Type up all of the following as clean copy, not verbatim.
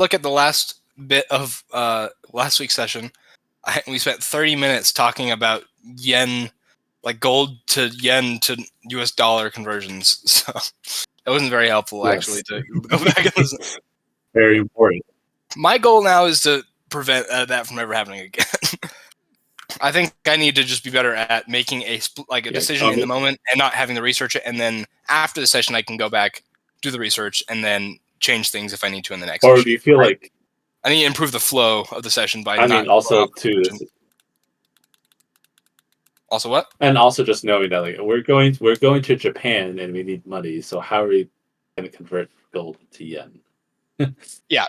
look at the last bit of last week's session, we spent 30 minutes talking about yen, like gold to yen to US dollar conversions. So it wasn't very helpful, actually, to go back and listen. Very important. My goal now is to prevent that from ever happening again. I think I need to just be better at making a decision in the moment and not having to research it. And then after the session, I can go back, do the research, and then change things if I need to in the next session. Or do you feel like... I need to improve the flow of the session by also, too... Also what? And also just knowing that, like, we're going to Japan and we need money, so how are we going to convert gold to yen? Yeah.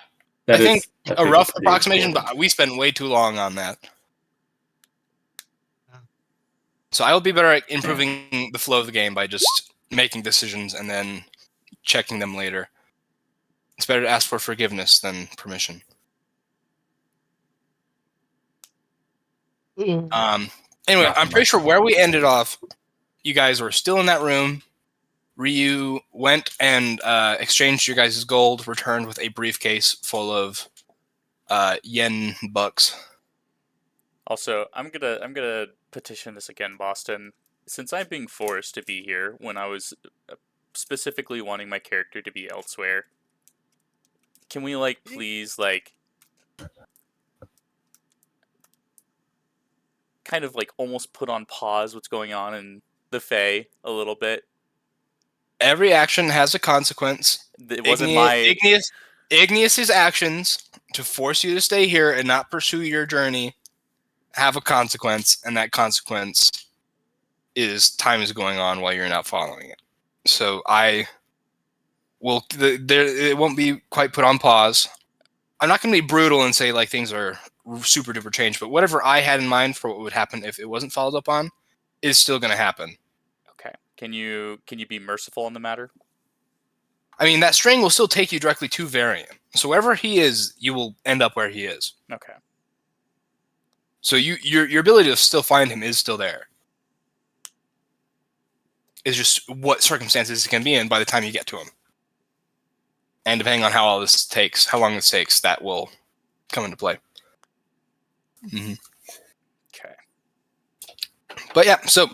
I think a rough approximation, but we spent way too long on that. So I will be better at improving the flow of the game by just making decisions and then checking them later. It's better to ask for forgiveness than permission. Anyway, I'm pretty sure where we ended off, you guys were still in that room. Ryu went and exchanged your guys' gold, returned with a briefcase full of yen bucks. Also, I'm gonna petition this again, Boston. Since I'm being forced to be here when I was specifically wanting my character to be elsewhere, can we please kind of almost put on pause what's going on in the Fae a little bit? Every action has a consequence. It wasn't Igneous's actions to force you to stay here and not pursue your journey have a consequence, and that consequence is time is going on while you're not following it. So I will. It won't be quite put on pause. I'm not going to be brutal and say things are super duper changed, but whatever I had in mind for what would happen if it wasn't followed up on is still going to happen. Okay. Can you be merciful in the matter? I mean, that string will still take you directly to Varian. So wherever he is, you will end up where he is. Okay. So your ability to still find him is still there. It's just what circumstances it can be in by the time you get to him. And depending on how long this takes, that will come into play. Mm-hmm. Okay. But yeah, so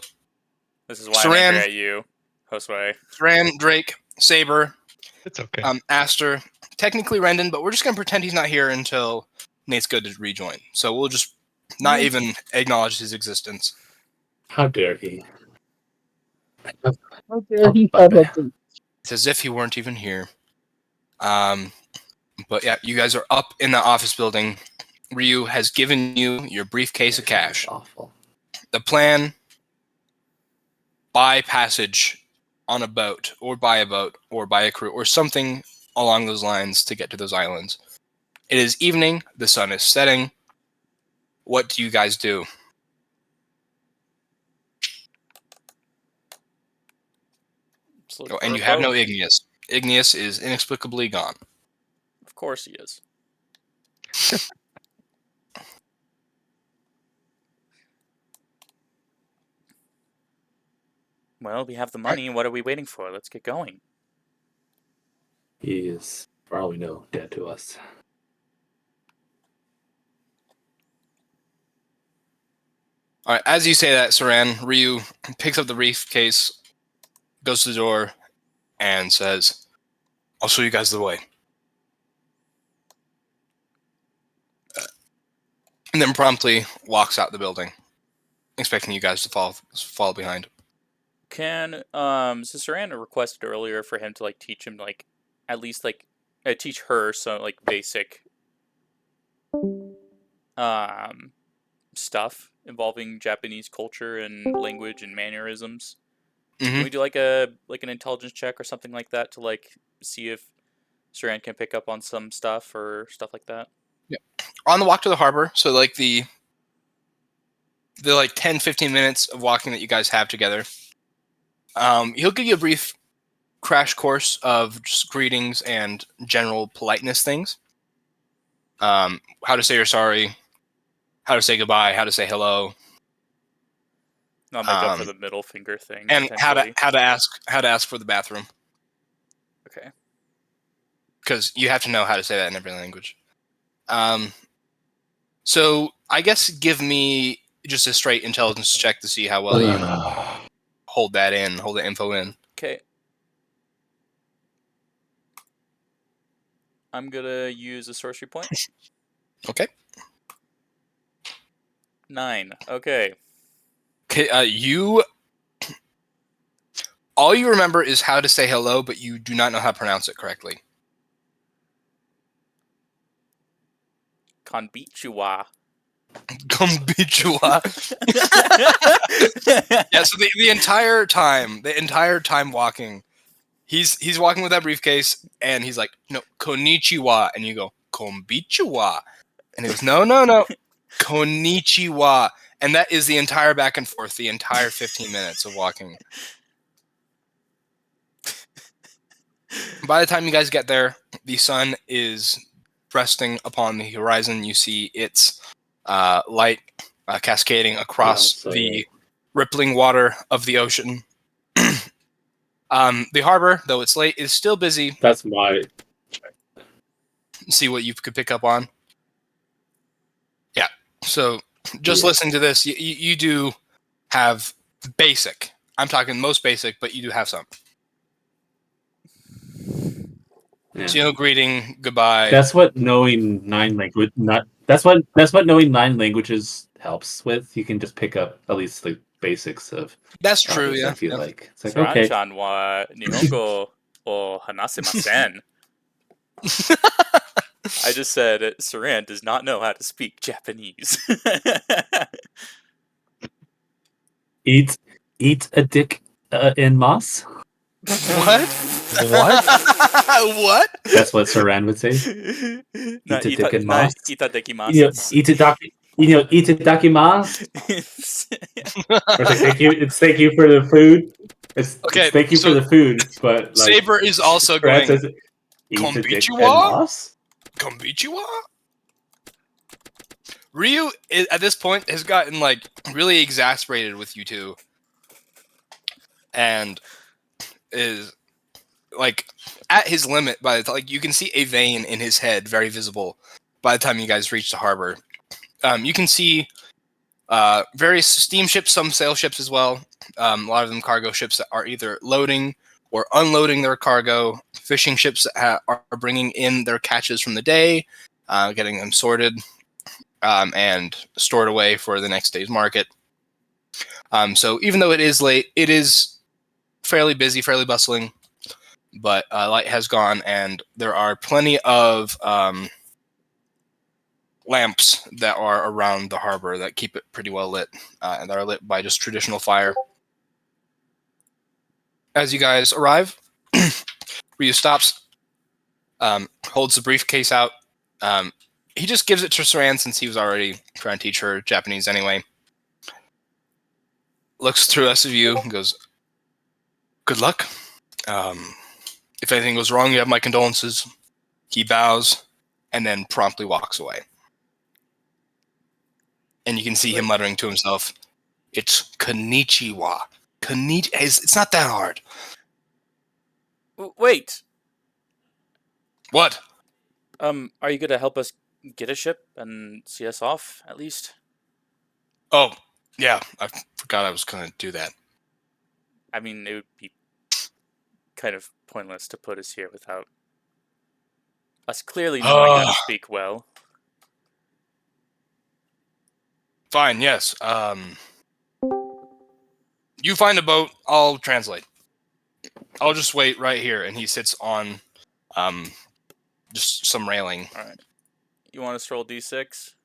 this is why I'm angry at you, Josue. Saran, Drake, Saber. It's okay. Aster, technically Rendon, but we're just gonna pretend he's not here until Nate's good to rejoin. So we'll just not even acknowledge his existence. How dare he? How dare he probably? It's as if he weren't even here. But yeah, you guys are up in the office building. Ryu has given you your briefcase of cash. Awful. The plan: buy passage on a boat, or buy a crew, or something along those lines to get to those islands. It is evening. The sun is setting. What do you guys do? Oh, and you have no Igneous. Igneous is inexplicably gone. Of course he is. Well, we have the money. What are we waiting for? Let's get going. He is, for all we know, dead to us. All right, as you say that, Saran, Ryu picks up the briefcase, goes to the door, and says, "I'll show you guys the way." And then promptly walks out the building, expecting you guys to fall behind. Can Saran requested earlier for him to teach him at least teach her some basic stuff involving Japanese culture and language and mannerisms. Mm-hmm. Can we do an intelligence check or something like that to see if Saran can pick up on some stuff or stuff like that? Yeah. On the walk to the harbor, so the 10-15 minutes of walking that you guys have together, he'll give you a brief crash course of just greetings and general politeness things. How to say you're sorry, how to say goodbye, how to say hello. I'll make up for the middle finger thing. And how to ask for the bathroom. Okay. because you have to know how to say that in every language. So I guess give me just a straight intelligence check to see how well you hold the info in. Okay. I'm gonna use a sorcery point. Okay. 9. Okay. Okay. All you remember is how to say hello, but you do not know how to pronounce it correctly. Konnichiwa. Konnichiwa. Yeah. So the entire time walking, he's walking with that briefcase, and he's like, no, konnichiwa, and you go konnichiwa, and he goes, no, konnichiwa, and that is the entire back and forth, the entire 15 minutes of walking. By the time you guys get there, the sun is resting upon the horizon. You see its light cascading across the rippling water of the ocean. The harbor, though it's late, is still busy. That's my... See what you could pick up on. Yeah. So just listening to this, you do have basic. I'm talking most basic, but you do have some. Yeah. So, you know, greeting, goodbye. That's what knowing 9 language that's what knowing 9 languages helps with. You can just pick up at least the basics of. That's true. others, Yeah. I feel like it's like Saran okay. chan wa Nihongo o hanasemasen. I just said Saran does not know how to speak Japanese. Eat a dick in moss. What? What? That's what Saran would say. Eat a dick in moss. Itadekimasu. Eat a dakimasu. Or it's like thank you for the food. It's thank you for the food, but like Saber is also going. Says, eat a dick and Konnichiwa? moss. Konnichiwa? Ryu at this point has gotten like really exasperated with you two, and is like at his limit by the time, like you can see a vein in his head very visible by the time you guys reach the harbor. You can see various steamships, some sail ships as well. A lot of them cargo ships that are either loading or unloading their cargo. Fishing ships that are bringing in their catches from the day, getting them sorted and stored away for the next day's market. So even though it is late, it is fairly busy, fairly bustling. But light has gone, and there are plenty of lamps that are around the harbor that keep it pretty well lit, and that are lit by just traditional fire. As you guys arrive, Ryu stops, holds the briefcase out. He just gives it to Saran since he was already trying to teach her Japanese anyway. Looks through the rest of you and goes, "Good luck. If anything goes wrong, you have my condolences." He bows and then promptly walks away. And you can see him muttering to himself, "It's konnichiwa. It's not that hard." Wait. What? Are you gonna help us get a ship and see us off at least? Oh, yeah. I forgot I was going to do that. I mean, it would be kind of pointless to put us here without us clearly knowing how to speak well. Fine, yes. You find a boat, I'll translate. I'll just wait right here. And he sits on just some railing. All right. You want us to roll D6?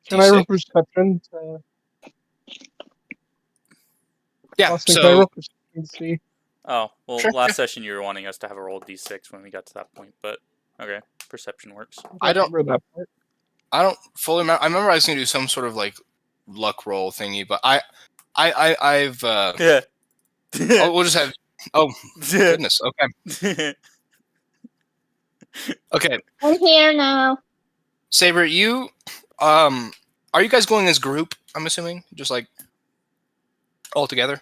Can I roll perception? Yeah, Austin, can I roll perception to see? Oh, well, Sure, last session you were wanting us to have a roll D6 when we got to that point, but okay, perception works. I don't remember that part. I don't fully remember. I remember I was going to do some sort of like luck roll thingy, but I've Yeah. we'll just have. Oh goodness. Okay. Okay. I'm here now. Saber, you are you guys going as group? I'm assuming, just like all together.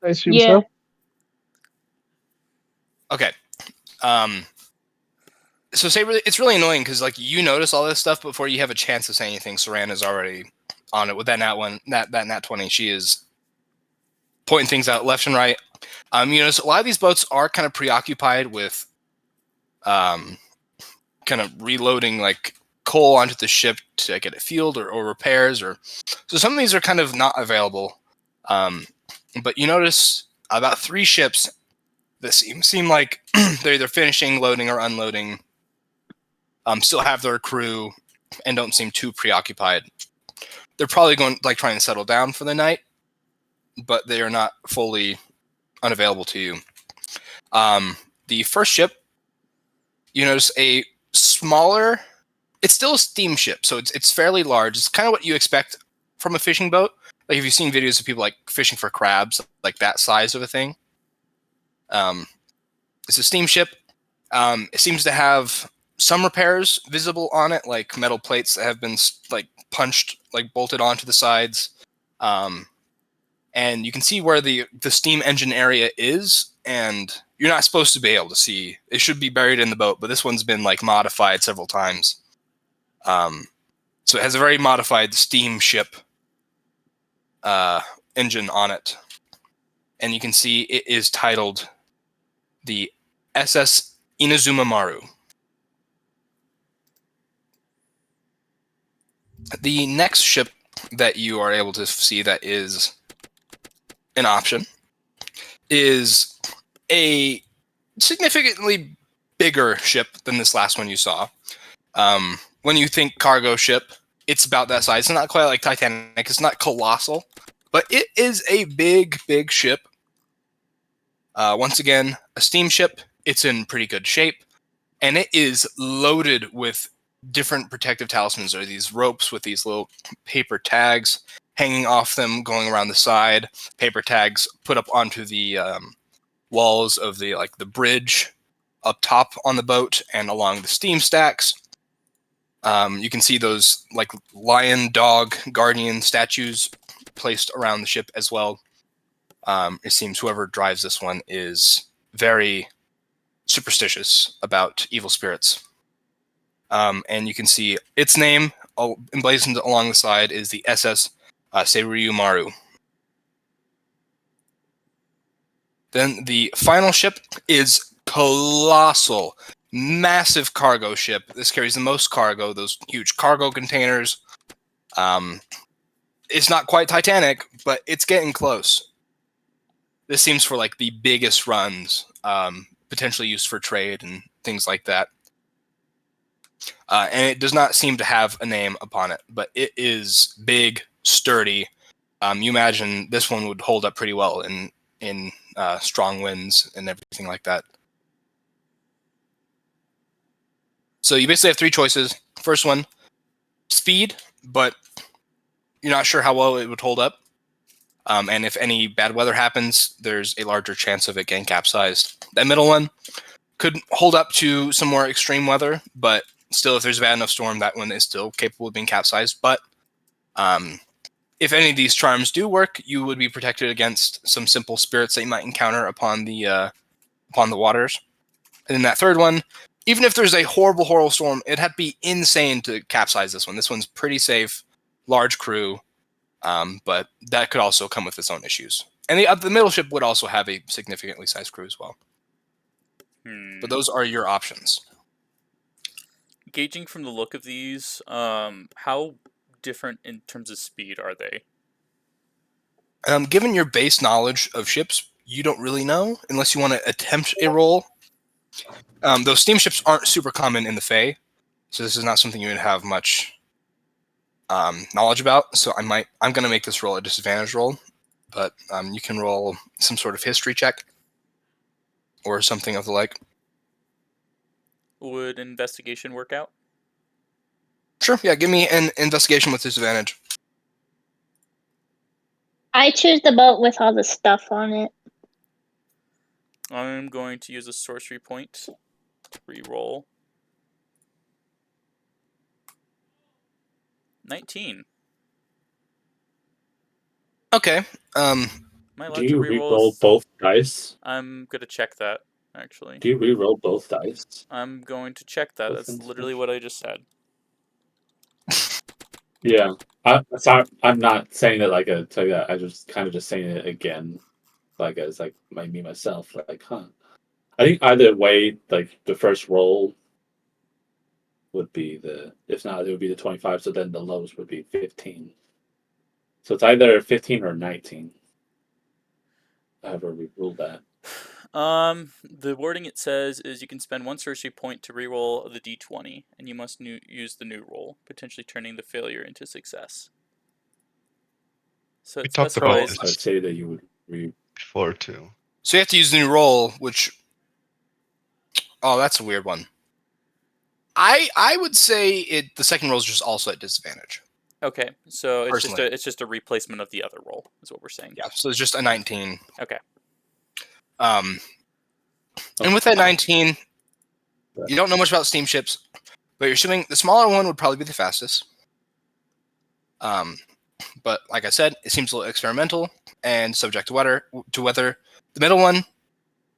I assume Yeah. so. Okay. So say it's really annoying because like you notice all this stuff before you have a chance to say anything. Saranna's already on it with that nat 20. She is pointing things out left and right. You notice a lot of these boats are kind of preoccupied with kind of reloading like coal onto the ship to get it fueled or repairs, or so some of these are kind of not available. But you notice about 3 ships that seem like they're either finishing loading or unloading. Still have their crew and don't seem too preoccupied. They're probably going like trying to settle down for the night, but they are not fully unavailable to you. The first ship, you notice a smaller. It's still a steamship, so it's fairly large. It's kind of what you expect from a fishing boat. Like if you've seen videos of people like fishing for crabs, like that size of a thing. It's a steamship. It seems to have some repairs visible on it, like metal plates that have been like punched, like bolted onto the sides. And you can see where the steam engine area is, and you're not supposed to be able to see. It should be buried in the boat, but this one's been like modified several times. So it has a very modified steamship engine on it. And you can see it is titled the SS Inazuma Maru. The next ship that you are able to see that is an option is a significantly bigger ship than this last one you saw. When you think cargo ship, it's about that size. It's not quite like Titanic. It's not colossal, but it is a big, big ship. Once again, a steamship. It's in pretty good shape, and it is loaded with different protective talismans. There are these ropes with these little paper tags hanging off them, going around the side. Paper tags put up onto the walls of the bridge up top on the boat and along the steam stacks. You can see those like lion, dog, guardian statues placed around the ship as well. It seems whoever drives this one is very superstitious about evil spirits. And you can see its name emblazoned along the side is the SS Seiryu Maru. Then the final ship is colossal, massive cargo ship. This carries the most cargo, those huge cargo containers. It's not quite Titanic, but it's getting close. This seems for like the biggest runs, potentially used for trade and things like that. And it does not seem to have a name upon it, but it is big, sturdy. You imagine this one would hold up pretty well in strong winds and everything like that. So you basically have 3 choices. First one, speed, but you're not sure how well it would hold up. And if any bad weather happens, there's a larger chance of it getting capsized. That middle one could hold up to some more extreme weather, but still, if there's a bad enough storm, that one is still capable of being capsized. But if any of these charms do work, you would be protected against some simple spirits that you might encounter upon the waters. And then that third one, even if there's a horrible, horrible storm, it'd have to be insane to capsize this one. This one's pretty safe, large crew, but that could also come with its own issues. And the middle ship would also have a significantly sized crew as well. But those are your options. Gauging from the look of these, how different in terms of speed are they? Given your base knowledge of ships, you don't really know unless you want to attempt a roll. Those steamships aren't super common in the Fae, so this is not something you would have much knowledge about. So I'm going to make this roll a disadvantage roll, but you can roll some sort of history check or something of the like. Would investigation work out? Sure, yeah, give me an investigation with disadvantage. I choose the boat with all the stuff on it. I'm going to use a sorcery point. Reroll. 19. Okay. Am I allowed Do to you reroll? re-roll both dice? I'm gonna check that. actually. Do you re-roll both dice? I'm going to check that. That's literally what I just said. Yeah. I'm not saying it like that. I just kind of just saying it again, like as like me myself. Like, huh? I think either way, like the first roll would be if not, it would be the 25. So then the lows would be 15. So it's either 15 or 19. However, we ruled that. The wording it says is you can spend 1 sorcery point to reroll the d20, and you must use the new roll, potentially turning the failure into success. So it specifies. I'd say that you would before too. So you have to use the new roll, which. Oh, that's a weird one. I would say the second roll is just also at disadvantage. Okay, so it's just a replacement of the other roll, is what we're saying. Yeah, so it's just a 19. Okay. And with that 19, you don't know much about steamships, but you're assuming the smaller one would probably be the fastest. But like I said, it seems a little experimental and subject to weather. The middle one,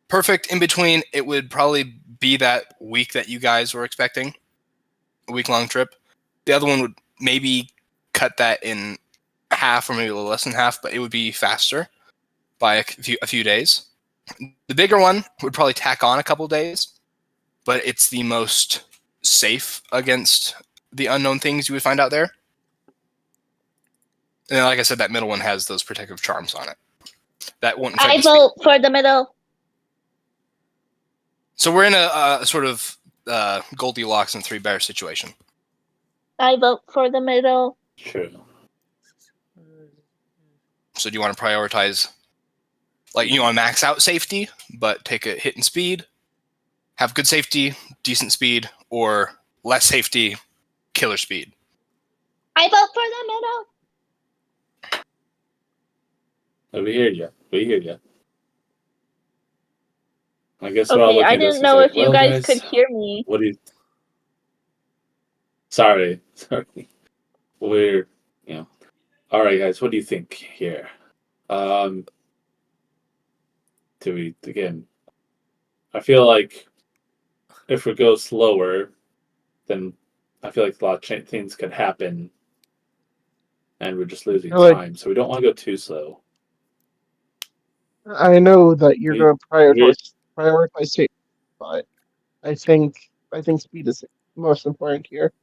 perfect in between. It would probably be that week that you guys were expecting, a week-long trip. The other one would maybe cut that in half or maybe a little less than half, but it would be faster by a few days. The bigger one would probably tack on a couple days, but it's the most safe against the unknown things you would find out there. And like I said, that middle one has those protective charms on it. That won't. I vote for the middle. So we're in a sort of Goldilocks and Three Bears situation. I vote for the middle. True. So do you want to prioritize? Like, you want to max out safety, but take a hit in speed, have good safety, decent speed, or less safety, killer speed? I vote for the middle. We hear you. I guess Okay, I didn't know if you guys could hear me. What do you? Sorry. We're, all right, guys. What do you think here? Do we again? I feel like if we go slower, then I feel like a lot of things could happen, and we're just losing time. So we don't want to go too slow. I know that you're going to prioritize safety, but I think speed is most important here.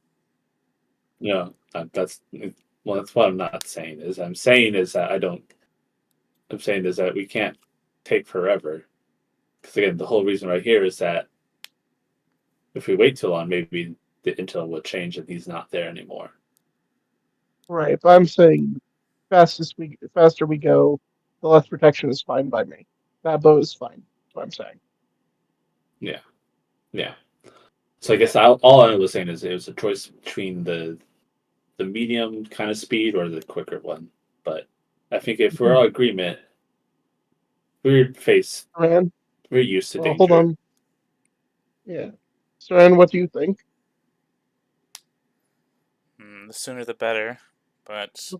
Yeah, that's what I'm not saying. I'm saying that we can't take forever. Because again, the whole reason right here is that if we wait too long, maybe the intel will change and he's not there anymore. Right, but I'm saying faster we go, the less protection is fine by me. That boat is fine. That's what I'm saying. Yeah. So I guess all I was saying is it was a choice between the medium kind of speed or the quicker one. But I think if we're all agreement, we're used to danger. Hold on. Yeah. Saran, what do you think? The sooner the better, but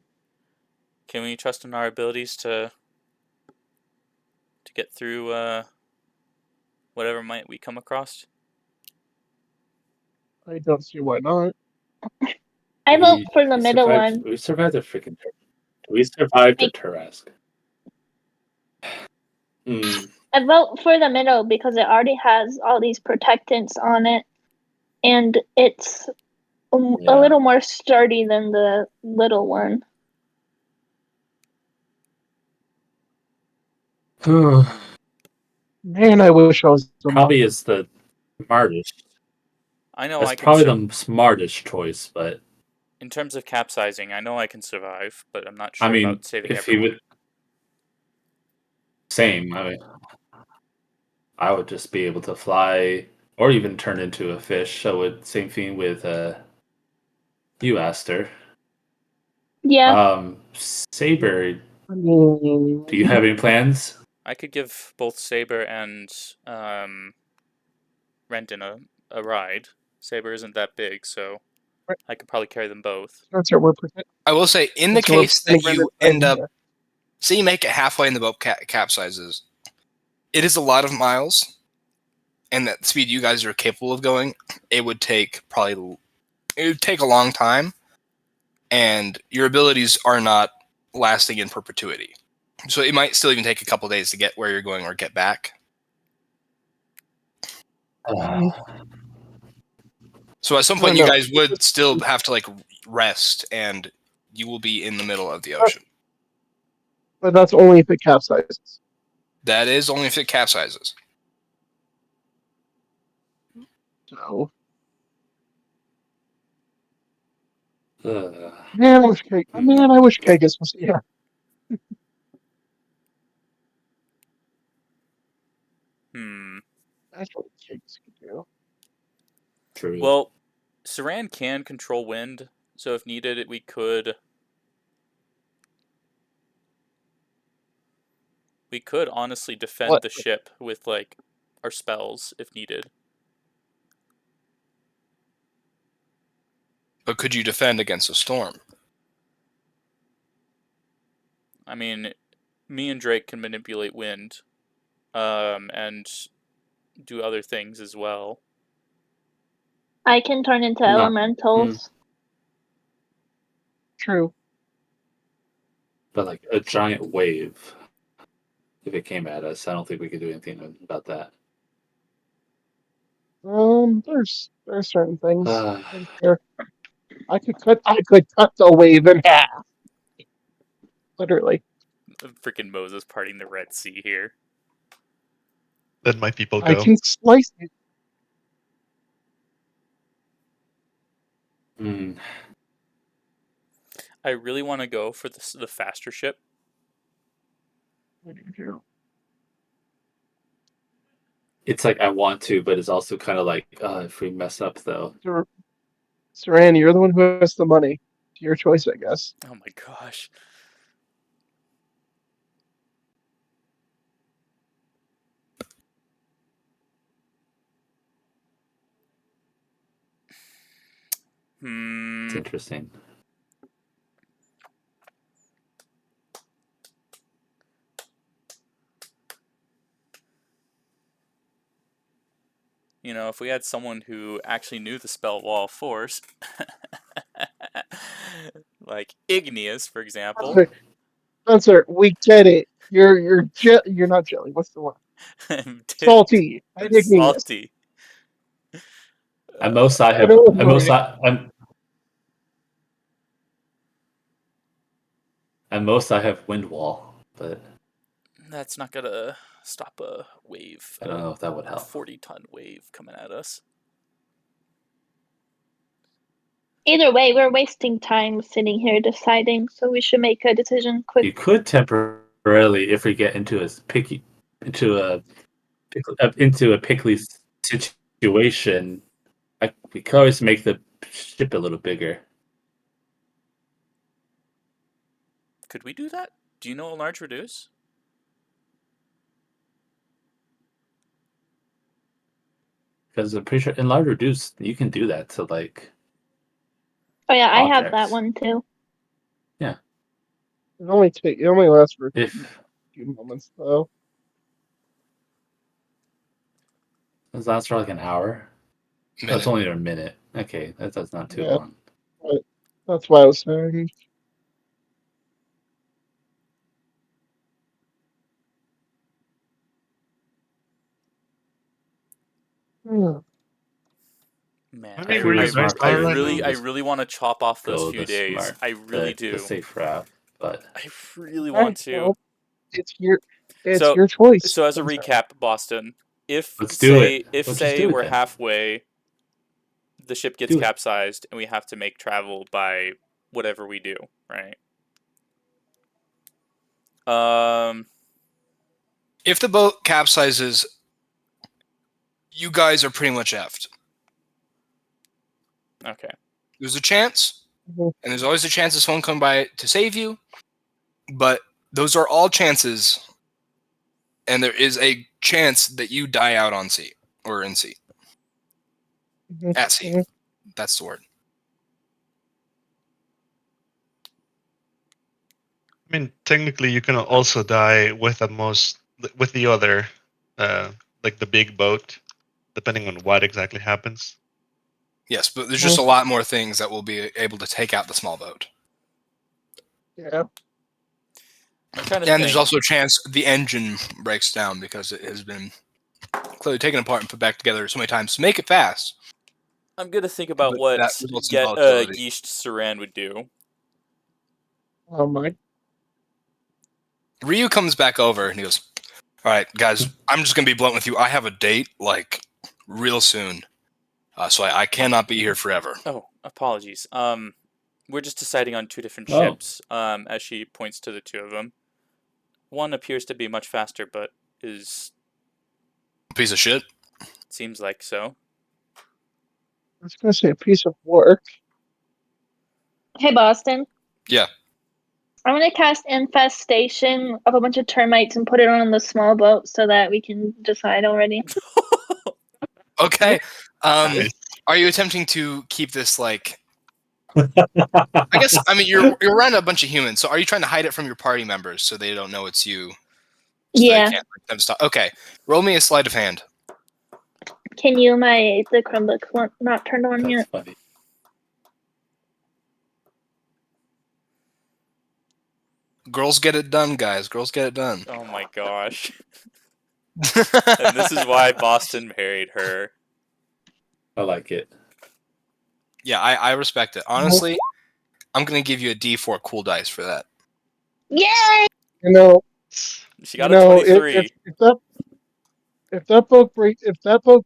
can we trust in our abilities to get through whatever might we come across? I don't see why not. I vote for the middle one. We survived the freaking We survived the Tarask. I vote for the middle because it already has all these protectants on it, and it's a little more sturdy than the little one. Man, I wish I was probably is the smartest. I know that's probably the smartest choice, but in terms of capsizing, I know I can survive, but I'm not sure about saving everyone. Same. I would just be able to fly or even turn into a fish. So same thing with you, Aster. Yeah. Saber, do you have any plans? I could give both Saber and Renton a ride. Saber isn't that big, so I could probably carry them both. I will say, in the case that you end up, say you make it halfway and the boat capsizes, it is a lot of miles, and that speed you guys are capable of going, it would take a long time, and your abilities are not lasting in perpetuity. So it might still even take a couple days to get where you're going or get back. So at some point, you guys would still have to like rest, and you will be in the middle of the ocean. But that's only if it capsizes. That is only if it capsizes. So, Ugh. man, I wish Kagus was here. That's what Kagus could do. True. Well, Saran can control wind, so if needed, we could honestly defend the ship with like our spells if needed. But could you defend against a storm? I mean, me and Drake can manipulate wind, and do other things as well. I can turn into No. elementals. True. But like a giant wave, if it came at us, I don't think we could do anything about that. There's certain things. I could cut the wave in half. Literally. Freaking Moses parting the Red Sea here. Let my people go. I can slice it. I really want to go for the faster ship. It's like I want to, but it's also kind of like if we mess up though. Saran, you're the one who has the money. It's your choice, I guess. Oh my gosh. It's interesting. You know, if we had someone who actually knew the spell Wall of Force, like Igneous, for example. Spencer, we get it. You're not jelly. What's the one? Salty. Salty. At most, I have. At most, I have wind wall, but that's not gonna stop a wave. I don't know if that would help. 40-ton wave coming at us. Either way, we're wasting time sitting here deciding, so we should make a decision quick. You could temporarily, if we get into a pickly situation, we could always make the ship a little bigger. Could we do that? Do you know a large reduce? Because I'm pretty sure in large reduce you can do that to like. Oh yeah, objects. I have that one too. Yeah. It only lasts for a few moments though. Does that last for like an hour? That's only a minute. Okay, that's not too long. But that's why I was saying. Man, I really want to chop off those few days. I really do. The safe route, but I really want to. Well, it's your choice. So as a recap, Boston, if say we're halfway, the ship gets capsized and we have to make travel by whatever we do, right? If the boat capsizes, you guys are pretty much effed. Okay. There's a chance, and there's always a chance of someone come by to save you, but those are all chances, and there is a chance that you die out on sea, or in sea. At sea. That's the word. I mean, technically, you can also die with the other, like the big boat. depending on what exactly happens. Yes, but there's just a lot more things that will be able to take out the small boat. Yeah. I'm trying to And think. there's also a chance the engine breaks down because it has been clearly taken apart and put back together so many times to make it fast. I'm gonna think about But what that results in volatility. Yeast Saran would do. Oh my. Ryu comes back over and he goes, "All right, guys, I'm just gonna be blunt with you. I have a date like real soon, so I cannot be here forever." Oh, apologies. We're just deciding on 2 different Oh. ships. As she points to the 2 of them. One appears to be much faster, but Piece of shit. seems like so. I was gonna say a piece of work. Hey, Boston. Yeah. I'm gonna cast infestation of a bunch of termites and put it on the small boat so that we can decide already. Okay. Nice. Are you attempting to keep this like? I guess you're around a bunch of humans. So are you trying to hide it from your party members so they don't know it's you? So Yeah. They can't like, them stop. Okay. Roll me a sleight of hand. Can you the Chromebook not turned on That's yet? funny. Girls get it done, guys. Girls get it done. Oh my gosh. And this is why Boston married her. I like it. Yeah, I respect it. Honestly, I'm gonna give you a D4 cool dice for that. Yay! You know, She got a 23. if that boat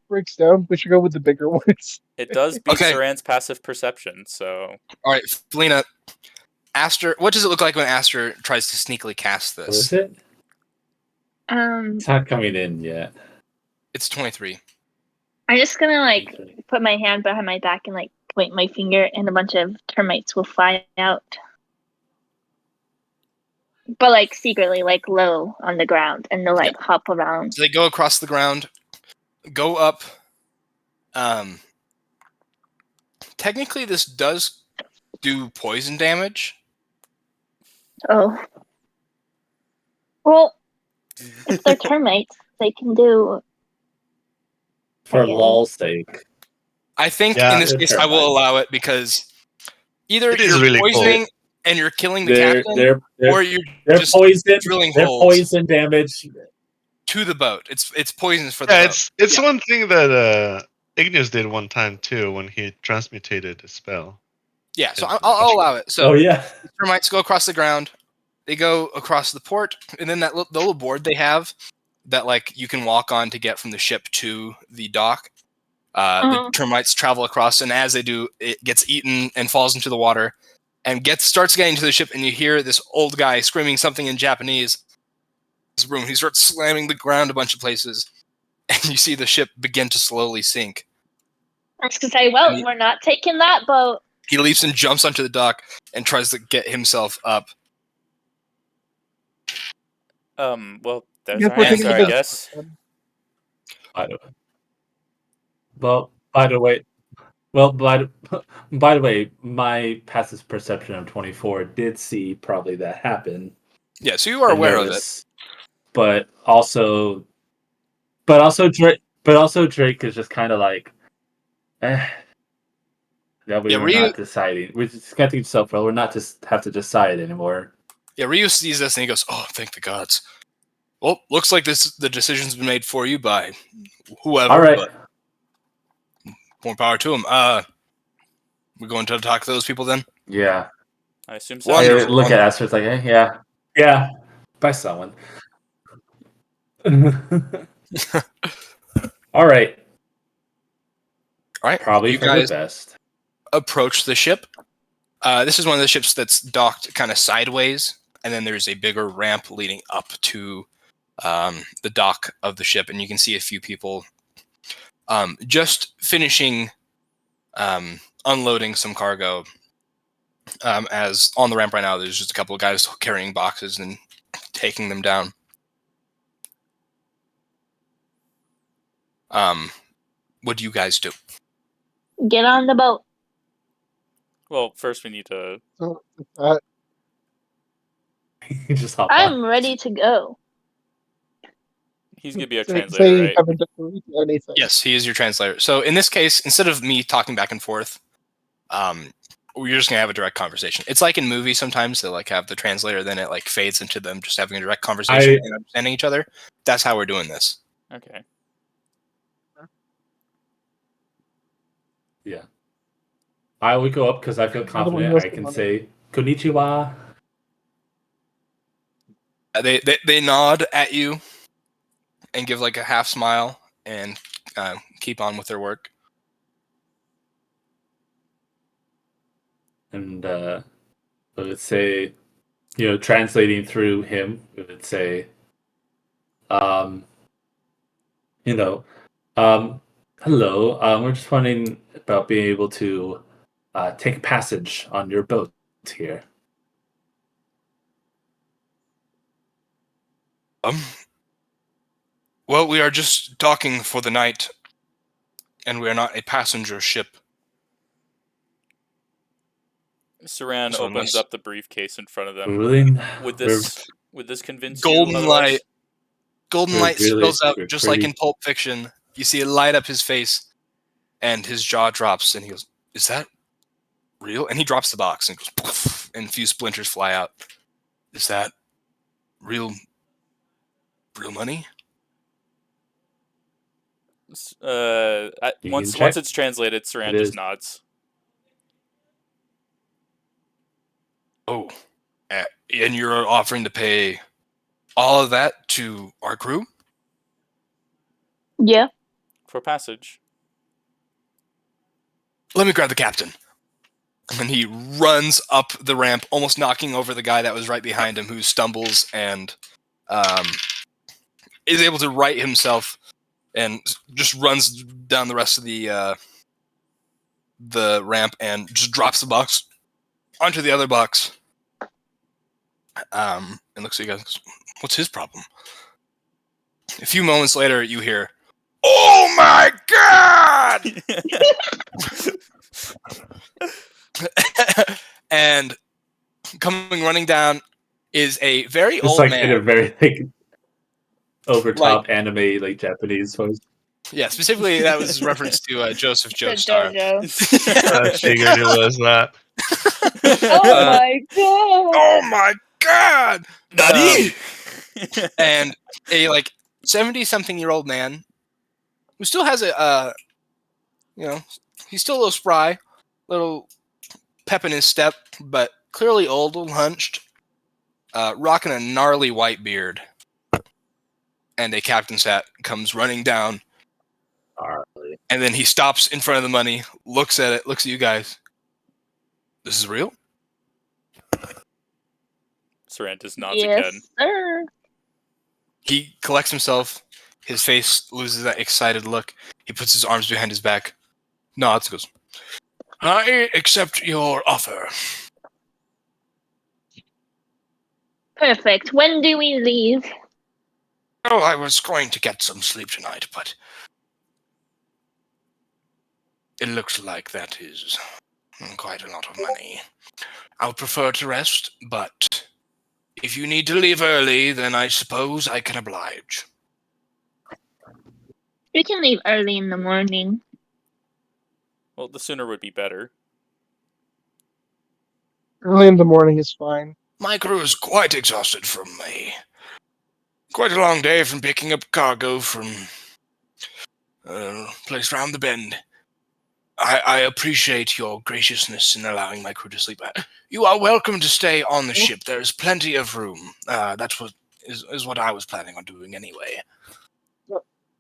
breaks down, we should go with the bigger ones. It does beat Okay. Saran's passive perception, so All right, Felina. Aster, what does it look like when Aster tries to sneakily cast What is this? it? It's not coming in yet. It's 23. I'm just gonna put my hand behind my back and point my finger, and a bunch of termites will fly out. But secretly, low on the ground, and they'll hop around. So they go across the ground, go up. Technically, this does do poison damage. Oh. Well, if they're termites, they can do. For Yeah. lol's sake. I think Yeah, in this they're case I will termites. allow it because either It is you're really cool. poisoning and you're killing the They're captain, or you're they're just poison. drilling They're holes poison damage. to the boat. It's poisons for the Yeah, boat. it's one thing that Igneous did one time too when he transmutated a spell. Yeah, so Into I'll allow it. So Oh yeah. termites go across the ground. They go across the port, and then the little board they have that you can walk on to get from the ship to the dock. The termites travel across, and as they do, it gets eaten and falls into the water, and starts getting to the ship. And you hear this old guy screaming something in Japanese. His room. He starts slamming the ground a bunch of places, and you see the ship begin to slowly sink. I was gonna say, we're not taking that boat. He leaps and jumps onto the dock and tries to get himself up. Well, there's Yep, our we're taking answer, the I best. guess. By the way, by the way, my passive perception of 24 did see probably that happen. Yeah, so you are and aware of it. notice. But also Drake is just kind of that we Yeah, were Ryu- not deciding. We just got to yourself, we're not just have to decide anymore. Yeah, Ryu sees this and he goes, "Oh, thank the gods." Well, looks like the decision's been made for you by whoever. All right. But more power to him. We're going to talk to those people then? Yeah. I assume so. Wonderful. Look at Esther, it's like, yeah. By someone. All right. All right. Probably you for guys the best. approach the ship. This is one of the ships that's docked kind of sideways, and then there's a bigger ramp leading up to the dock of the ship, and you can see a few people just finishing unloading some cargo. As on the ramp right now, there's just a couple of guys carrying boxes and taking them down. What do you guys do? Get on the boat. Well, first we need to. So, You just hop I'm on. ready to go. He's gonna be our Say translator, right? haven't agreed to anything. Yes, he is your translator. So in this case, instead of me talking back and forth, we're just gonna have a direct conversation. It's like in movies sometimes they like have the translator, then it like fades into them just having a direct conversation and understanding each other. That's how we're doing this. Okay. Yeah. I would go up because I feel You're the one who confident has I the can money. say konnichiwa. They nod at you and give like a half smile and keep on with their work. And I would say, translating through him, it would say, you know, hello, we're just wondering about being able to take passage on your boat here. Well, we are just docking for the night, and we are not a passenger ship. Saran So opens unless- up the briefcase in front of them. Really? Would this convince Golden you otherwise? light. Golden We're light really- spills out we're just like pretty- in Pulp Fiction. You see it light up his face, and his jaw drops, and he goes, "Is that real?" And he drops the box and goes, poof, and a few splinters fly out. Is that real money? You Once can check. it's translated, Saran It just is. nods. Oh, and you're offering to pay all of that to our crew? Yeah. For passage. Let me grab the captain. And he runs up the ramp, almost knocking over the guy that was right behind him, who stumbles and is able to right himself and just runs down the rest of the ramp and just drops the box onto the other box. And looks at you guys. What's his problem? A few moments later, you hear, "Oh my god!" And coming running down is a very It's old like man. in a very over top anime Japanese voice. Yeah, specifically that was reference to Joseph The Joestar. JoJo. Figured it was that. Oh my god. Oh my god! Nani? And a 70-something-year-old man who still has he's still a little spry, little pep in his step, but clearly old, a little hunched, rocking a gnarly white beard. And a captain's hat comes running down. Gnarly. And then he stops in front of the money, looks at it, looks at you guys. This is real? Saran just nods Yes, again. sir. He collects himself. His face loses that excited look. He puts his arms behind his back, nods, and goes, "I accept your offer." Perfect. When do we leave? Oh, I was going to get some sleep tonight, but it looks like that is quite a lot of money. I would prefer to rest, but if you need to leave early, then I suppose I can oblige. We can leave early in the morning. Well, the sooner would be better. Early in the morning is fine. My crew is quite exhausted from quite a long day from picking up cargo from a place round the bend. I appreciate your graciousness in allowing my crew to sleep. You are welcome to stay on the ship. There is plenty of room. That's what is what I was planning on doing anyway.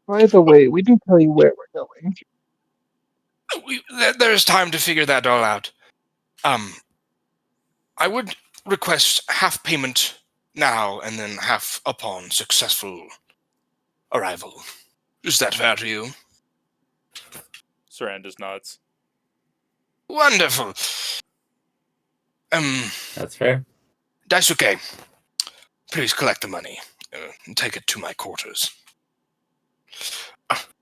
By the way, we didn't tell you where we're going. There's time to figure that all out. I would request half payment now and then half upon successful arrival. Is that fair to you? Saran just nods. Wonderful. That's fair. Daisuke, please collect the money and take it to my quarters.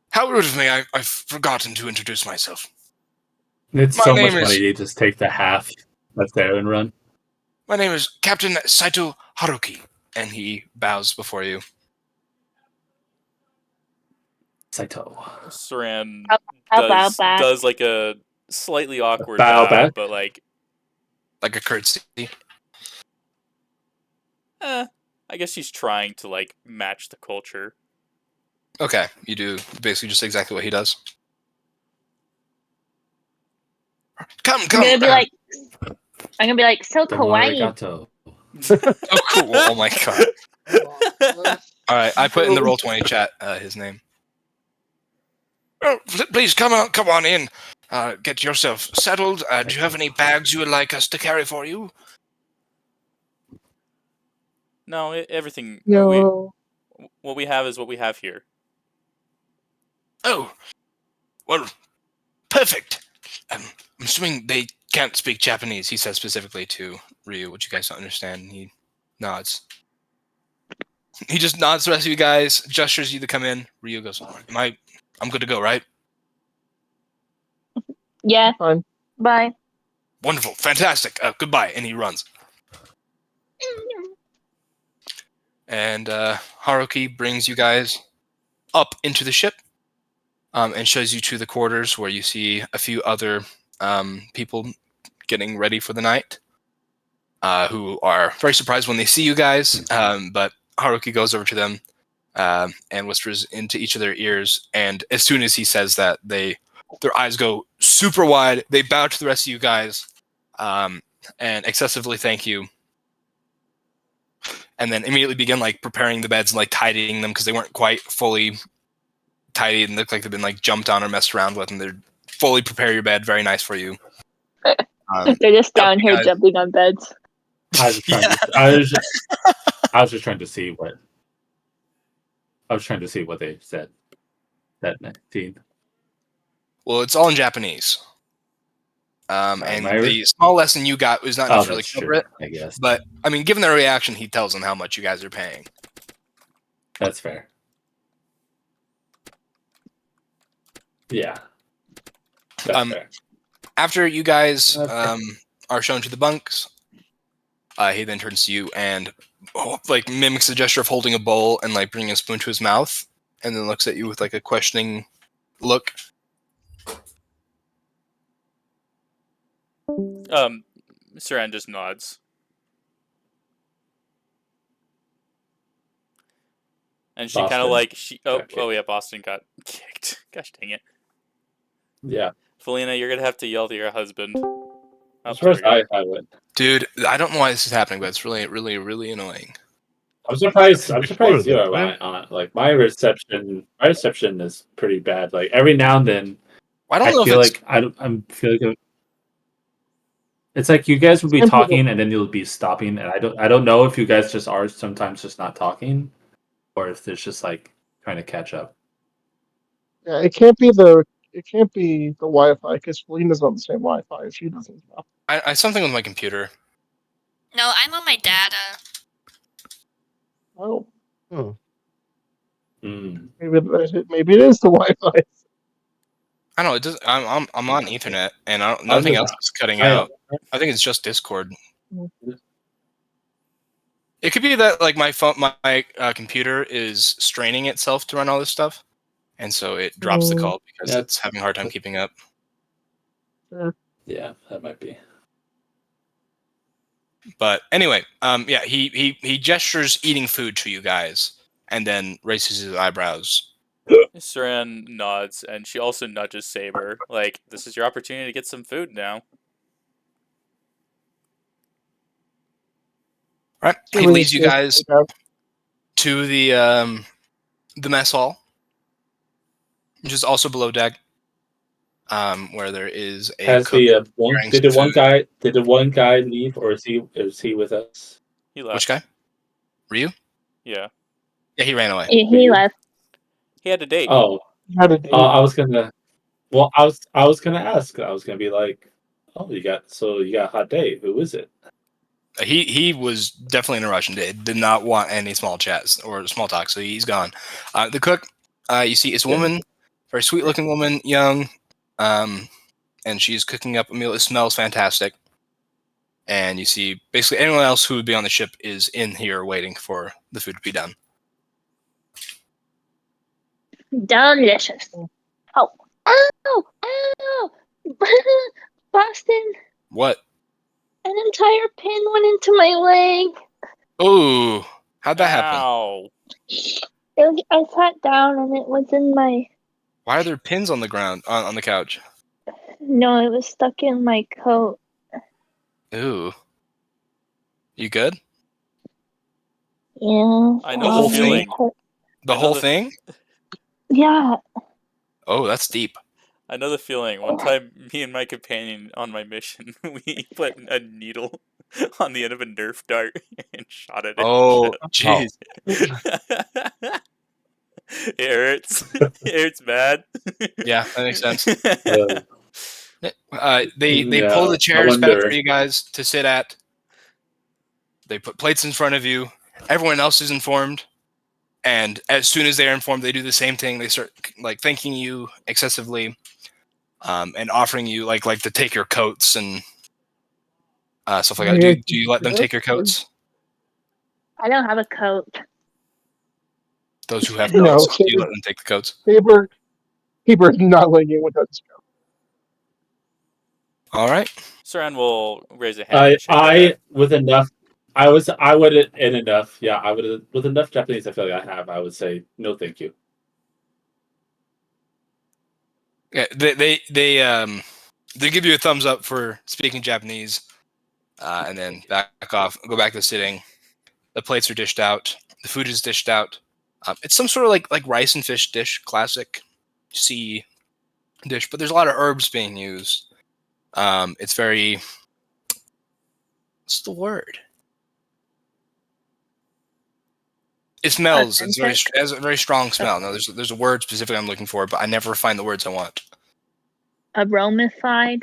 How rude of me, I've forgotten to introduce myself. It's My so name much money. is- You just take the half that's there and run. My name is Captain Saito Haruki, and he bows before you. Saito. Saran I'll bow back. does like a slightly awkward Bow bow, back? but like, Like a curtsy. I guess she's trying to like match the culture. Okay, you do basically just exactly what he does. Come. I'm gonna be like, so kawaii. Arigato. Oh, cool. Oh my god. All right, I put in the Roll20 chat his name. Oh, please come on in. Get yourself settled. Do you have any bags you would like us to carry for you? No, everything. No. What we have is what we have here. Oh, well, perfect. I'm assuming they can't speak Japanese. He says specifically to Ryu, which you guys don't understand. He nods. He just nods to the rest of you guys, gestures you to come in. Ryu goes, I'm good to go, right? Yeah. Fine. Bye. Wonderful. Fantastic. Goodbye. And he runs. And Haruki brings you guys up into the ship and shows you to the quarters where you see a few other people getting ready for the night who are very surprised when they see you guys. But Haruki goes over to them and whispers into each of their ears. And as soon as he says that, their eyes go super wide. They bow to the rest of you guys and excessively thank you. And then immediately begin like preparing the beds and like tidying them because they weren't quite fully tidied and looked like they've been like jumped on or messed around with, and they're fully prepare your bed, very nice for you. They're just down here jumping on beds. I was trying I was just trying to see what they said that 19. Well, it's all in Japanese. And the small lesson you got was not enough to really cover it, I guess. but I mean, given their reaction, he tells them how much you guys are paying. That's fair. Yeah. That's fair. After you guys are shown to the bunks, he then turns to you and like mimics the gesture of holding a bowl and like bringing a spoon to his mouth, and then looks at you with like a questioning look. Saran just nods. And she kind of like oh yeah, Boston got kicked. Gosh dang it. Yeah. Felina, you're gonna have to yell to your husband. As far as I would. Dude, I don't know why this is happening, but it's really, really, really annoying. I'm surprised you are on. Like my reception is pretty bad. Like every now and then, I feel like it's like you guys will be talking and then you'll be stopping, and I don't know if you guys just are sometimes just not talking, or if there's just like trying to catch up. Yeah, it can't be the Wi-Fi because Felina's on the same Wi-Fi. She doesn't know. I something with my computer. No, I'm on my data. Oh. Mm. Maybe it is the Wi-Fi. I don't know. It does. I'm on Ethernet, and nothing else is cutting out. I think it's just Discord. It could be that like my computer is straining itself to run all this stuff, and so it drops the call because it's having a hard time keeping up. Yeah, that might be. But anyway, he gestures eating food to you guys, and then raises his eyebrows. Saran nods, and she also nudges Saber. Like, this is your opportunity to get some food now. All right, he leads you guys to the mess hall, which is also below deck, where there is a. Has did the one guy leave, or is he with us? He left. Which guy? Ryu? Yeah. Yeah, he ran away. He left. He had a date. Oh, had a date. I was gonna. Well, I was gonna ask. I was gonna be like, "Oh, you got a hot date. Who is it?" He was definitely in a rush and did not want any small chats or small talk, so he's gone. The cook, you see, is a woman, very sweet looking woman, young, and she's cooking up a meal. It smells fantastic. And you see, basically anyone else who would be on the ship is in here waiting for the food to be done. Delicious. Oh. Ow! Boston, What? an entire pin went into my leg. Ooh, how'd that happen? Ow. I sat down and it was in my... Why are there pins on the ground, on the couch? No, it was stuck in my coat. Ooh. You good? Yeah. I know the it feeling. hurt. The I know whole the- thing? Yeah. Oh, that's deep. I know the feeling. One time, me and my companion on my mission, we put a needle on the end of a Nerf dart and shot it. Oh, jeez. It hurts. It hurts bad. Yeah, that makes sense. Uh, They Yeah, pull the I chairs back wonder. for you guys to sit at. They put plates in front of you. Everyone else is informed, and as soon as they are informed, they do the same thing. They start like thanking you excessively, and offering you like to take your coats and stuff like that. Do you let them take your coats? I don't have a coat. Those who have No, coats, do you Saber, let them take the coats? Saber is not letting anyone touch his coat. All right. Saran will raise a hand. And shake her I head. with enough. I would in enough. Yeah, I would with enough Japanese. I feel like I have. I would say no, thank you. Yeah, they give you a thumbs up for speaking Japanese, and then back off, go back to sitting. The plates are dished out. The food is dished out. It's some sort of like rice and fish dish, classic sea dish, but there's a lot of herbs being used. It's very, what's the word? It smells. It's very Authentic? has a very strong smell. No, there's a word specifically I'm looking for, but I never find the words I want. Aromathied?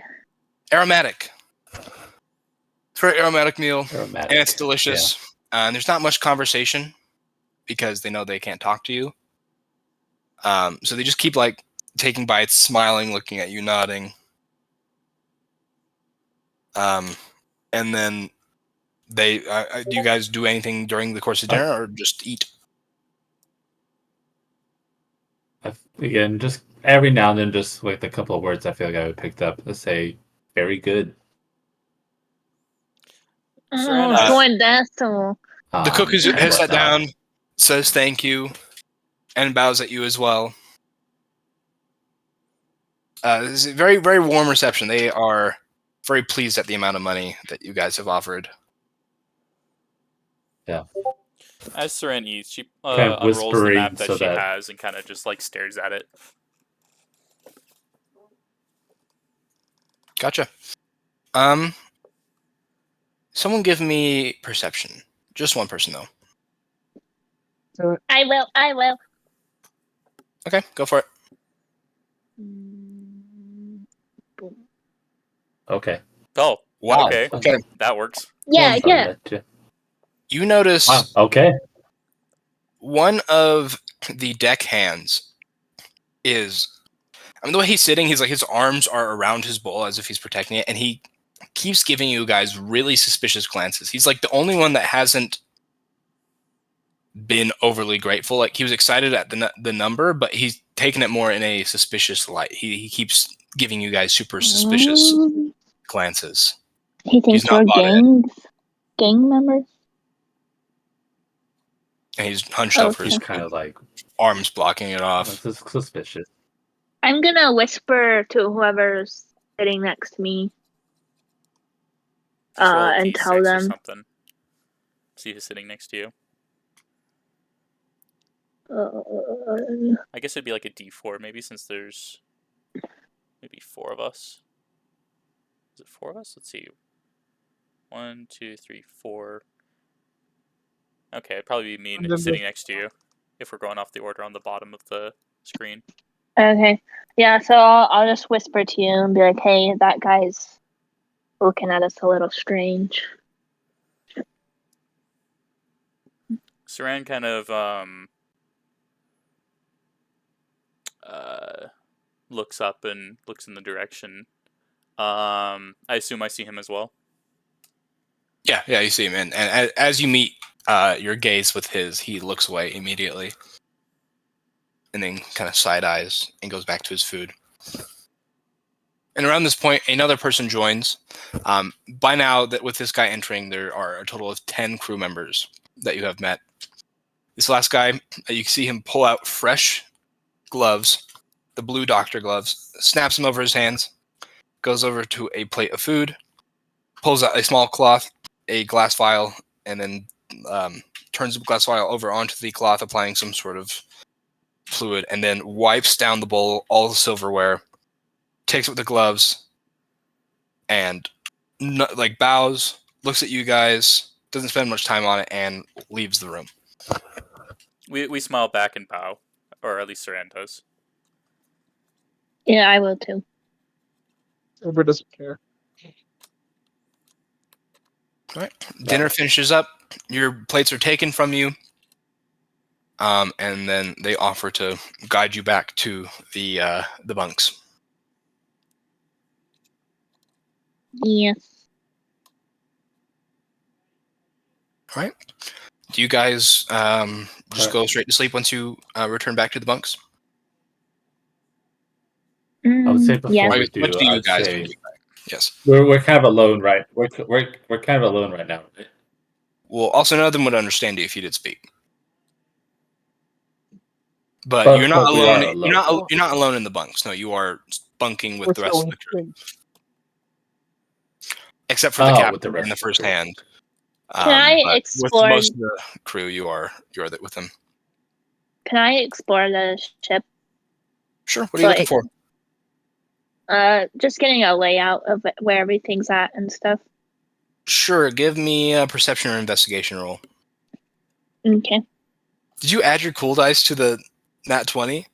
Aromatic. It's a very aromatic meal, Aromatic. and it's delicious. And there's not much conversation because they know they can't talk to you. So they just keep like taking bites, smiling, looking at you, nodding. And then they do you guys do anything during the course of dinner or just eat? Again, just every now and then, just with a couple of words, I feel like I would picked up. Let's say, very good. Saran Oh, is- going desu. The cook and has sat whatnot. down, says thank you, and bows at you as well. This is a very, very warm reception. They are very pleased at the amount of money that you guys have offered. As Saran eats, she Kind of unrolls the map whispering that so she that- has and kind of just like stares at it. Gotcha. Someone give me perception. Just one person though. I will. Okay, go for it. Boom. Okay. Oh, Wow. okay. Okay. That works. Yeah, I'll yeah. let you- You notice Wow. Okay. one of the deck hands is, I mean, the way he's sitting, he's like his arms are around his bowl as if he's protecting it, and he keeps giving you guys really suspicious glances. He's like the only one that hasn't been overly grateful. Like he was excited at the number, but he's taken it more in a suspicious light. He keeps giving you guys super suspicious glances. He thinks He's not we're bought it. gang members. And he's hunched over his He's kind of like arms blocking it off. suspicious. I'm gonna whisper to whoever's sitting next to me. Just roll a And D6 tell or them. something. See who's sitting next to you. I guess it'd be like a D4 maybe, since there's maybe 4 of us. Is it 4 of us? Let's see. 1, 2, 3, 4. Okay, it'd probably be me And then sitting next to you if we're going off the order on the bottom of the screen. Okay. Yeah, so I'll just whisper to you and be like, hey, that guy's looking at us a little strange. Saran kind of looks up and looks in the direction. I assume I see him as well. Yeah, you see him, and as you meet your gaze with his, he looks away immediately. and then kind of side eyes and goes back to his food. And around this point, another person joins. By now, that with this guy entering, there are a total of 10 crew members that you have met. This last guy, you see him pull out fresh gloves, the blue doctor gloves, snaps them over his hands, goes over to a plate of food, pulls out a small cloth, a glass vial, and then turns the glass vial over onto the cloth, applying some sort of fluid, and then wipes down the bowl, all the silverware, takes it with the gloves, and bows, looks at you guys, doesn't spend much time on it, and leaves the room. We smile back and bow, or at least Saran does. Yeah, I will too. Uber doesn't care. All right. Dinner finishes up. Your plates are taken from you. And then they offer to guide you back to the bunks. Yes. All right. Do you guys just go straight to sleep once you return back to the bunks? I would say before Yeah. we What do, do you I'd guys say do? Yes. we're kind of alone, right? We're kind of alone right now. Right? Well, also none of them would understand you if you did speak. But you're not we alone. are alone. You're not alone in the bunks. No, you are bunking with We're the rest of still the crew, in except for the with the captain rest and the of the first crew. hand. Can I but explore? With most of the crew, you're with them. Can I explore the ship? Sure. What are you looking for? Just getting a layout of where everything's at and stuff. Sure. Give me a perception or investigation roll. Okay. Did you add your cool dice to the nat 20?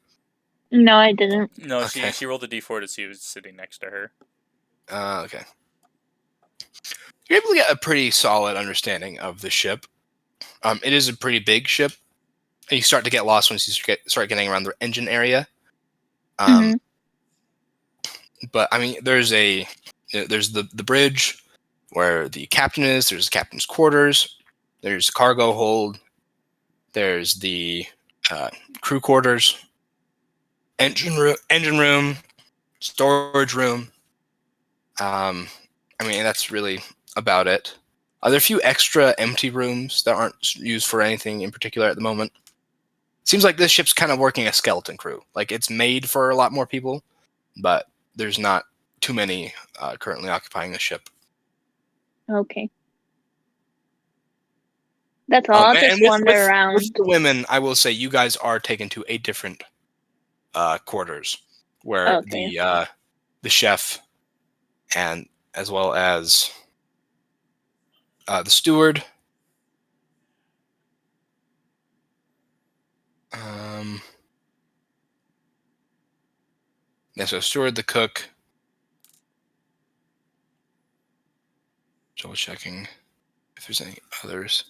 No, I didn't. No, Okay. she rolled a d4 to see who's sitting next to her. Okay. You're able to get a pretty solid understanding of the ship. It is a pretty big ship. And you start to get lost once you start getting around the engine area. But I mean, there's the bridge where the captain is. There's the captain's quarters. There's cargo hold. There's the crew quarters, engine room, storage room. I mean, that's really about it. There are a few extra empty rooms that aren't used for anything in particular at the moment. Seems like this ship's kind of working a skeleton crew. Like, it's made for a lot more people, but there's not too many currently occupying the ship. Okay. That's all. I'll just wander around. With the women, I will say you guys are taken to a different quarters where the chef and as well as the steward. So steward, the cook. Double checking if there's any others.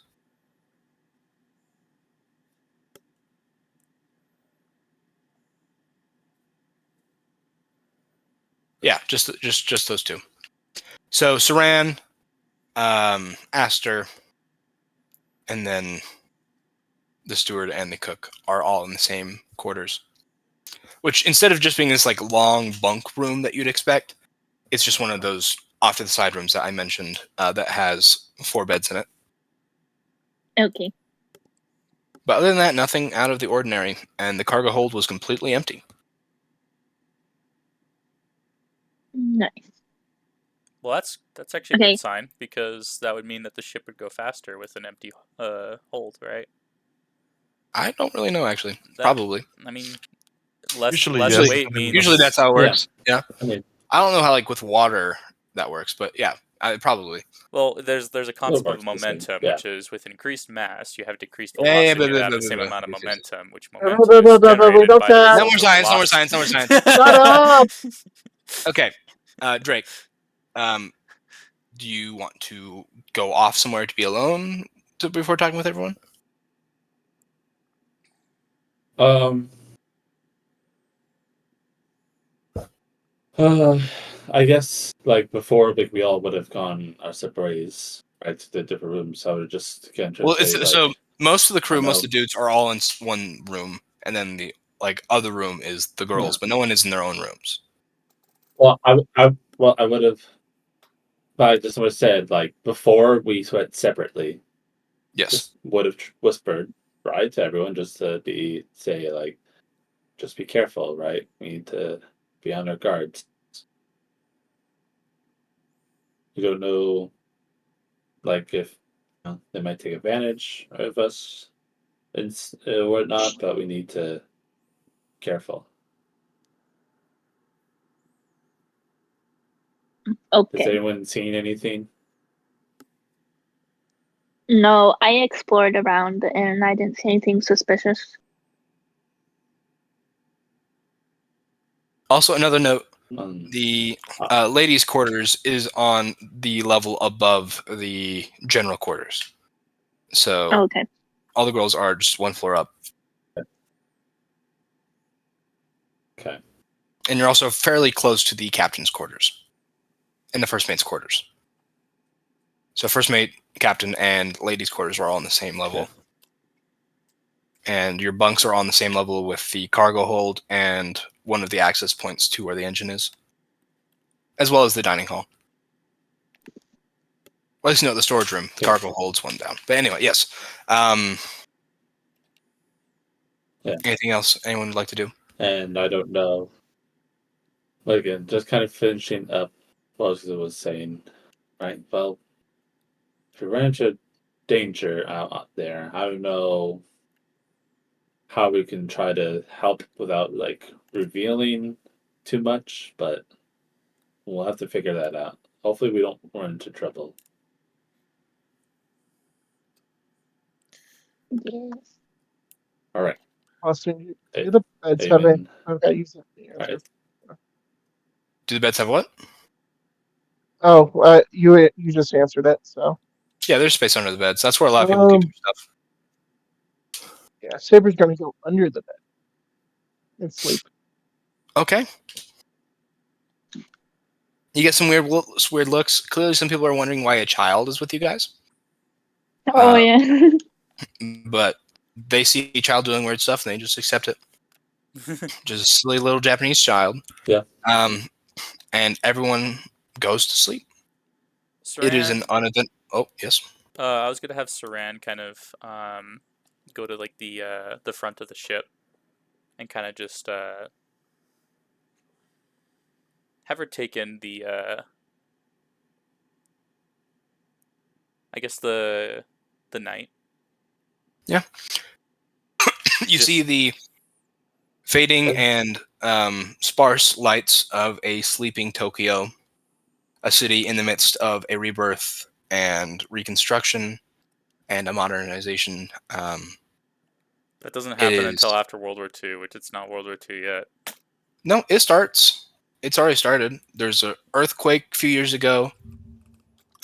Yeah, just those two. So Saran, Aster, and then the steward and the cook are all in the same quarters. Which, instead of just being this like long bunk room that you'd expect, it's just one of those off to the side rooms that I mentioned that has 4 beds in it. Okay. But other than that, nothing out of the ordinary, and the cargo hold was completely empty. Nice. Well, that's actually a good sign, because that would mean that the ship would go faster with an empty hold, right? I don't really know, actually. Probably. I mean, less Usually weight means... Usually that's how it works. Yeah. I mean, I don't know how, like, with water that works, but yeah, probably. Well, there's a concept of momentum, which is with increased mass, you have decreased velocity to have the same amount of momentum, which momentum is generated by the No more science, no more science, no more science. Shut up! Okay, Drake, do you want to go off somewhere to be alone before talking with everyone? I guess like before, like we all would have gone our separate ways, right, to the different rooms. So I would just again so most of the crew, most of the dudes are all in one room, and then the other room is the girls, but no one is in their own rooms. Well, I would have. But I just would have said like before we went separately. Yes. Just would have whispered right to everyone just to say like, just be careful, right? We need to be on our guard. You don't know, like if they might take advantage of us and whatnot, but we need to be careful. Has Okay. anyone seen anything? No, I explored around and I didn't see anything suspicious. Also, another note: Um, the ladies' quarters is on the level above the general quarters, so Okay. all the girls are just one floor up. okay. And you're also fairly close to the captain's quarters and the first mate's quarters. So first mate, captain, and ladies' quarters are all on the same level. Okay. And your bunks are on the same level with the cargo hold and one of the access points to where the engine is, as well as the dining hall. Well, at least the storage room. The cargo holds one down. But anyway, yes. Anything else anyone would like to do? And I don't know. Again, just kind of finishing up what I was saying, right? Well, if you run into danger out there, I don't know how we can try to help without like revealing too much, but we'll have to figure that out. Hopefully, we don't run into trouble. Yes. All right. Austin, do the beds have it? Okay, you said the answer. Right. Do the beds have what? Oh, you just answered it, so. Yeah, there's space under the beds. That's where a lot of people keep their stuff. Yeah, Saber's gonna go under the bed and sleep. Okay. You get some weird looks. Clearly, some people are wondering why a child is with you guys. Oh, yeah. But they see a child doing weird stuff and they just accept it. Just a silly little Japanese child. Yeah. And everyone goes to sleep. Saran, It is an uneventful. Oh, yes. I was gonna have Saran kind of go to like the front of the ship and kind of just have her take in the I guess the night. Yeah. You see the fading and sparse lights of a sleeping Tokyo, a city in the midst of a rebirth and reconstruction and a modernization. That doesn't happen until after World War II, which it's not World War II yet. No, it starts. It's already started. There's an earthquake a few years ago.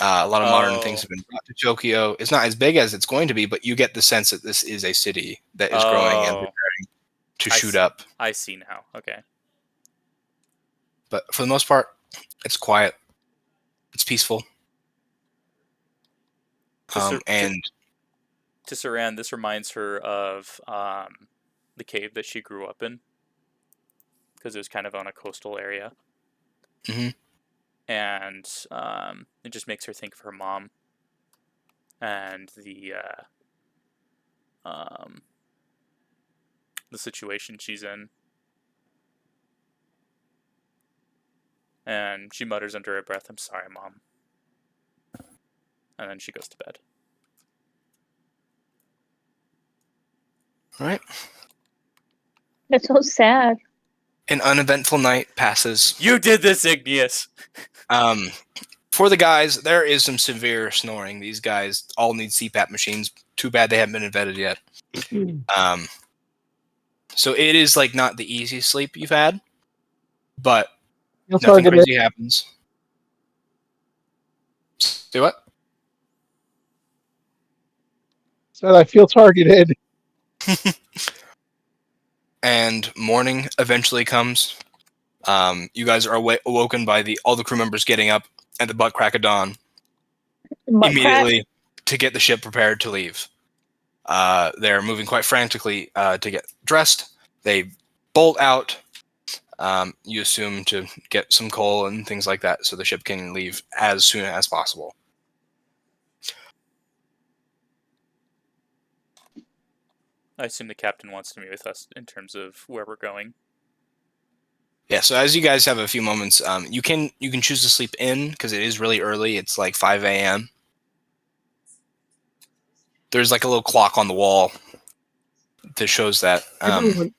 A lot of modern things have been brought to Tokyo. It's not as big as it's going to be, but you get the sense that this is a city that is growing and preparing to shoot up. I see now. Okay. But for the most part, it's quiet. It's peaceful. And to Saran, this reminds her of the cave that she grew up in, because it was kind of on a coastal area. Mm-hmm. And it just makes her think of her mom and the situation she's in. And she mutters under her breath, "I'm sorry, Mom." And then she goes to bed. All right. That's so sad. An uneventful night passes. You did this, Igneous! For the guys, there is some severe snoring. These guys all need CPAP machines. Too bad they haven't been invented yet. So it is like not the easiest sleep you've had, but nothing crazy happens. Do what? Said I feel targeted. And morning eventually comes. You guys are awoken by all the crew members getting up at the butt crack of dawn immediately to get the ship prepared to leave. They're moving quite frantically to get dressed. They bolt out. You assume to get some coal and things like that, so the ship can leave as soon as possible. I assume the captain wants to meet with us in terms of where we're going. Yeah, so as you guys have a few moments, you can choose to sleep in because it is really early. It's like 5 a.m. There's like a little clock on the wall that shows that. Everyone.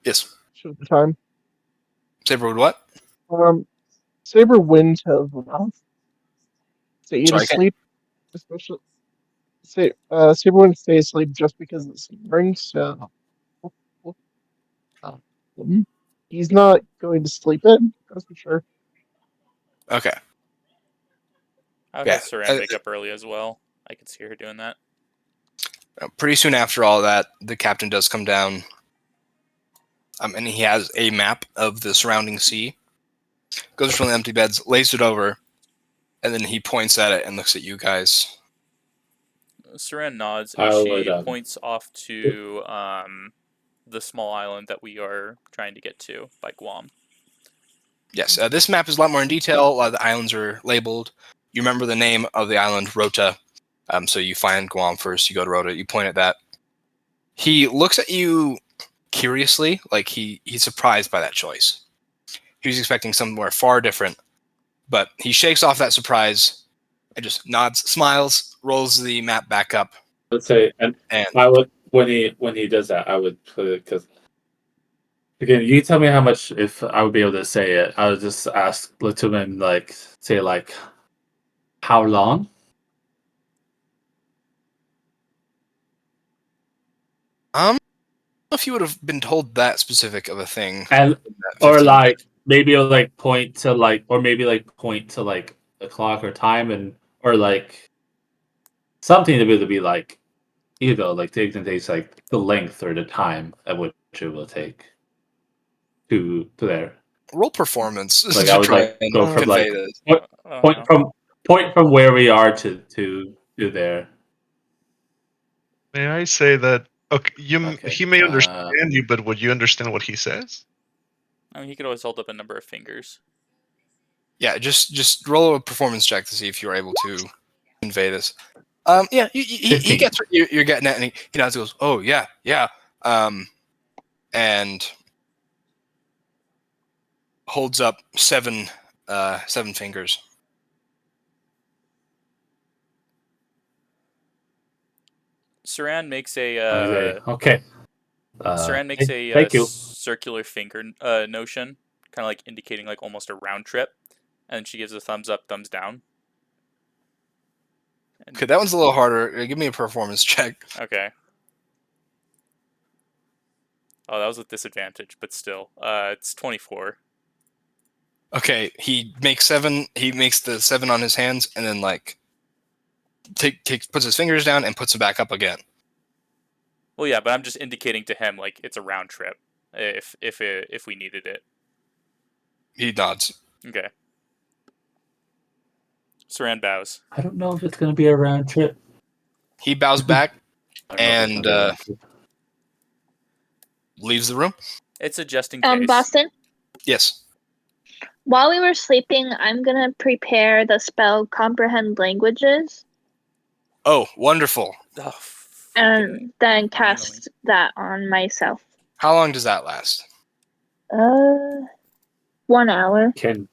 Yes. Show the time. Saber would what? Saber wouldn't have stayed Sorry, I can't- asleep, especially. Saber wouldn't stay asleep just because of the sleep so he's not going to sleep in, that's for sure. Okay. I'll Yeah, have Saran wake up early as well. I can see her doing that. Pretty soon after all that, the captain does come down, and he has a map of the surrounding sea. Goes from the empty beds, lays it over, and then he points at it and looks at you guys. Saran nods I and she would, points off to the small island that we are trying to get to by Guam. Yes, this map is a lot more in detail. A lot of the islands are labeled. You remember the name of the island, Rota. So you find Guam first, you go to Rota, you point at that. He looks at you curiously, like he's surprised by that choice. He was expecting somewhere far different, but he shakes off that surprise and just nods, smiles, rolls the map back up. Let's say, and And I would when he does that, I would put it because again, you tell me how much if I would be able to say it. I would just ask Latuman like say like how long. I don't know if you would have been told that specific of a thing. And that or 15 like maybe it'll like point to like or maybe like point to like a clock or time and or like something to be like like takes like the length or the time at which it will take to there. roll performance Like to I would try like and go from convey like this. point from where we are to there. May I say that? Okay, Okay, he may understand you, but would you understand what he says? I mean, he could always hold up a number of fingers. Yeah, just roll a performance check to see if you're able to convey this. Yeah, he 15. gets what you're getting at, and he nods and goes, "Oh yeah, yeah," and holds up seven fingers. Saran makes I a say, okay. Saran makes a thank you. circular finger notion, kind of like indicating like almost a round trip, and then she gives a thumbs up, thumbs down. Okay, that one's a little harder. Give me a performance check. Okay. Oh, that was with disadvantage, but still, it's 24. Okay, he makes seven. He makes the seven on his hands, and then like puts his fingers down and puts them back up again. Well, yeah, but I'm just indicating to him like it's a round trip, if we needed it. He nods. Okay. Saran bows. I don't know if it's gonna be a round trip. He bows back I don't know if it's and gonna be a round trip. leaves the room. It's a just in case. Boston, Yes. while we were sleeping, I'm gonna prepare the spell comprehend languages Oh, wonderful. Oh, and then finally. cast that on myself. How long does that last? 1 hour. Can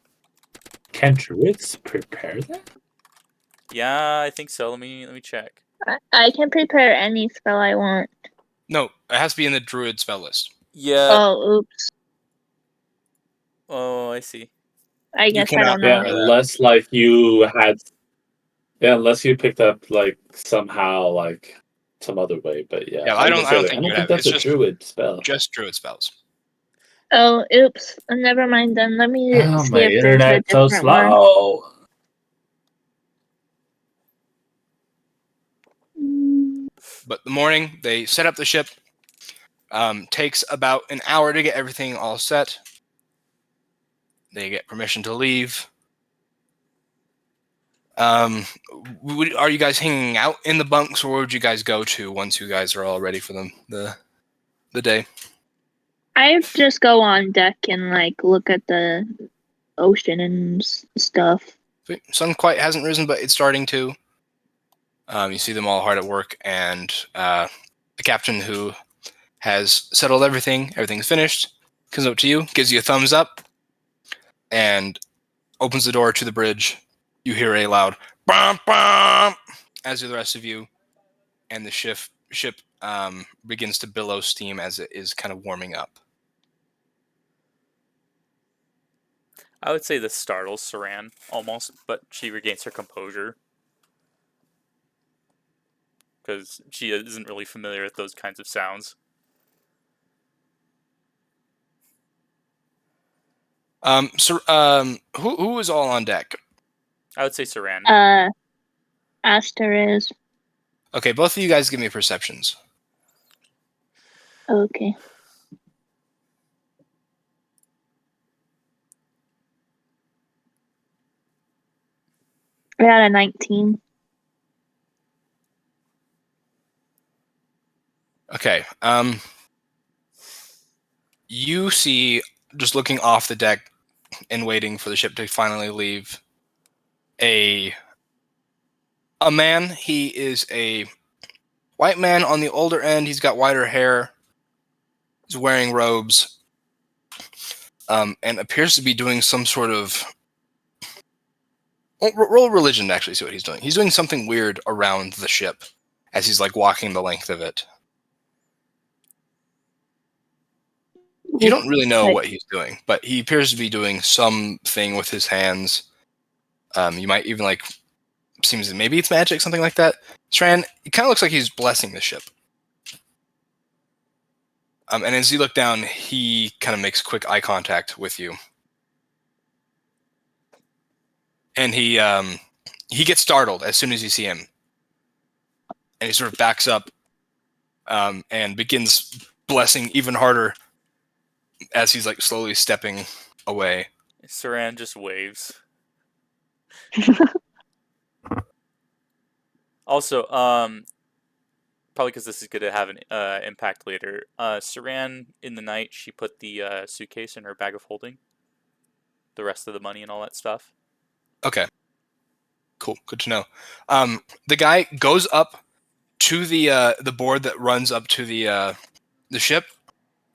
druids prepare that? Yeah, I think so. Let me check. I can prepare any spell I want. No, it has to be in the druid spell list. Yeah. Oh, oops. Oh, I see. I guess I cannot don't know. Yeah, unless like you had unless you picked up like somehow like some other way, but yeah. Yeah, I don't think I you don't have. think that's It's a just druid spell. Just druid spells. Oh, oops. Never mind then. Let me Oh, see my if there's a internet's so different one. slow. But the morning, they set up the ship. Takes about an hour to get everything all set. They get permission to leave. Are you guys hanging out in the bunks, or where would you guys go to once you guys are all ready for the the day. I just go on deck and like look at the ocean and stuff. Sun quite hasn't risen, but it's starting to. You see them all hard at work, and the captain, who has settled everything, everything's finished, comes up to you, gives you a thumbs up, and opens the door to the bridge. You hear a loud "bum bum" as do the rest of you, and the ship begins to billow steam as it is kind of warming up. I would say this startles Saran almost, but she regains her composure because she isn't really familiar with those kinds of sounds. Who is all on deck? I would say Saran. Aster is Okay, both of you guys give me perceptions. okay. I got a 19. Okay. You see, just looking off the deck and waiting for the ship to finally leave, a man. He is a white man on the older end. He's got whiter hair. He's wearing robes, and appears to be doing some sort of roll religion to actually see what he's doing. He's doing something weird around the ship as he's like walking the length of it. You don't really know what he's doing, but he appears to be doing something with his hands. You might even like seems maybe it's magic, something like that. Stran, it kind of looks like he's blessing the ship. And as you look down, he kind of makes quick eye contact with you, and he gets startled as soon as you see him, and he sort of backs up and begins blessing even harder as he's like slowly stepping away. Saran just waves. Also, probably because this is going to have an impact later. Saran, in the night, she put the suitcase in her bag of holding. The rest of the money and all that stuff. Okay. Cool. Good to know. The guy goes up to the board that runs up to the ship,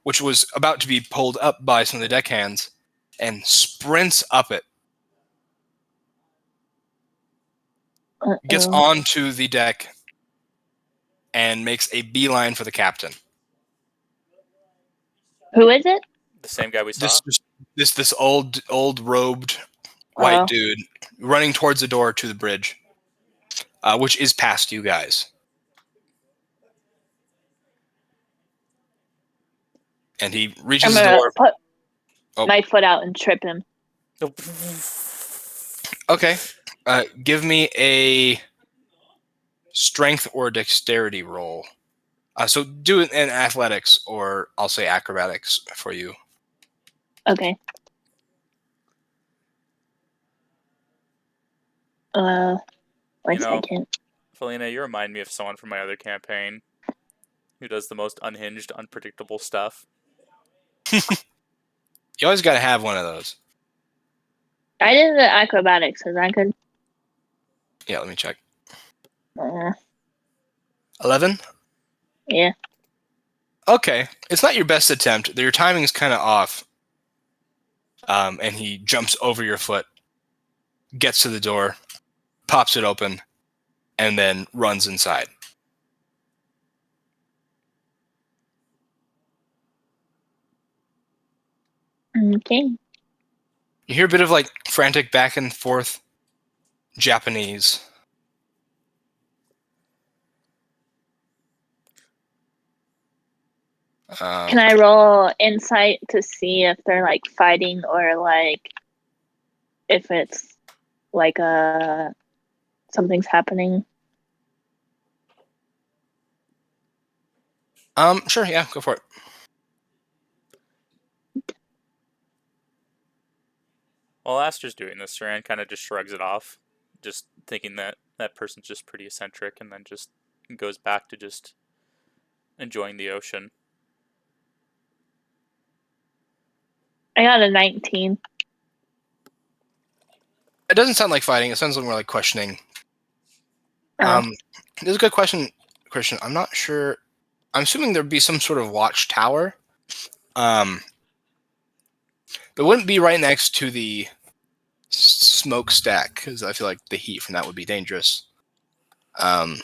which was about to be pulled up by some of the deckhands, and sprints up it. Gets onto the deck and makes a beeline for the captain. Who is it? The same guy we saw. This old robed white dude running towards the door to the bridge, which is past you guys. And he reaches the door. Put my foot out and trip him. Okay. Give me a strength or dexterity roll. So do it in athletics, or I'll say acrobatics for you. Okay. One second. Felina, you remind me of someone from my other campaign who does the most unhinged, unpredictable stuff. You always got to have one of those. I did the acrobatics, because I could. Yeah, let me check. 11? Yeah. Okay. It's not your best attempt. Your timing's kind of off. And he jumps over your foot, gets to the door, pops it open, and then runs inside. Okay. You hear a bit of like frantic back and forth Japanese. Can I roll insight to see if they're like fighting or like if it's like something's happening? Sure, yeah, go for it. While Aster's doing this, Saran kind of just shrugs it off, just thinking that that person's just pretty eccentric, and then just goes back to just enjoying the ocean. I got a 19. It doesn't sound like fighting. It sounds more like questioning. Oh. This is a good question, Christian. I'm not sure. I'm assuming there'd be some sort of watchtower. But it wouldn't be right next to the smokestack because I feel like the heat from that would be dangerous. But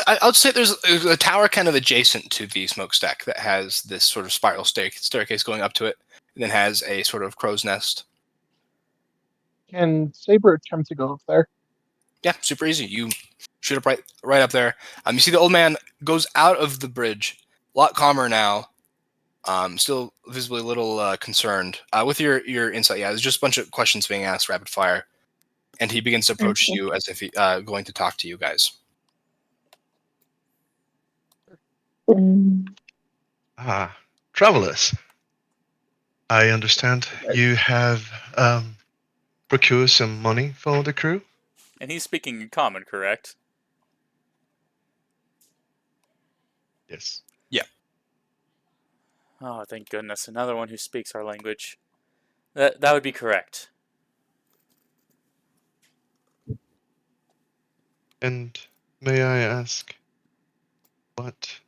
I'll say there's a tower kind of adjacent to the smokestack that has this sort of spiral staircase going up to it, and then has a sort of crow's nest. Can Saber attempt to go up there? Yeah, super easy. You shoot up right up there. You see the old man goes out of the bridge, a lot calmer now. Still visibly a little concerned. With your insight, yeah, there's just a bunch of questions being asked, rapid fire, and he begins to approach Okay. you as if he going to talk to you guys. Travelers. I understand you have procured some money for the crew. And he's speaking in common, correct? Yes. Oh, thank goodness. Another one who speaks our language. That would be correct. And may I ask, what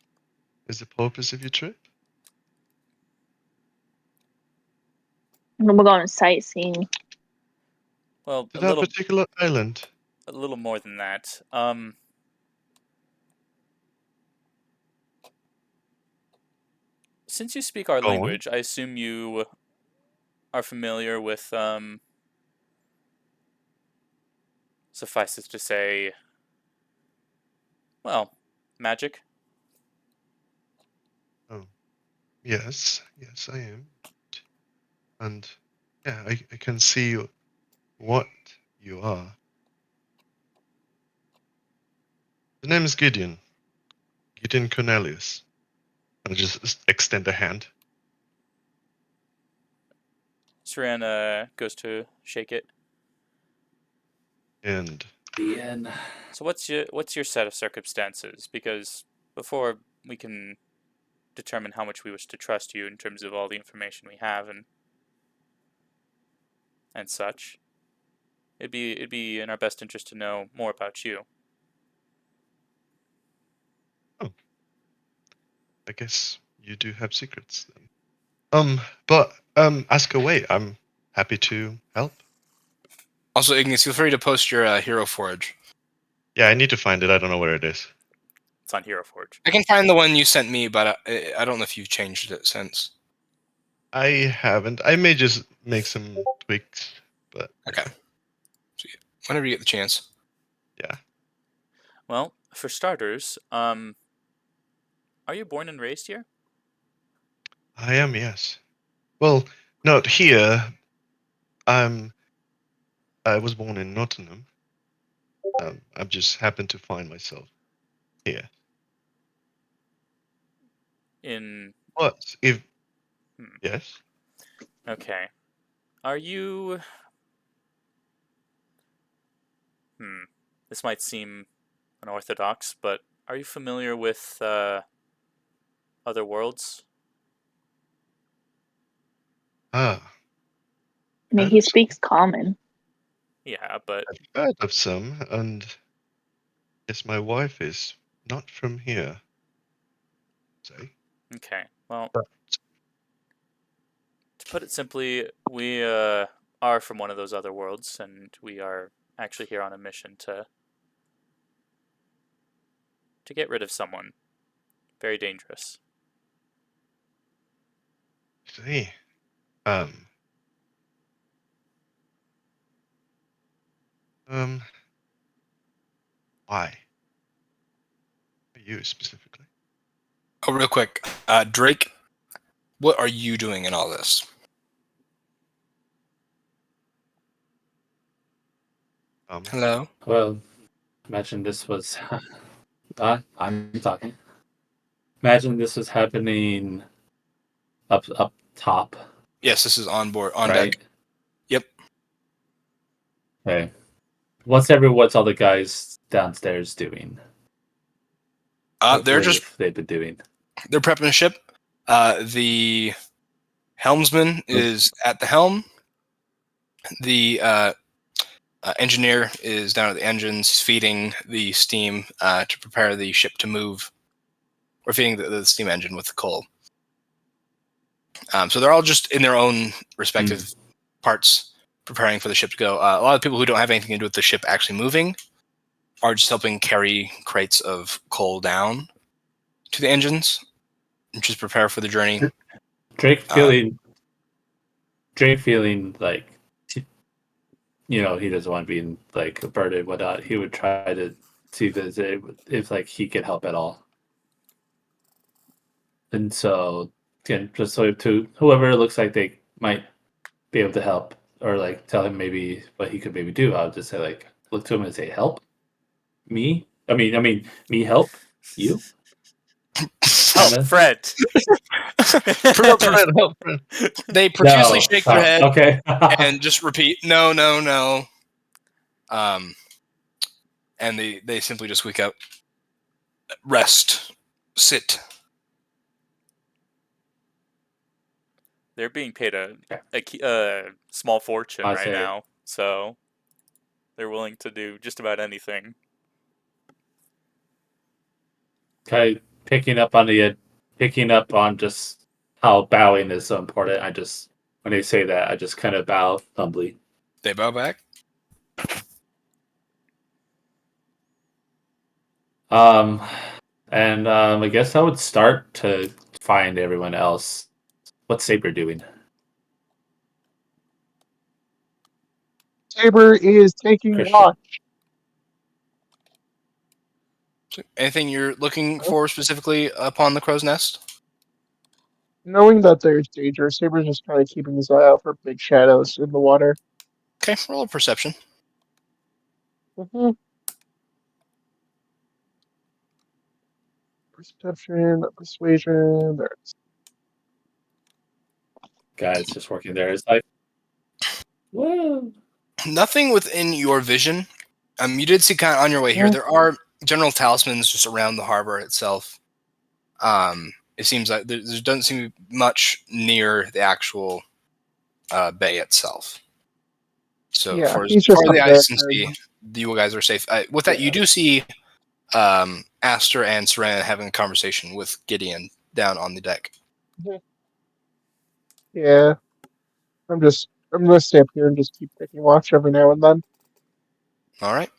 is the purpose of your trip? We're going sightseeing. Well, To that particular island? a little more than that. Since you speak our Go on. language, I assume you are familiar with, suffice it to say, well, magic. Oh, yes, I am. And yeah, I can see what you are. The name is Gideon. Gideon Cornelius. And I just extend a hand. Saran goes to shake it. And Ian. So what's your set of circumstances? Because before we can determine how much we wish to trust you in terms of all the information we have and such, it'd be in our best interest to know more about you. oh, I guess you do have secrets then. But ask away. I'm happy to help. Also, Ignis, feel free to post your hero forge. Yeah, I need to find it. I don't know where it is. It's on Hero Forge. I can find the one you sent me, but I don't know if you've changed it since. I haven't. I may just make some tweaks, but Okay. So, whenever you get the chance. yeah. Well, for starters, are you born and raised here? I am, yes. Well, not here. I was born in Nottingham. I've just happened to find myself here. In What if? Hmm. Yes. Okay. Are you? This might seem unorthodox, but are you familiar with other worlds? Ah, I mean, he speaks common. Yeah, but I've heard of some, and yes, my wife is not from here. Say. okay. Well, But to put it simply, we are from one of those other worlds, and we are actually here on a mission to get rid of someone very dangerous. see. Why? For you specifically? Oh, real quick, Drake, what are you doing in all this? Hello. Well, imagine this was. I'm talking. Imagine this was happening up top, Yes, this is on board, on right? deck. Yep. Okay. What's all the guys downstairs doing? They're What just have they been doing? they're prepping a ship. The helmsman is at the helm. The engineer is down at the engines. He's feeding the steam to prepare the ship to move. Or feeding the steam engine with the coal. So they're all just in their own respective parts preparing for the ship to go. A lot of people who don't have anything to do with the ship actually moving are just helping carry crates of coal down to the engines and just prepare for the journey. Drake feeling like, he doesn't want to be like averted, whatnot. He would try to see if like he could help at all. And so, again, just so to whoever looks like they might be able to help, or like tell him maybe what he could maybe do, I would just say like look to him and say, "Help me." I mean, me help you. Help, Kinda. Fred. Help, friend. They profusely shake their head Okay. and just repeat, "No, no, no." And they simply just squeak out, "Rest, sit." They're being paid a small fortune right now, so they're willing to do just about anything. Okay, picking up on just how bowing is so important. When they say that, I just kind of bow humbly. They bow back. And I guess I would start to find everyone else. What's Saber doing? Saber is taking Christian. watch. Anything you're looking for specifically upon the crow's nest? Knowing that there's danger, Saber's just kind of keeping his eye out for big shadows in the water. Okay, roll a perception. Mm-hmm. Perception, persuasion. There's Guys just working there. It's like, whoa. Nothing within your vision. You did see kind of on your way here. There are general talismans just around the harbor itself. It seems like there doesn't seem to be much near the actual bay itself. So yeah, for as he's far just as up the there. eyes can see, you guys are safe. With that, you do see Aster and Serena having a conversation with Gideon down on the deck. Yeah, I'm gonna stay up here and just keep taking watch every now and then. All right.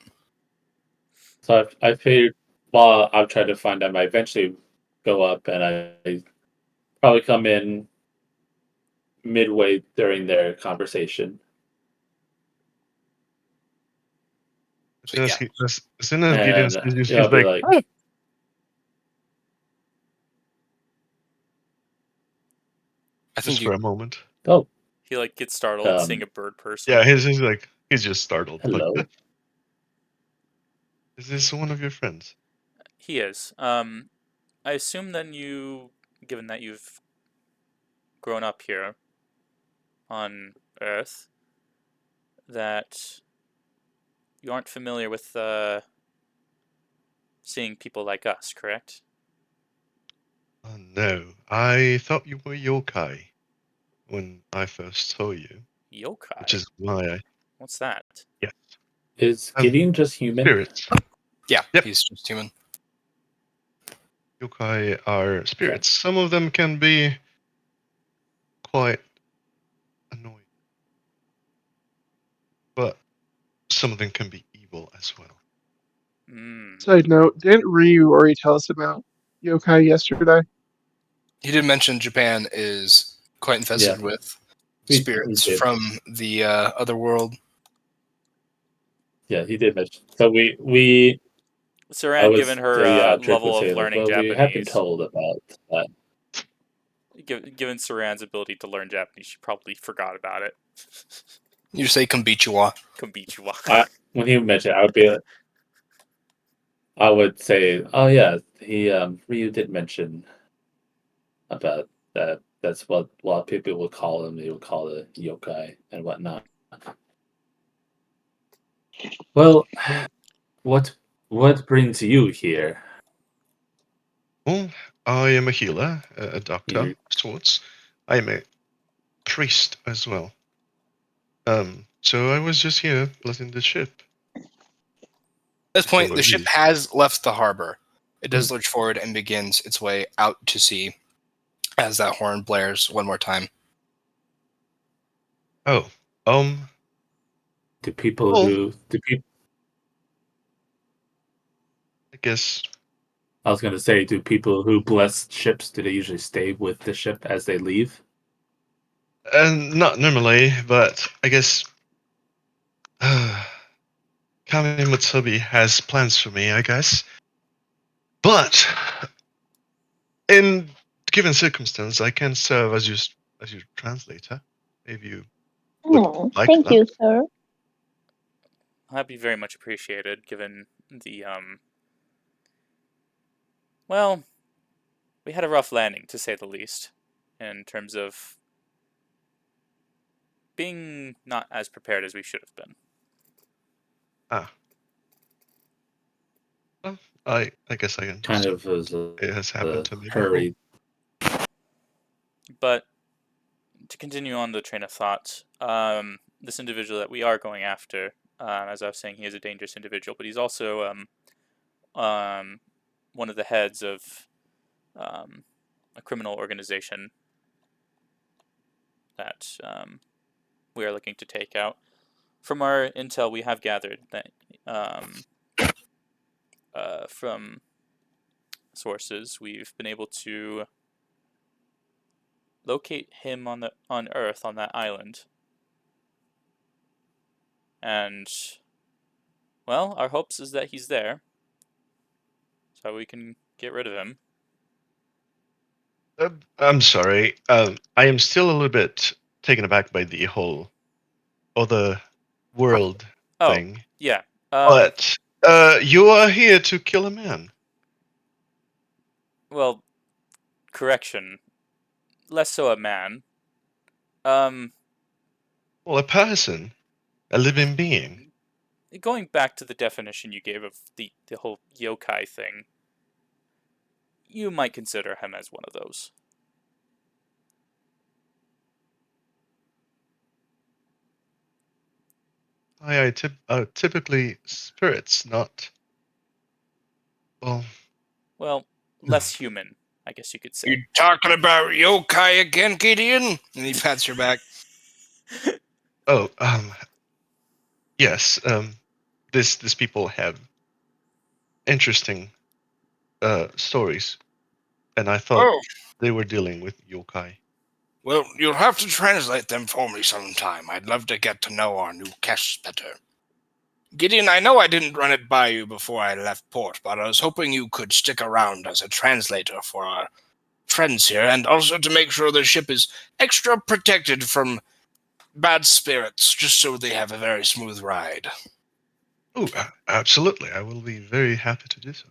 So I figured while I'll try to find them, I eventually go up and I probably come in midway during their conversation. As soon as Gideon sees you, she's I'll be like, like, I think just for a moment. oh, He like gets startled seeing a bird person. Yeah, he's just startled. hello. Like, is this one of your friends? He is. I assume then given that you've grown up here on Earth, that you aren't familiar with seeing people like us, correct? Oh no, I thought you were yokai when I first saw you. Yokai? Which is why I... What's that? Yes. Is Gideon just human? Spirits. Yeah, yep. He's just human. Yokai are spirits. Some of them can be quite annoying. But some of them can be evil as well. Side note, didn't Ryu already tell us about yokai yesterday? He did mention Japan is quite infested with spirits from the other world. Yeah, he did mention. So we Saran, given her level of learning Japanese, we have been told about that. Given Saran's ability to learn Japanese, she probably forgot about it. You say konnichiwa. Konnichiwa. When he mentioned it, I would say, oh yeah, Ryu did mention about that. That's what a lot of people would call him. They would call it yokai and whatnot. Well, what brings you here? Well, I am a healer, a doctor You- of sorts. I am a priest as well. So I was just here blessing the ship. At this point, So the ship you- has left the harbor. It does Hmm. lurch forward and begins its way out to sea as that horn blares one more time. Oh, Do people Well- who do people? I guess I was gonna say, do people who bless ships, do they usually stay with the ship as they leave? not normally, but I guess Kami Mutsubi has plans for me, I guess. But in given circumstance, I can serve as your translator, if you would like Thank that. you, sir. That'd be very much appreciated, given the well, we had a rough landing, to say the least, in terms of being not as prepared as we should have been. Well, I guess I understand. Kind of as It has happened to me hurry. But to continue on the train of thought, this individual that we are going after, as I was saying, he is a dangerous individual, but he's also one of the heads of a criminal organization that we are looking to take out. From our intel, we have gathered that from sources, we've been able to locate him on Earth on that island, and well, our hopes is that he's there, so we can get rid of him. I'm sorry. I am still a little bit taken aback by the whole other world Oh, thing. yeah. But you are here to kill a man. Well, correction. Less so a man. Well, a person, a living being. Going back to the definition you gave of the whole yokai thing, you might consider him as one of those. I typically spirits, not. Well, less human, I guess you could say. You talking about yokai again, Gideon? And he pats your back. Oh, yes. These people have interesting stories, and I thought Oh, they were dealing with yokai. well, you'll have to translate them for me sometime. I'd love to get to know our new guests better. Gideon, I know I didn't run it by you before I left port, but I was hoping you could stick around as a translator for our friends here, and also to make sure the ship is extra protected from bad spirits, just so they have a very smooth ride. Oh, absolutely. I will be very happy to do so.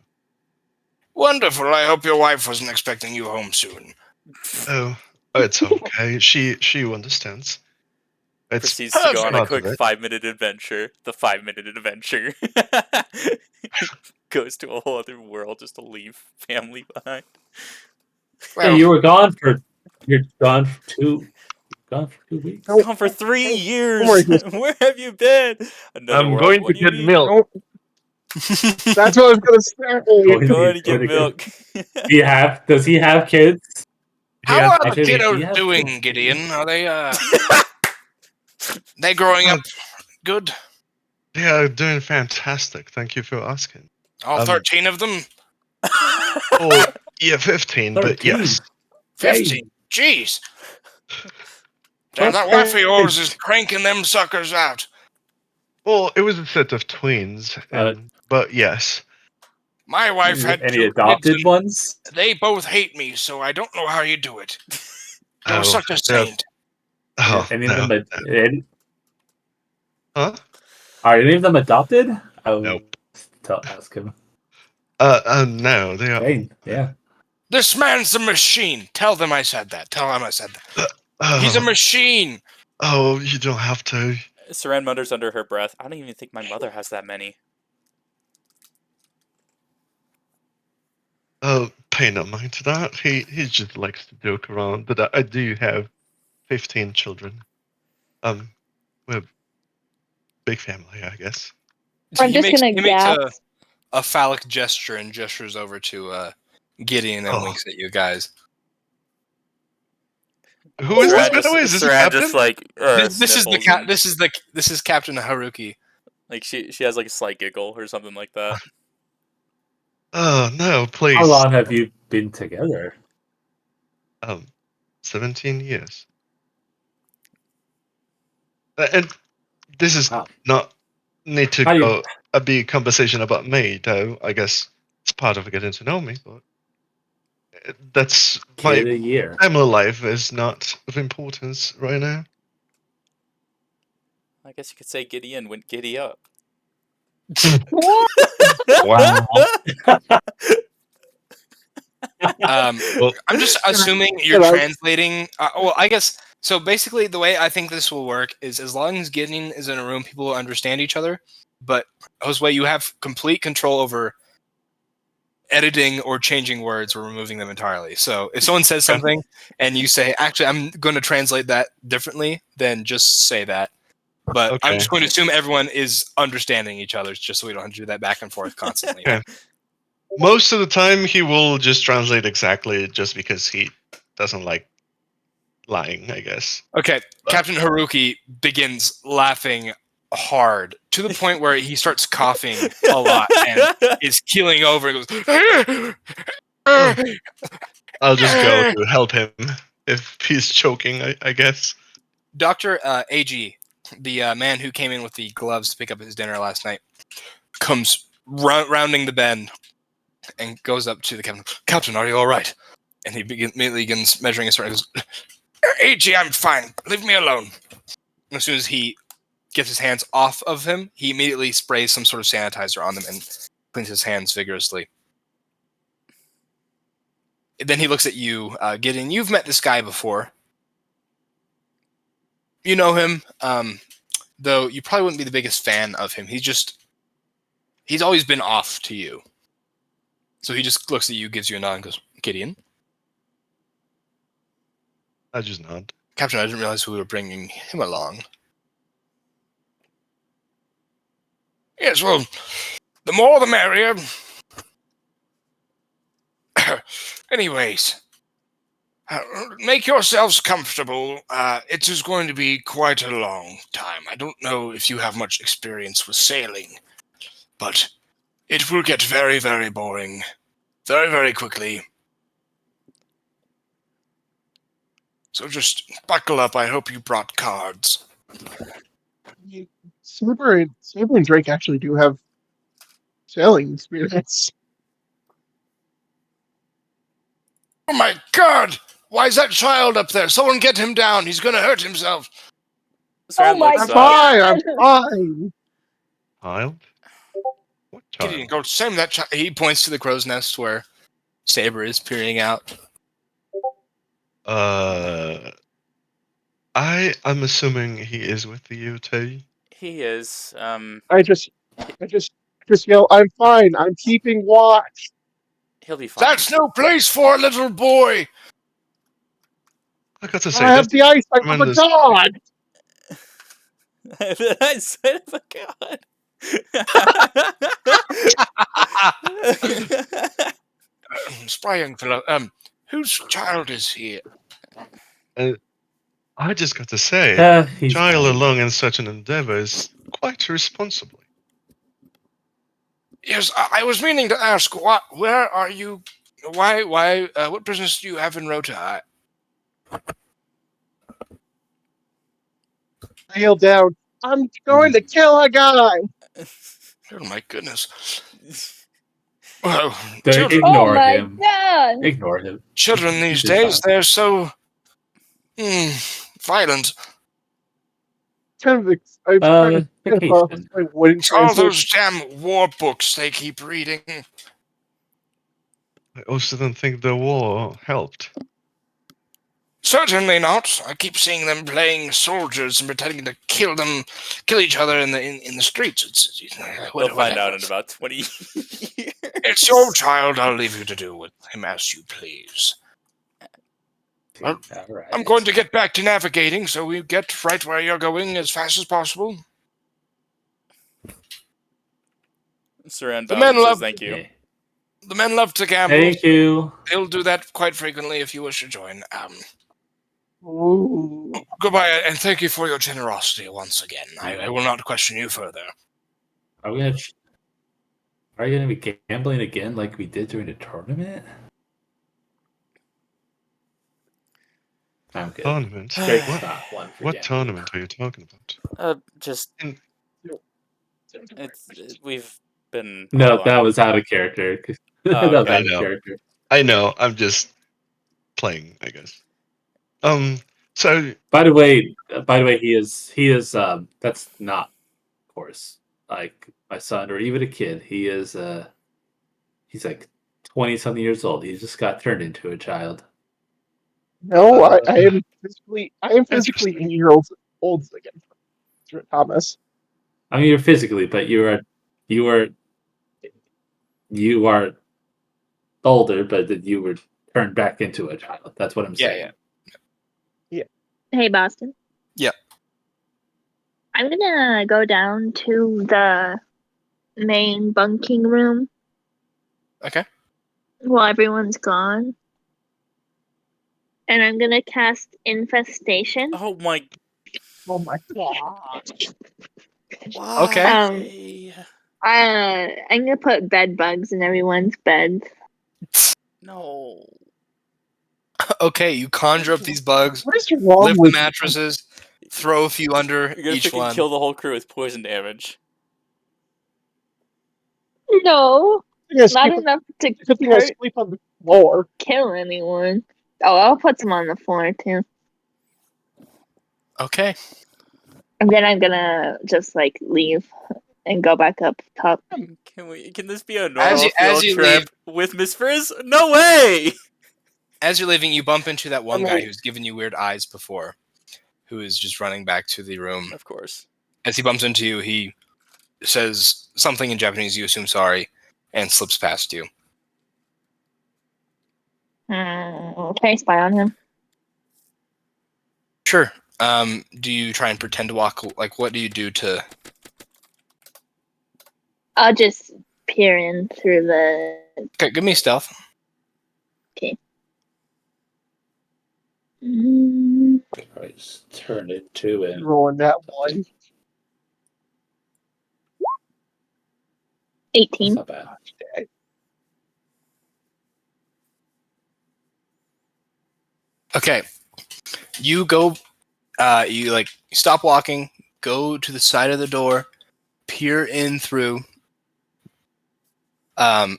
Wonderful. I hope your wife wasn't expecting you home soon. Oh, it's okay. She understands. It's Proceeds to go on a part quick of it. 5-minute adventure. The 5-minute adventure. Goes to a whole other world just to leave family behind. Well, Hey, you're gone for 2 weeks. Nope. Gone for 3 Don't years. worry, Chris. Where have you been? Another I'm world. going What to do you get mean? milk. Nope. That's what I was gonna say. Going Going to get to- milk. Does he have kids? how Yeah, are the actually, do you kiddos have doing, kids? Gideon? Are they growing up good? they are doing fantastic. Thank you for asking. All 13 of them? Oh, yeah, 15, but 13. yes. 15? Jeez. Damn, that wife of yours is cranking them suckers out. Well, it was a set of twins, but yes. My wife had Any 2 kids, adopted and ones? they both hate me, so I don't know how you do it. You're Oh, such a they're- saint. Oh, Any no. of them? Huh? Are any of them adopted? I would Nope. ask him. No, they are. Hey, yeah. This man's a machine. Tell them I said that. Tell him I said that. He's a machine. Oh, you don't have to. Saran mutters under her breath. I don't even think my mother has that many. Pay no mind to that. He just likes to joke around. But I do have 15 children. We're a big family, I guess. I'm just gonna he makes gasp. a phallic gesture and gestures over to Gideon and Oh. winks at you guys. Who is this, by the way? Just, Is this a Saran captain? just like This is this is Captain Haruki. like she has like a slight giggle or something like that. Oh no, please. How long have you been together? 17 years. And this is Wow. not need to How do you- go a big conversation about me, though. I guess it's part of getting to know me, but that's Kid my a year. family life is not of importance right now. I guess you could say Gideon went giddy up. Wow. Well, I'm just assuming you're translating. Well, I guess so. Basically, the way I think this will work is as long as Gideon is in a room, people will understand each other. But Josue, you have complete control over editing or changing words or removing them entirely. So if someone says something and you say, "Actually, I'm going to translate that differently," then just say that. But I'm Okay. just going to assume everyone is understanding each other, just so we don't have to do that back and forth constantly. Okay. Most of the time, he will just translate exactly just because he doesn't like lying, I guess. Okay, Captain Haruki begins laughing hard to the point where he starts coughing a lot and is keeling over and goes. I'll just go to help him if he's choking, I guess. Dr. AG, the man who came in with the gloves to pick up his dinner last night, comes rounding the bend and goes up to the captain. Captain, are you all right? And he immediately begins measuring his sword and goes, AG, I'm fine. Leave me alone. And as soon as he gets his hands off of him, he immediately sprays some sort of sanitizer on them and cleans his hands vigorously. Then he looks at you, Gideon. You've met this guy before. You know him, though you probably wouldn't be the biggest fan of him. He's always been off to you. So he just looks at you, gives you a nod, and goes, Gideon? I just nod. Captain, I didn't realize we were bringing him along. Yes, well, the more the merrier. Anyways, make yourselves comfortable. It is going to be quite a long time. I don't know if you have much experience with sailing, but it will get very, very boring very, very quickly. So just buckle up. I hope you brought cards. Saber and Drake actually do have sailing experience. Oh my god! Why is that child up there? Someone get him down. He's going to hurt himself. Saran my looks I'm up. fine. I'm fine. Child? What Gideon, child? go same that child. He points to the crow's nest where Saber is peering out. I'm assuming he is with you too. He is. I just yell, I'm fine. I'm keeping watch. He'll be fine. That's no place for a little boy. I got to say, I have the eyesight of a tremendous- god. I said, "Oh God." Spry young fellow. Whose child is he? I just got to say, He's child fine. along in such an endeavor is quite responsibly. Yes, I was meaning to ask. Where are you? Why? What business do you have in Rota? I yell down, I'm going to kill a guy. Oh my goodness. Well, Don't children, Oh ignore my him. god! Ignore him. children these He's days, fine. they're so violent. Kind of, I'm trying to Vacation. I wouldn't All translate. those damn war books they keep reading. I also don't think the war helped. Certainly not. I keep seeing them playing soldiers and pretending to kill each other in the streets. They'll find out in about 20 years. It's your child. I'll leave you to do with him as you please. Well, All right. I'm going to get back to navigating, so we get right where you're going as fast as possible. Saran The bows men and says love- thank you. Yeah. The men love to gamble. Thank you. They'll do that quite frequently if you wish to join. Ooh. Goodbye, and thank you for your generosity once again. I will not question you further. Are we gonna? Are you gonna be gambling again like we did during the tournament? I'm good. Tournament? Great What? stop one for What gambling. tournament are you talking about? Just we've been No, all that on- was out of character. Oh, That was okay. out I of know. character. I know. I'm just playing, I guess. So By the way, he is. That's not, of course, like my son or even a kid. He is. He's like 20-something years old. He just got turned into a child. No, I am physically 8 years old again, Thomas. I mean, you're physically, but you are older, but that you were turned back into a child. That's what I'm saying. Hey, Boston. Yeah. I'm gonna go down to the main bunking room Okay. while everyone's gone. And I'm gonna cast Infestation. Oh my. Oh my god. Why? Okay. I'm gonna put bed bugs in everyone's bed. No. Okay, you conjure up these bugs, What is wrong lift the with mattresses, throw a few under You're gonna each freaking one. kill the whole crew with poison damage. No, you? Yes, not enough to good thing I hurt, sleep on the floor. kill anyone. Oh, I'll put some on the floor too. Okay. And then I'm gonna just like leave and go back up top. Can this be a normal as field you trip with Miss Frizz? No way! As you're leaving, you bump into that one I guy mean- who's given you weird eyes before, who is just running back to the room. Of course. As he bumps into you, he says something in Japanese, you assume sorry, and slips past you. Can I spy on him? Sure. Do you try and pretend to walk? Like, what do you do to... I'll just peer in through the. Okay, give me stealth. Right, just turn into it. Rolling that one. That's 18. not bad. Okay. You go, you stop walking, go to the side of the door, peer in through, and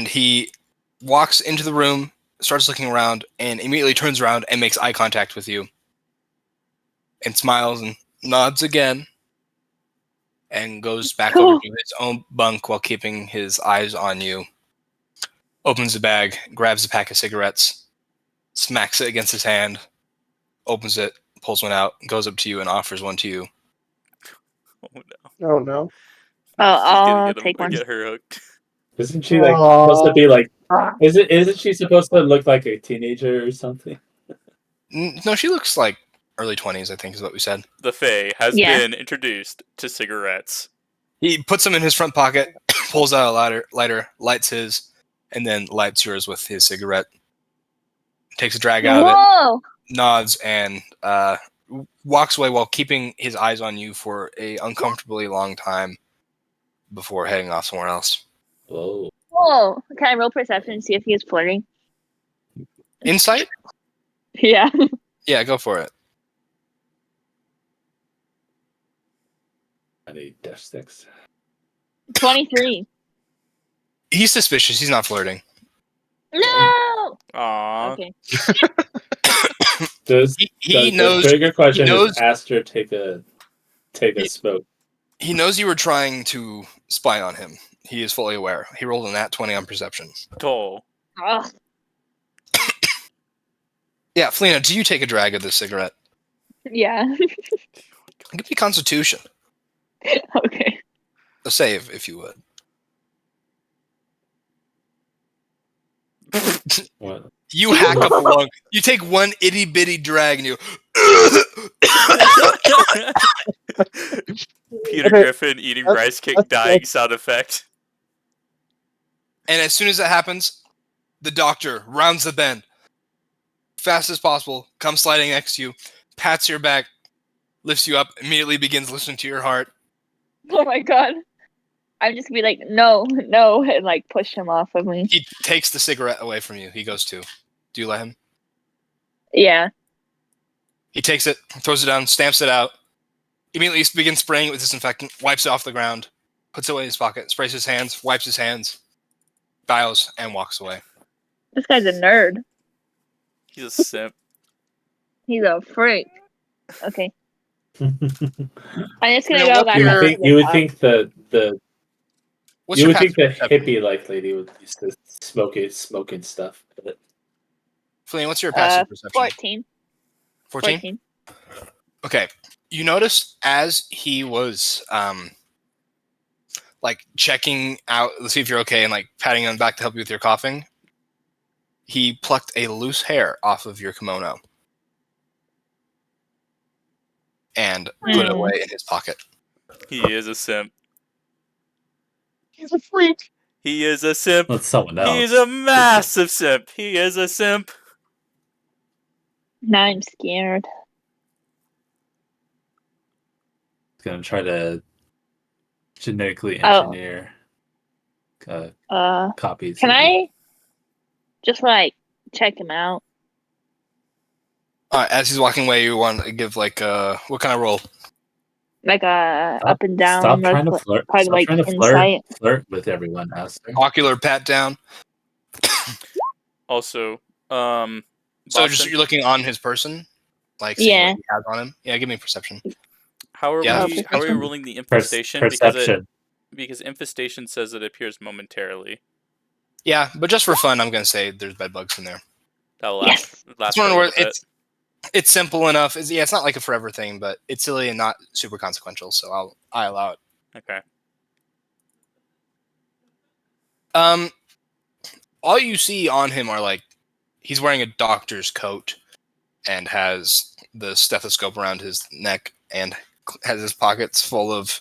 he walks into the room, starts looking around, and immediately turns around and makes eye contact with you, and smiles and nods again, and goes back over to his own bunk while keeping his eyes on you. Opens the bag, grabs a pack of cigarettes, smacks it against his hand, opens it, pulls one out, goes up to you and offers one to you. Oh no. Oh no. Oh, She's gonna I'll get him, take one. get her hooked. Isn't she like supposed to be like? Ah, Isn't she supposed to look like a teenager or something? No, she looks like early 20s, I think is what we said. The Fae has Yeah. been introduced to cigarettes. He puts them in his front pocket, pulls out a lighter, lights his, and then lights yours with his cigarette. Takes a drag out of it, Whoa! nods, and walks away while keeping his eyes on you for a uncomfortably long time before heading off somewhere else. Whoa. Whoa! Can I roll perception and see if he's flirting? Insight? Yeah. Yeah, go for it. I need dash sticks. 23. He's suspicious. He's not flirting. No! Aww. Okay. Does He the knows. bigger question knows- is Aster take a smoke? He knows you were trying to spy on him. He is fully aware. He rolled a nat 20 on perception. Toll. Ugh. Yeah, Felina, do you take a drag of this cigarette? Yeah. Give me Constitution. Okay. A save, if you would. What? You hack up a lung. You take one itty bitty drag and you. Peter Okay, Griffin eating that's- rice cake that's- dying sound effect. And as soon as that happens, the doctor rounds the bend, fast as possible, comes sliding next to you, pats your back, lifts you up, immediately begins listening to your heart. Oh my god. I'm just gonna be like, no, no, and like push him off of me. He takes the cigarette away from you. He goes to. Do you let him? Yeah. He takes it, throws it down, stamps it out, immediately begins spraying it with disinfectant, wipes it off the ground, puts it away in his pocket, sprays his hands, wipes his hands, bows, and walks away. This guy's a nerd. He's a simp. He's a freak. Okay. I'm just gonna Now, go what's back your- up. to the you would top. think the What's you your would think the passive perception? hippie like lady would used to smoking stuff. But Feline, what's your passive perception? 14. 14? 14. Okay. You noticed as he was like checking out to see if you're okay and like patting you on the back to help you with your coughing, he plucked a loose hair off of your kimono and put it away in his pocket. He is a simp. He's a freak. He is a simp. that's someone else. He's a massive simp. He is a simp. Now I'm scared. Gonna try to genetically Oh. engineer Can copies. I just like check him out? As he's walking away, you want to give like what kind of roll? Like up and down. Stop like, trying to flirt. probably Stop like trying to insight. flirt with everyone, Aster. Ocular pat down. Also, So Boston, just you're looking on his person, like seeing what he has on him. Yeah, give me perception. how are Yeah. we? How are we ruling the Perception. infestation? Because infestation says it appears momentarily. Yeah, but just for fun, I'm gonna say there's bed bugs in there. That'll Yes. last. Last It's for one a where little bit. it's simple enough. It's not like a forever thing, but it's silly and not super consequential. So I allow it. Okay. All you see on him are like he's wearing a doctor's coat and has the stethoscope around his neck and has his pockets full of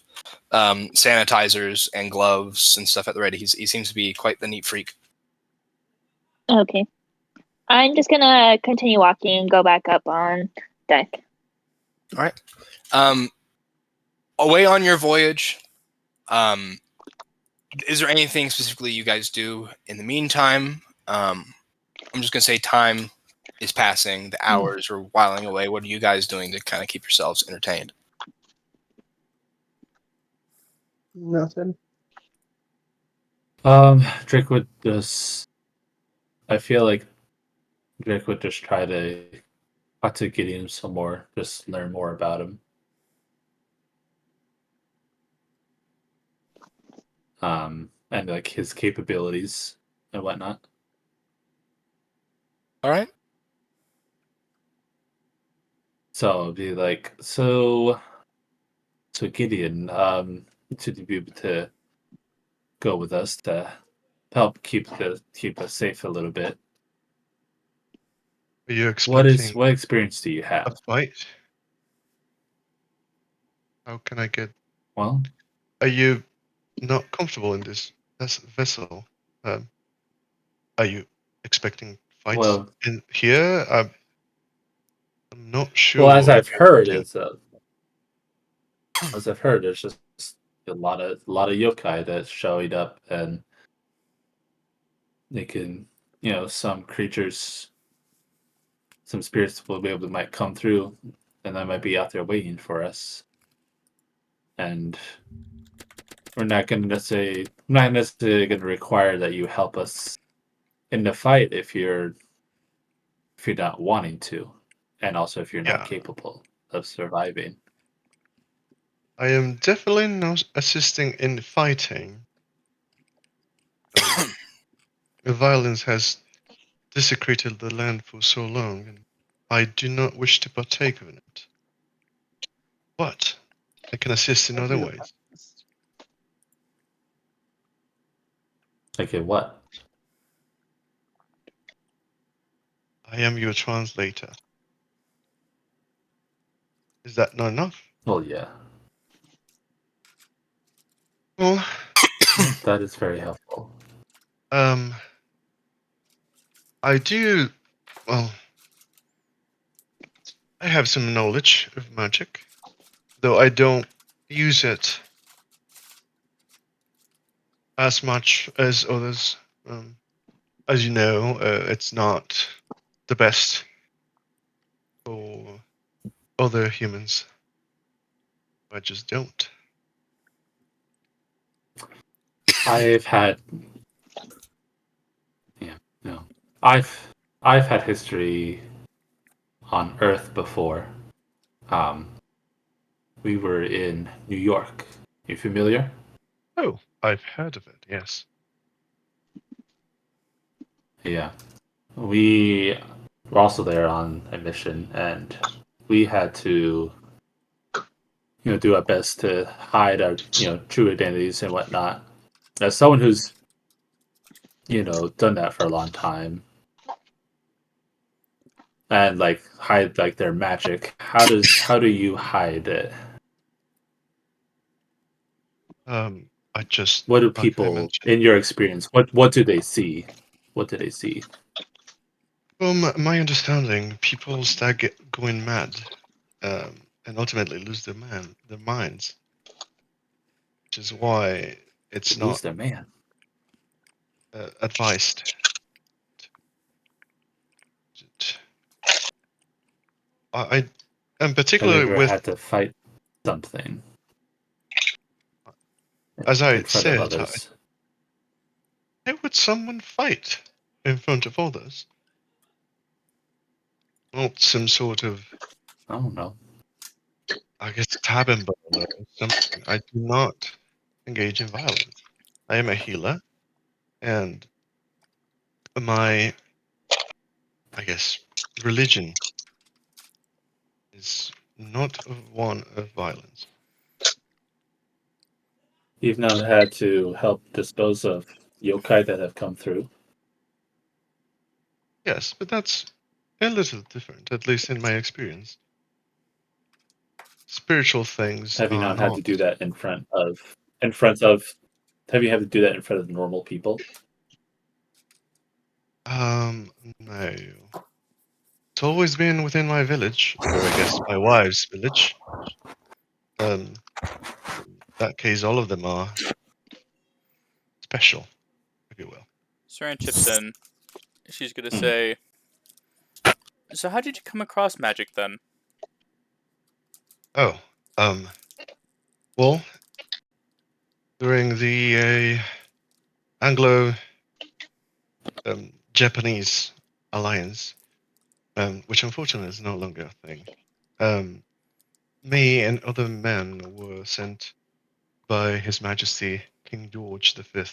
sanitizers and gloves and stuff at the ready. He seems to be quite the neat freak. Okay. I'm just gonna continue walking and go back up on deck. All right. Away on your voyage, is there anything specifically you guys do in the meantime? I'm just gonna say time is passing, the hours are whiling away. What are you guys doing to kind of keep yourselves entertained? Nothing. Drake would just. I feel like Drake would just try to talk to Gideon some more, just learn more about him. And like his capabilities and whatnot. All right. So it'd be like, so Gideon, to be able to go with us to help keep us safe a little bit. Are you expecting What experience do you a have? fight? How can I get? Well, Are you not comfortable in this vessel? Are you expecting fights well, in here? I'm not sure. well, as what I've you're heard, expecting. there's just a lot of yokai that showed up, and they can, some creatures, some spirits will be able to might come through, and they might be out there waiting for us. And we're not necessarily going to require that you help us in the fight if you're not wanting to, and also if you're not Yeah. capable of surviving. I am definitely not assisting in fighting. The violence has desecrated the land for so long, and I do not wish to partake in it. But I can assist in I other do. ways. Okay, what? I am your translator. Is that not enough? Well, yeah, Well, that is very helpful. I do. Well, I have some knowledge of magic, though I don't use it as much as others. As you know, it's not the best for other humans. I just don't. I've had, yeah, no, I've had history on Earth before. Um, we were in New York. You familiar? Oh, I've heard of it. Yes. Yeah, we were also there on a mission, and we had to, do our best to hide our, true identities and whatnot. As someone who's, done that for a long time, and like hide like their magic, how do you hide it? I just, What do like I people, mentioned. in your experience, what do they see? What do they see? Well, my understanding, people start going mad, and ultimately lose their minds, which is why They it's lose not their man. advised. And Have you particularly ever with, had to fight something as I in front of said, others? how would someone fight in front of others? Not some sort of, I don't know. I guess, cabin burner or something. I do not engage in violence. I am a healer, and my, I guess, religion is not one of violence. You've not had to help dispose of yokai that have come through. Yes, but that's a little different, at least in my experience. Spiritual things Have you are not had to not. do that in front of have you had to do that in front of normal people? No. It's always been within my village, or I guess my wife's village. In that case, all of them are special, if you will. Saran chips in. She's gonna Hmm. say, "So how did you come across magic then?" Oh, well, during the Anglo Japanese alliance, which unfortunately is no longer a thing, me and other men were sent by His Majesty King George V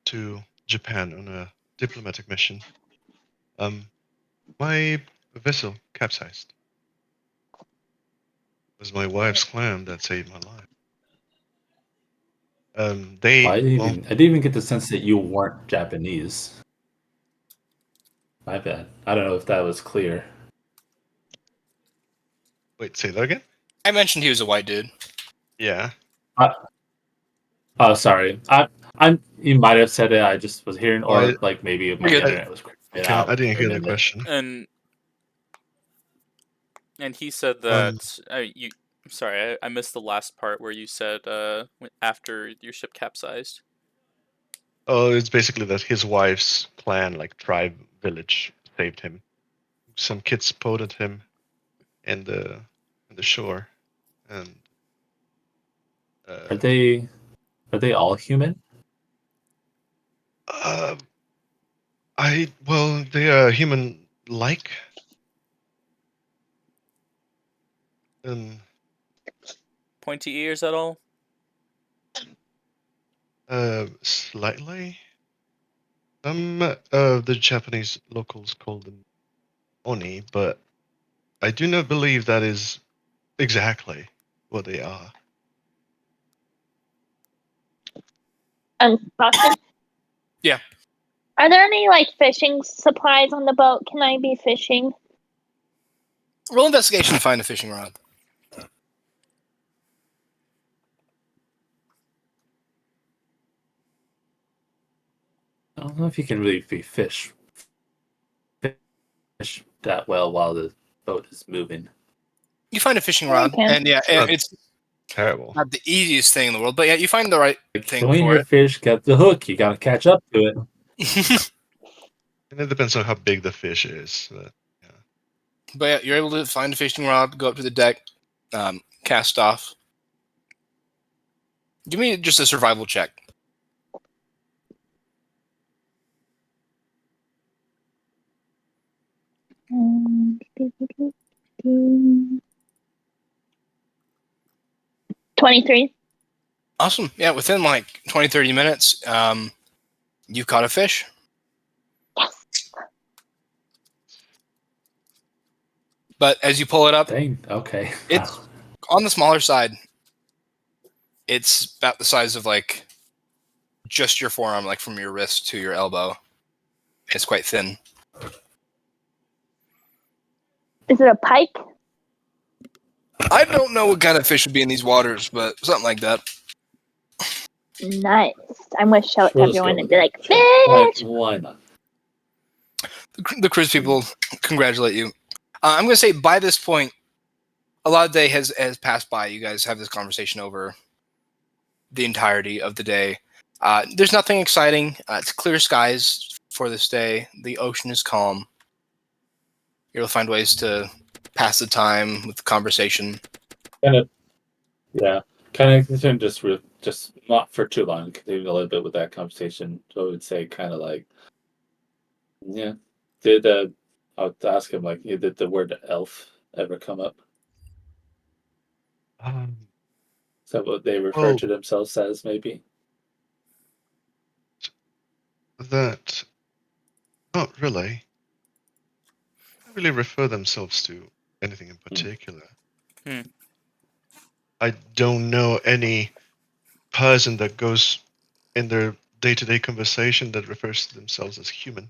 to Japan on a diplomatic mission. My vessel capsized. It was my wife's clan that saved my life. Well, They, well, I didn't even get the sense that you weren't Japanese. My bad. I don't know if that was clear. wait, say that again? I mentioned he was a white dude. Yeah. Oh, sorry. You might have said it. I just was hearing, Well, or like maybe my You're good. internet was crapping okay, I out didn't for a hear the minute. question. And he said that you. Sorry, I missed the last part where you said after your ship capsized. Oh, it's basically that his wife's clan, like tribe, village, saved him. Some kids spotted him in the shore, and Are they all human? uh, they are human-like. Um, Pointy ears at all? Slightly. Some the Japanese locals call them oni, but I do not believe that is exactly what they are. Boston? Yeah. Are there any like fishing supplies on the boat? Can I be fishing? Roll investigation to find a fishing rod. I don't know if you can really fish that well while the boat is moving. You find a fishing I rod, can. and yeah, Not it's terrible. not the easiest thing in the world, but yeah, you find the right Like, thing throwing for your it. fish, get the hook. You gotta catch up to it. And it depends on how big the fish is. But yeah, you're able to find a fishing rod, go up to the deck, cast off. Give me just a survival check. Um, 23. Awesome. Yeah, within like 20, 30 minutes, you caught a fish. Yes. But as you pull it up, Dang. Okay. it's on the smaller side. It's about the size of like just your forearm, like from your wrist to your elbow. It's quite thin. Is it a pike? I don't know what kind of fish would be in these waters, but something like that. Nice. I'm gonna shout to We'll just go everyone with and be that. like, Sure. fish! Why not? The cruise people congratulate you. I'm going to say by this point, a lot of day has passed by. You guys have this conversation over the entirety of the day. There's nothing exciting. It's clear skies for this day. The ocean is calm. You'll find ways to pass the time with the conversation. Kind of, yeah. Kind of continue just not for too long. Continue a little bit with that conversation. So I would say kind of like, yeah. Did I'll ask him like, did the word elf ever come up? Is that what they refer Well, to themselves as? Maybe. that not really. They don't really refer themselves to anything in particular. Hmm. I don't know any person that goes in their day-to-day conversation that refers to themselves as human.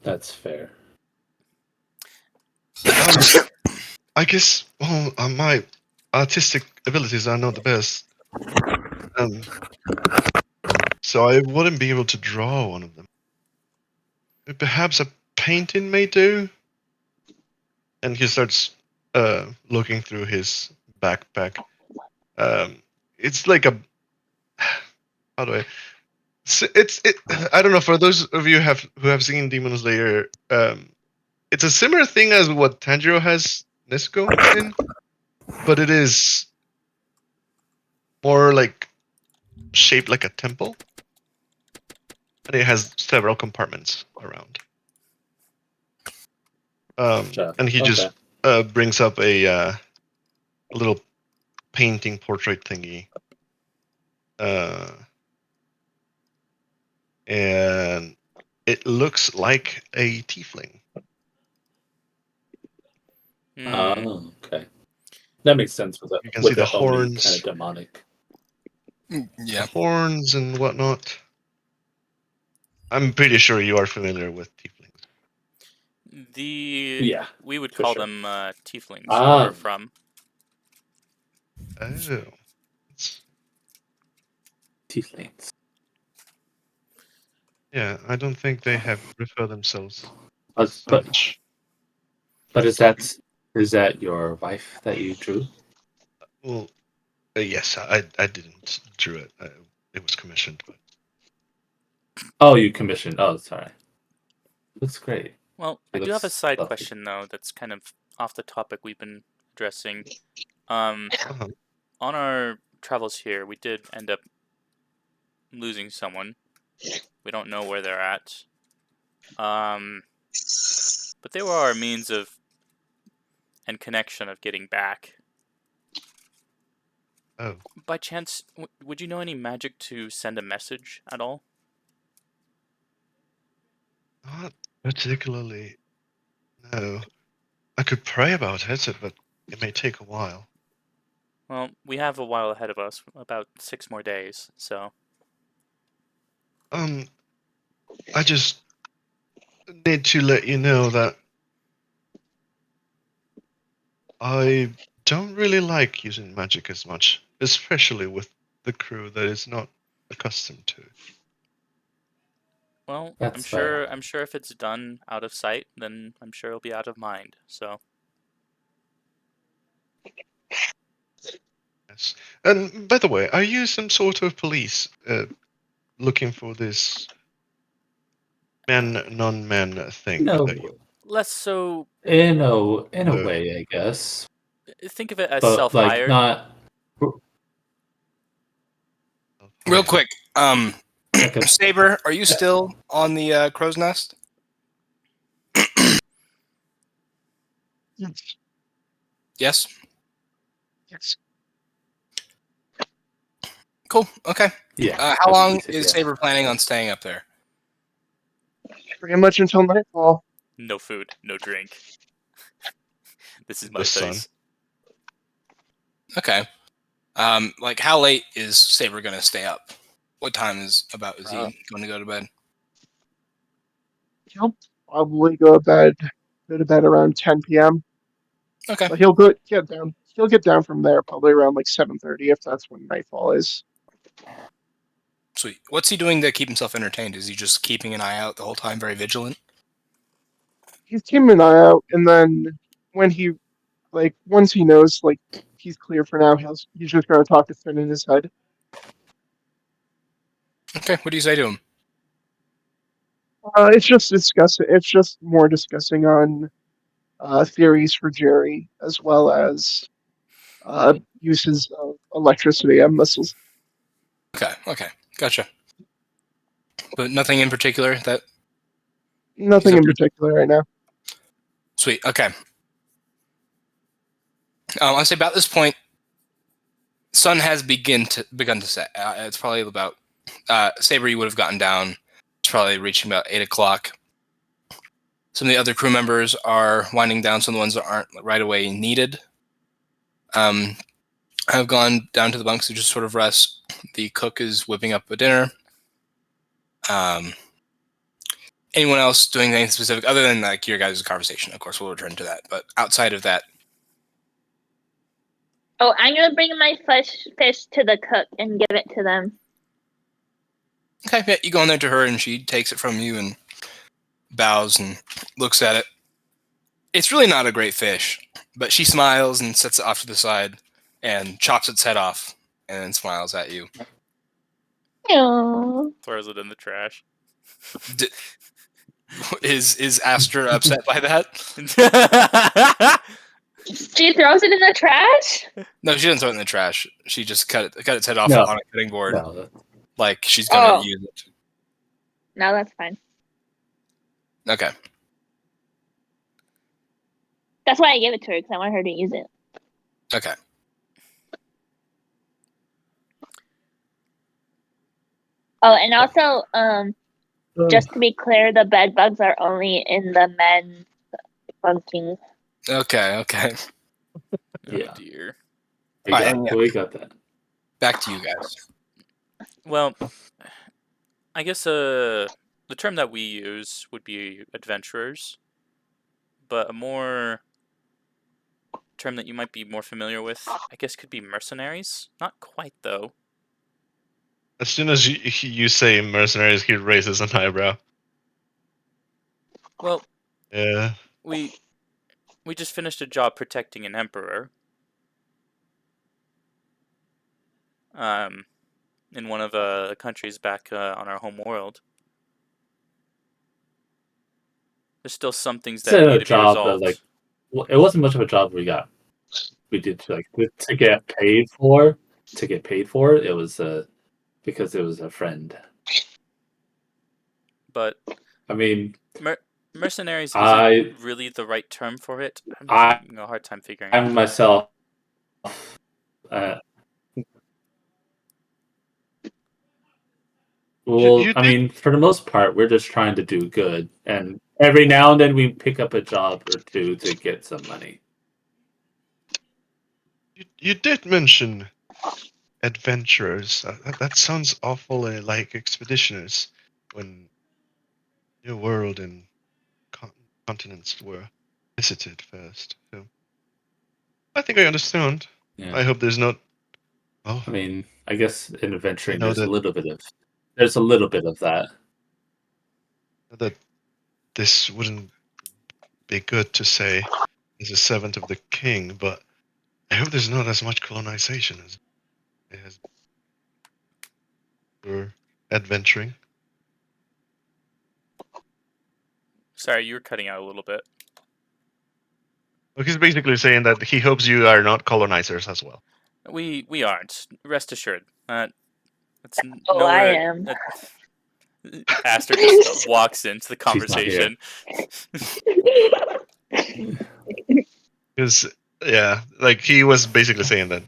That's fair. I guess my artistic abilities are not the best. So I wouldn't be able to draw one of them. Perhaps a painting may do. And he starts looking through his backpack. It's like a how do I? It. I don't know. For those of you who have seen Demon Slayer, it's a similar thing as what Tanjiro has Nezuko in, but it is more like shaped like a temple, and it has several compartments around. And he just brings up a little painting portrait thingy, and it looks like a tiefling. Oh, okay. That makes sense with You can see the Oni kind horns, of demonic. Yeah. horns and whatnot. I'm pretty sure you are familiar with tieflings. Yeah, we would for call sure. them tieflings Ah. where we're from. Oh, Tieflings. yeah. I don't think they have referred themselves But as such. but is that your wife that you drew? Well, yes, I didn't draw it. It was commissioned, but Oh, you commissioned. Oh, sorry. Looks great. Well, I do have a side question though that's kind of off the topic we've been addressing. On our travels here, we did end up losing someone. We don't know where they're at. But they were our means of and connection of getting back. Oh, By chance, would you know any magic to send a message at all? not particularly. No. I could pray about it, but it may take a while. Well, we have a while ahead of us, about 6 more days, so... I just need to let you know that I don't really like using magic as much, especially with the crew that is not accustomed to. Well, That's fair. I'm sure if it's done out of sight, then I'm sure it'll be out of mind, so... Yes. And by the way, are you some sort of police looking for this men, non-men thing No, that you... Less so... in a No. way, I guess, Think of it as but like self-hired. not Real quick, like a Saber, are you still on the crow's nest? Yes. Yes. Yes. Cool. Okay. yeah. How I think he long said is yes. Saber planning on staying up there? Pretty much until nightfall. No food, no drink. This is my The sun. place. Okay. Like how late is Saber gonna stay up? What time is he going to go to bed? He'll probably go to bed around 10 p.m. Okay. But get down. He'll get down from there probably around like 7:30 if that's when nightfall is. Sweet. What's he doing to keep himself entertained? Is he just keeping an eye out the whole time, very vigilant? He's keeping an eye out, and then when he once he knows he's clear for now, he's just gonna talk to Finn in his head. Okay. What do you say to him? It's just more discussing on theories for Jerry as well as uses of electricity and missiles. Okay. Okay. Gotcha. But nothing in particular that. Nothing He's in a- particular right now. Sweet. Okay. I'll say about this point, sun has begun to set. It's probably about Saber. You would have gotten down. It's probably reaching about 8 o'clock. Some of the other crew members are winding down. Some of the ones that aren't right away needed. I've gone down to the bunks to just sort of rest. The cook is whipping up a dinner. Anyone else doing anything specific other than like your guys' conversation? Of course, we'll return to that. But outside of that, Oh, I'm gonna bring my fish to the cook and give it to them. okay, yeah, you go in there to her and she takes it from you and bows and looks at it. It's really not a great fish, but she smiles and sets it off to the side and chops its head off and then smiles at you. Aww. Throws it in the trash. Is Aster upset by that? She throws it in the trash? No, she doesn't throw it in the trash. She just cut its head off No. on a cutting board, No, like she's gonna Oh. use it. No, that's fine. Okay. That's why I gave it to her, because I want her to use it. Okay. Oh, and also, just to be clear, the bed bugs are only in the men's bunking. Okay. Okay. Yeah. Oh dear. we Alright, got, yeah. we got that. Back to you guys. Well, I guess the term that we use would be adventurers, but a more term that you might be more familiar with, I guess, could be mercenaries. Not quite though. As soon as you say mercenaries, he raises an eyebrow. Well, Yeah. we just finished a job protecting an emperor. In one of the countries back on our home world. There's still some things that It's a need to be job that resolved. it wasn't much of a job we did to get paid for. To get paid for it, it was because it was a friend. But I mean, mercenaries I- isn't really the right term for it. I'm just having a hard time figuring I'm out. myself. Well, You I mean, for the most part, we're just trying to do good, and every now and then we pick up a job or two to get some money. You did mention adventurers. That sounds awfully like expeditioners when New World and continents were visited first. So I think I understand. Yeah. I hope there's not. Oh, I mean, I guess in adventuring, know there's a that- little bit of that. that this wouldn't be good to say as a servant of the king, but I hope there's not as much colonization as it has for adventuring. Sorry, you were cutting out a little bit. Well, he's basically saying that he hopes you are not colonizers as well. We aren't. Rest assured. It's Oh, nowhere. I am. Aster just walks into the She's not here. conversation. Because yeah, like he was basically saying that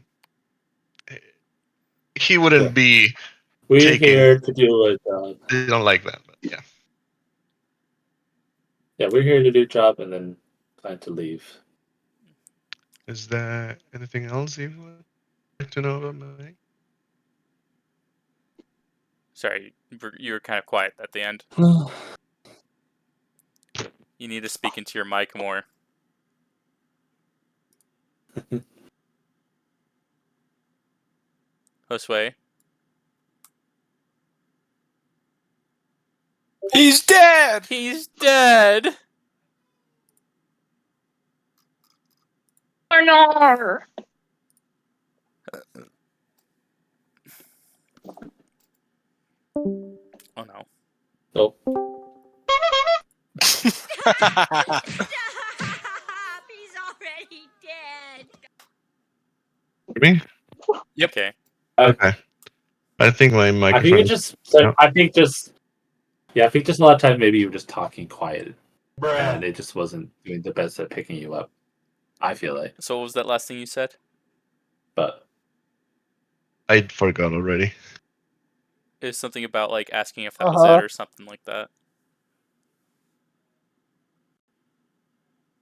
he wouldn't Yeah. be. We're Taking- here to do a job. They don't like that, but yeah. Yeah, we're here to do a job and then plan to leave. Is there anything else you would like to know about me? Sorry, you were kind of quiet at the end. You need to speak into your mic more. Josue? He's dead! He's dead! No. Oh no. Nope. Stop! He's already dead. Me? Yep. Okay. Okay. I think my I microphone. think it just. No. I think just a lot of time maybe you were just talking quiet, and it just wasn't doing the best at picking you up. I feel like, So what was that last thing you said? but I forgot already. It was something about like asking if that was it or something like that.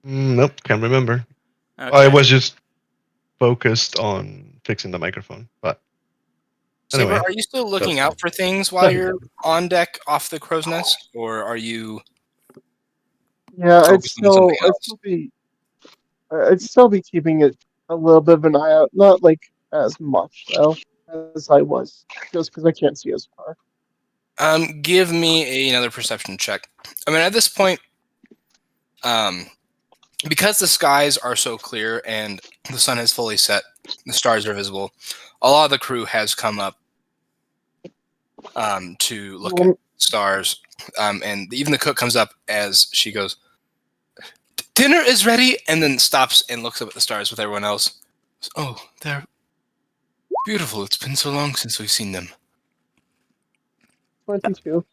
Nope, can't remember. Okay. I was just focused on fixing the microphone. But Saber, anyway, are you still looking That's out for things while you're on deck off the crow's nest, or are you? Yeah, Focus on something else. I'd still be keeping it a little bit of an eye out. Not like as much though as I was, just because I can't see as far. Give me another perception check. I mean, at this point, because the skies are so clear and the sun has fully set, the stars are visible. A lot of the crew has come up to look at stars, and even the cook comes up as she goes, "Dinner is ready," and then stops and looks up at the stars with everyone else. Oh, they're beautiful. It's been so long since we've seen them. 22.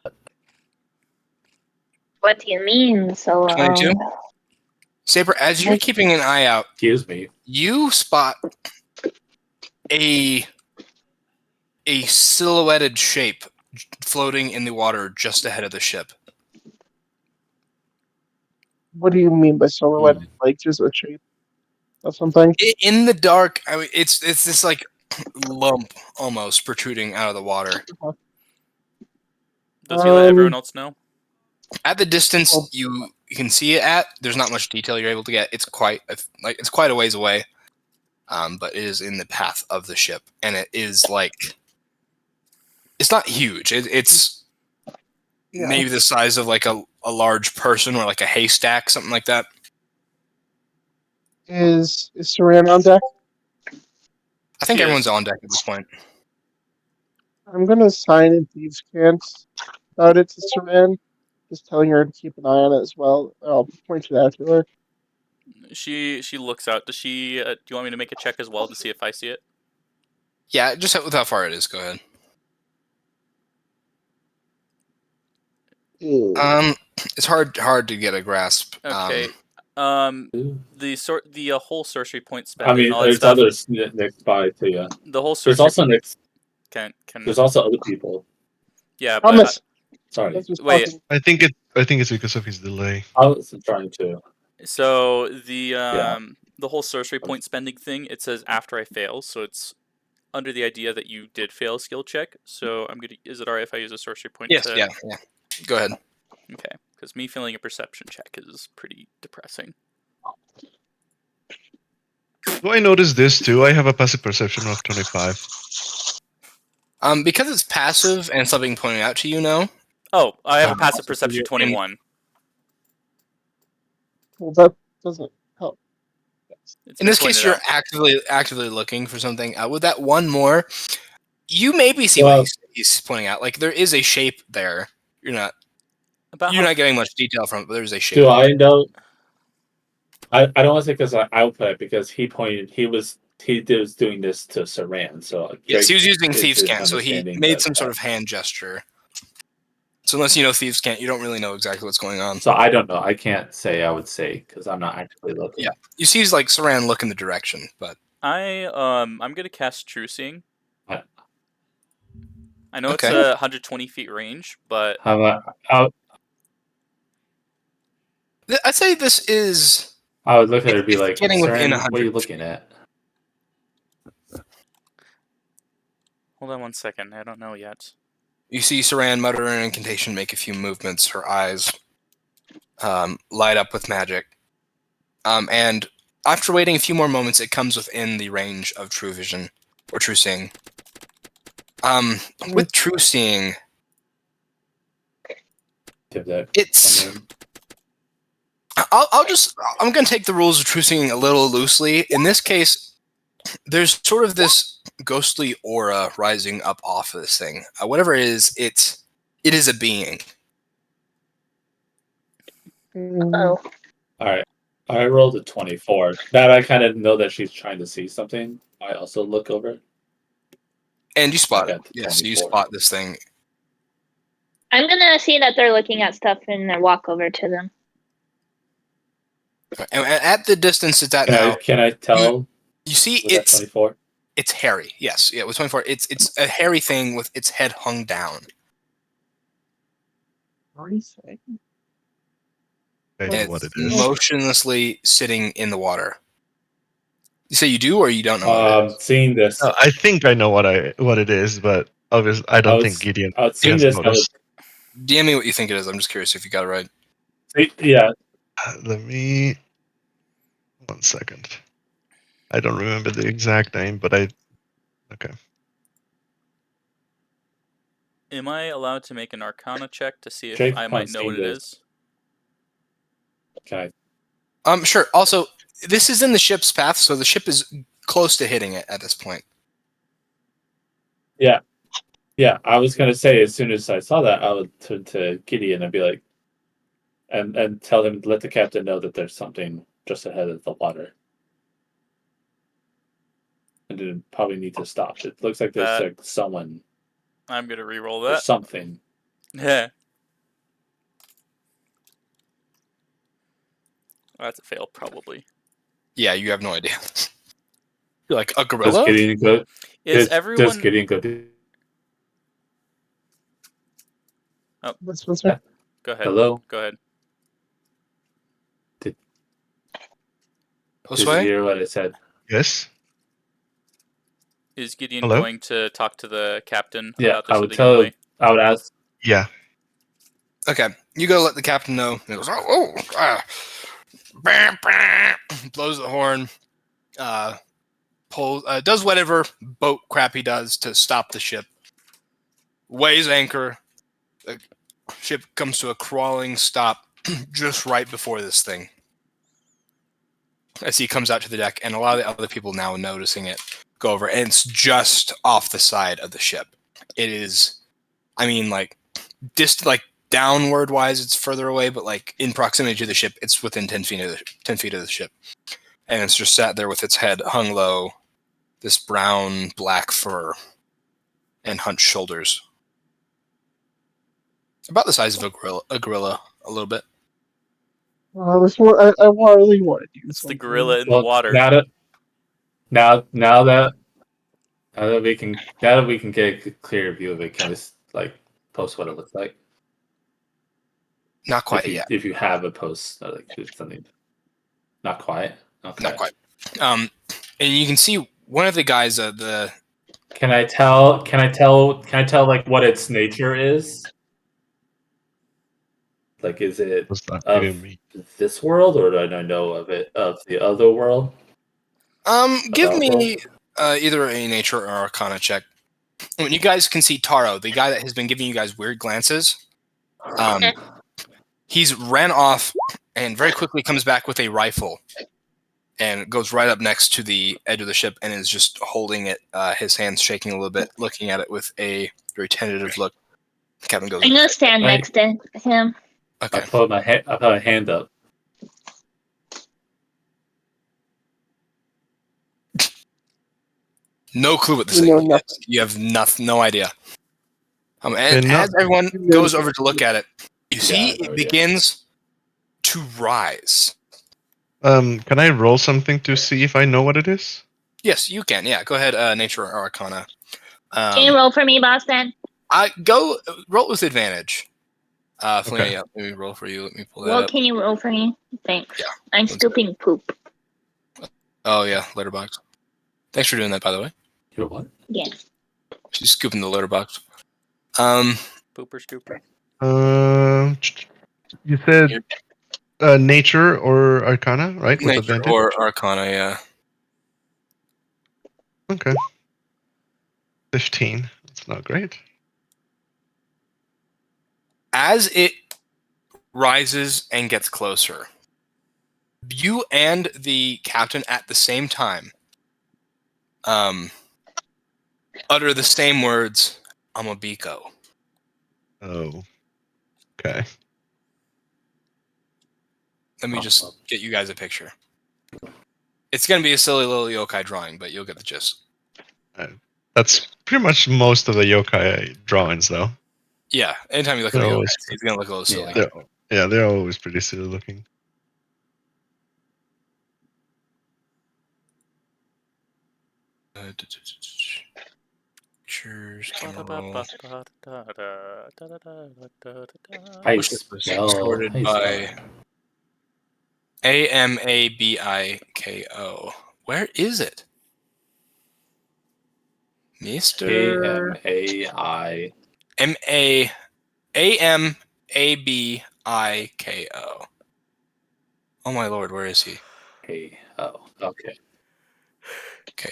What do you mean so 22? long? Saber, as you're keeping an eye out, excuse me. you spot a silhouetted shape floating in the water just ahead of the ship. What do you mean by silhouette? Like just a shape of something? In the dark, I mean, it's this like lump almost protruding out of the water. Does he let everyone else know? At the distance you can see it at, there's not much detail you're able to get. It's quite a ways away, but it is in the path of the ship, and it is like it's not huge. It's maybe the size of like a large person or like a haystack, something like that. Is Saran on deck? I think He everyone's is. on deck at this point. I'm gonna sign in Thieves' Cant about it to Saran, just telling her to keep an eye on it as well. I'll point it out to her. She looks out. Does she? Do you want me to make a check as well to see if I see it? Yeah, just with how far it is. Go ahead. It's hard to get a grasp. Okay. The whole sorcery point spent. I mean, and all that there's stuff. others next by to you. The whole There's sorcery also next. can. There's also other people. Yeah, but Thomas. Sorry, That's just Wait. talking. I think it's because of his delay. I was trying to. So the whole sorcery point spending thing, it says after I fail, so it's under the idea that you did fail a skill check. So I'm gonna. Is it alright if I use a sorcery point? Yes, yeah. Go ahead. Okay, because me failing a perception check is pretty depressing. Do I notice this too? I have a passive perception of 25. Because it's passive and something pointed out to you now. Oh, I have a Um, passive perception you- 21. Well, that doesn't help. It's In been this case, pointed you're out. actively looking for something. With that one more, you maybe see Well- what he's pointing out. Like there is a shape there. You're not About you're how not getting much detail from it, but there's a shape. Do I know? I don't want to say because I output it because he was doing this to Saran, so Yes, he was using is Thieves' his Cant, so he understanding made that- some sort of hand gesture. So unless you know Thieves' Cant, you don't really know exactly what's going on. So I don't know. I can't say. I would say because I'm not actively looking. Yeah. You see, like Saran look in the direction, but I'm gonna cast True Seeing. Yeah. I know it's Okay. a 120 feet range, but I'd say this is I would look at her and be It's like, getting within Saran, 100 what are you looking at? hold on one second. I don't know yet. You see Saran mutter an incantation, make a few movements. Her eyes light up with magic. And after waiting a few more moments, it comes within the range of True Vision or True Seeing. With True Seeing, Tip that. it's. I'm going to take the rules of True Seeing a little loosely. In this case, there's sort of this ghostly aura rising up off of this thing. Whatever it is, it is a being. Oh. All right. I rolled a 24. That I kind of know that she's trying to see something. I also look over. And you spot I it. got the Yes, you 24. spot this thing. I'm gonna see that they're looking at stuff and then walk over to them. And at the distance it's at now, Can I tell? you see Was that 24? it's hairy. Yes, yeah, it was 24. It's a hairy thing with its head hung down. Everything. I And know what it it's is. motionlessly sitting in the water. You say you do, or you don't know what it is? Seeing this, I think I know what it is, but obviously I don't think Gideon seeing has this, I noticed. DM me what you think it is. I'm just curious if you got it right. yeah. Let me 1 second. I don't remember the exact name, but okay. Am I allowed to make an Arcana check to see if Jake I might know what it Constantine is? Can Sure. Also, this is in the ship's path, so the ship is close to hitting it at this point. Yeah, I was gonna say as soon as I saw that, I would turn to Gideon and be like, and tell him, let the captain know that there's something just ahead of the water, and then probably need to stop. It looks like there's like someone I'm gonna re-roll or that. something. Yeah. Oh, that's a fail, probably. Yeah, you have no idea. You're like a Does gorilla? Gideon go? Is Does everyone? Gideon go? What's that? Go ahead. Hello. Go ahead. Did you Josue? hear what I said? Yes. Is Gideon Hello? going to talk to the captain Yeah, about this I at would the tell. gateway? I would ask. Yeah. Okay, you go let the captain know. He goes, bam, bam, blows the horn, does whatever boat crap he does to stop the ship, weighs anchor. The ship comes to a crawling stop just right before this thing. As he comes out to the deck, and a lot of the other people now noticing it go over, and it's just off the side of the ship. It is, I mean, like downward wise, it's further away, but like in proximity to the ship, it's within 10 feet of the ship, and it's just sat there with its head hung low, this brown black fur, and hunched shoulders, about the size of a gorilla, a little bit. This one, I really want to do It's the something. gorilla in the water. Now that we can get a clear view of it, can we like post what it looks like? Not quite yet. If you have a post, like it's something. Not quite. Okay. Not quite. And you can see one of the guys. Can I tell like what its nature is? Like, is it What's that of even mean? this world, or do I know of the other world? Give About me world? either a nature or arcana check. When you guys can see Taro, the guy that has been giving you guys weird glances, he's ran off and very quickly comes back with a rifle and goes right up next to the edge of the ship and is just holding it, his hands shaking a little bit, looking at it with a very tentative look. Captain goes, I'm gonna stand next to him. okay. I put my hand up. No clue what this You thing know is. nothing. You have no idea. And And as everyone You know goes over to look at it, you see no it idea. begins to rise. Can I roll something to see if I know what it is? Yes, you can. Yeah, go ahead. Nature or Arcana. Can you roll for me, Boston? I go roll with advantage. Okay. Let me roll for you. Let me pull that What up. can you roll for me? Thanks. Yeah. I'm scooping poop. Oh yeah, letterbox. Thanks for doing that, by the way. You're what? Yeah. She's scooping the letterbox. Pooper scooper. You said nature or arcana, right? With Nature advantage. or Arcana. Yeah. Okay. 15. That's not great. As it rises and gets closer, you and the captain at the same time utter the same words, Amabiko. Oh. Okay. Let me just get you guys a picture. It's going to be a silly little yokai drawing, but you'll get the gist. That's pretty much most of the yokai drawings, though. Yeah, anytime you look at They're a yokai, always it's going to look a little silly. they're always pretty silly looking. Pictures, camera roll. I Worship was spell. sorted by Amabiko. Where is it? Mr. AMAI. Amabiko. Oh my lord, where is he? Oh, okay. KO.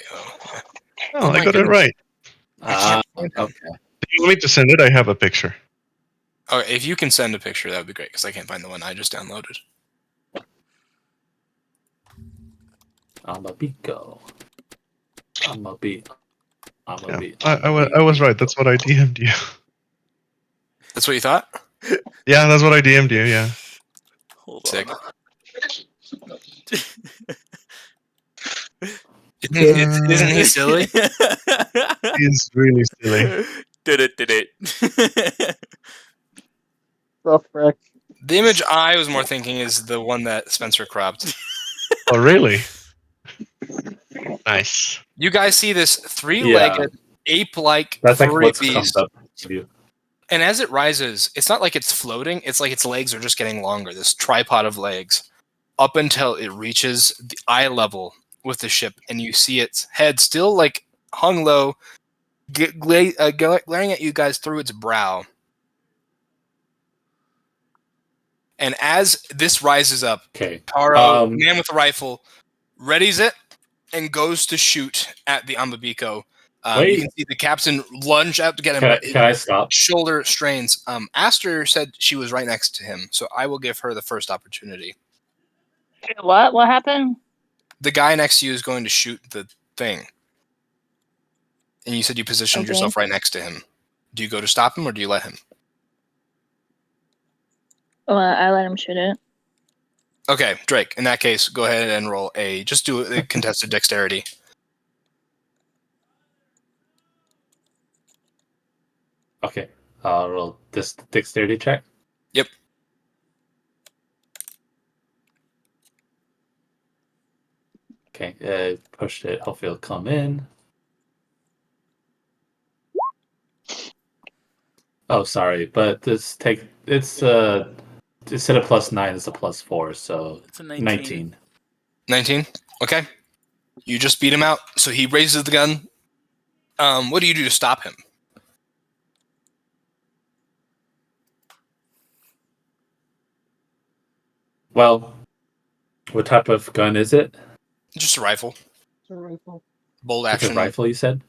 Oh, my I got it goodness. right. I can't find him. Okay. Do you want me to send it? I have a picture. Oh, if you can send a picture, that would be great, because I can't find the one I just downloaded. Amabiko. I was right. That's what I DM'd you. That's what you thought? Yeah, that's what I DM'd you. Yeah. Hold Sick. on. Isn't he silly? He's really silly. Did it. The frick. The image I was more thinking is the one that Spencer cropped. Oh, really? Nice. You guys see this three-legged, ape-like That's like furry what comes beast, up to you. and as it rises, it's not like it's floating, it's like its legs are just getting longer, this tripod of legs, up until it reaches the eye level with the ship, and you see its head still like hung low, glaring at you guys through its brow. And as this rises up, Okay. Taro, man with a rifle, readies it and goes to shoot at the Amabiko. You can see the captain lunge out to get him, but Can I stop? shoulder strains. Aster said she was right next to him, so I will give her the first opportunity. What? What happened? The guy next to you is going to shoot the thing. And you said you positioned yourself right next to him. Do you go to stop him, or do you let him? I let him shoot it. Okay, Drake, in that case, go ahead and roll just do a contested dexterity. Okay. I'll roll this dexterity check. Yep. Okay. Pushed it. Hopefully it'll come in. Oh, sorry, but it's instead of +9, it's a +4, so It's a 19. 19. Okay. You just beat him out. So he raises the gun. What do you do to stop him? Well, what type of gun is it? Just a rifle. It's a rifle. Bolt It's action. a rifle, you said?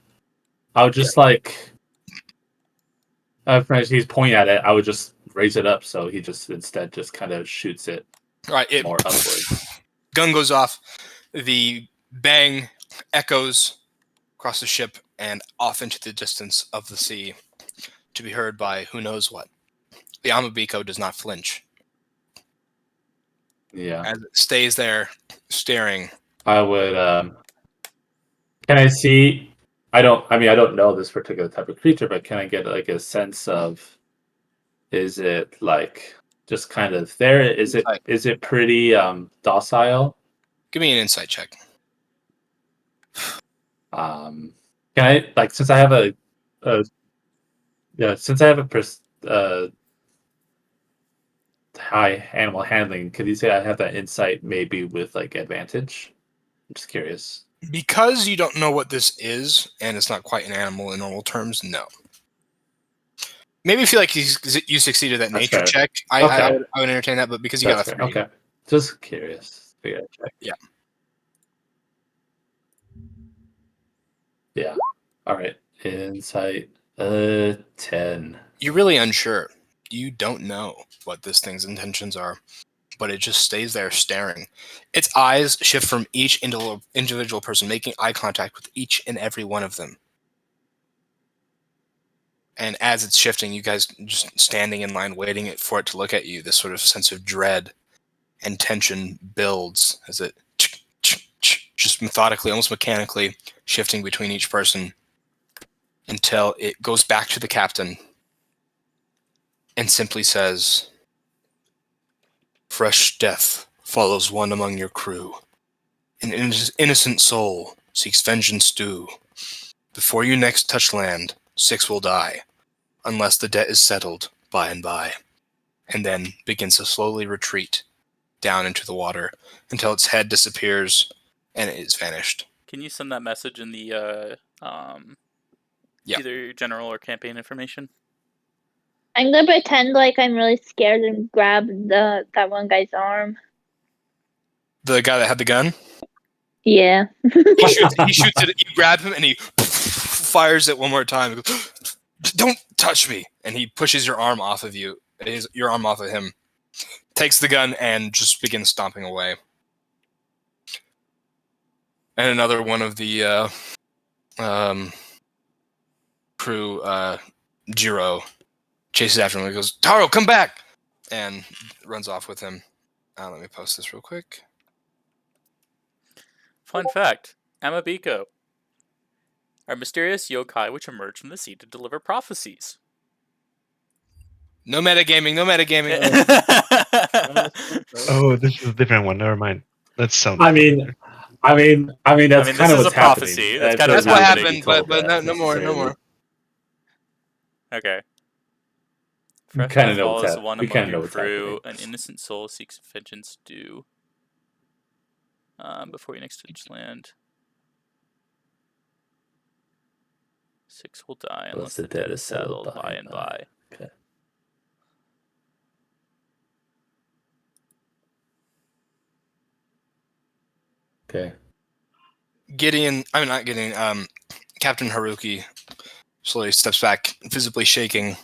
I would just like... If he's pointing at it, I would just raise it up so he just instead just kind of shoots it All right. It more upwards. gun goes off. The bang echoes across the ship and off into the distance of the sea, to be heard by who knows what. The Amabiko does not flinch Yeah. as it stays there staring. I would... Can I see... I don't know this particular type of creature, but can I get like a sense of... Is it like just kind of there? Is it pretty docile? Give me an insight check. Can I like since I have a high animal handling, could you say I have that insight maybe with like advantage? I'm just curious. Because you don't know what this is, and it's not quite an animal in normal terms, no. Maybe if you like you succeeded that That's nature fair. check, Okay. I would entertain that, but because you That's got a fair. 3. Okay. Just curious. Yeah. Yeah. Yeah. All right. Insight 10. You're really unsure. You don't know what this thing's intentions are, but it just stays there staring. Its eyes shift from each individual person, making eye contact with each and every one of them. And as it's shifting, you guys just standing in line waiting for it to look at you. This sort of sense of dread and tension builds as it just methodically, almost mechanically shifting between each person until it goes back to the captain and simply says, "Fresh death follows one among your crew. An innocent soul seeks vengeance due. Before you next touch land, 6 will die, unless the debt is settled by and by." And then begins to slowly retreat down into the water until its head disappears and it is vanished. Can you send that message in the either general or campaign information? I'm gonna pretend like I'm really scared and grab that one guy's arm. The guy that had the gun? Yeah. He shoots it, you grab him, and he fires it one more time. He goes, "Don't touch me!" And he pushes your arm off of you, your arm off of him, takes the gun, and just begins stomping away. And another one of the crew, Jiro, chases after him and goes, "Taro, come back!" And runs off with him. Let me post this real quick. Fun fact, Amabiko are mysterious yokai which emerge from the sea to deliver prophecies. No metagaming, no metagaming. Oh, this is a different one. Never mind. That sounds. I mean, that's kind of this is what's a prophecy. happening. That's kind of That's what's what happening. happened, but no more, no more. Okay. We Fresh kinda death know what's follows hap- one we among kinda know your what's crew. happening. An innocent soul seeks vengeance due. Before you next touch land. 6 will die unless the debt is settled by and by. Okay. Okay. Captain Haruki slowly steps back, visibly shaking,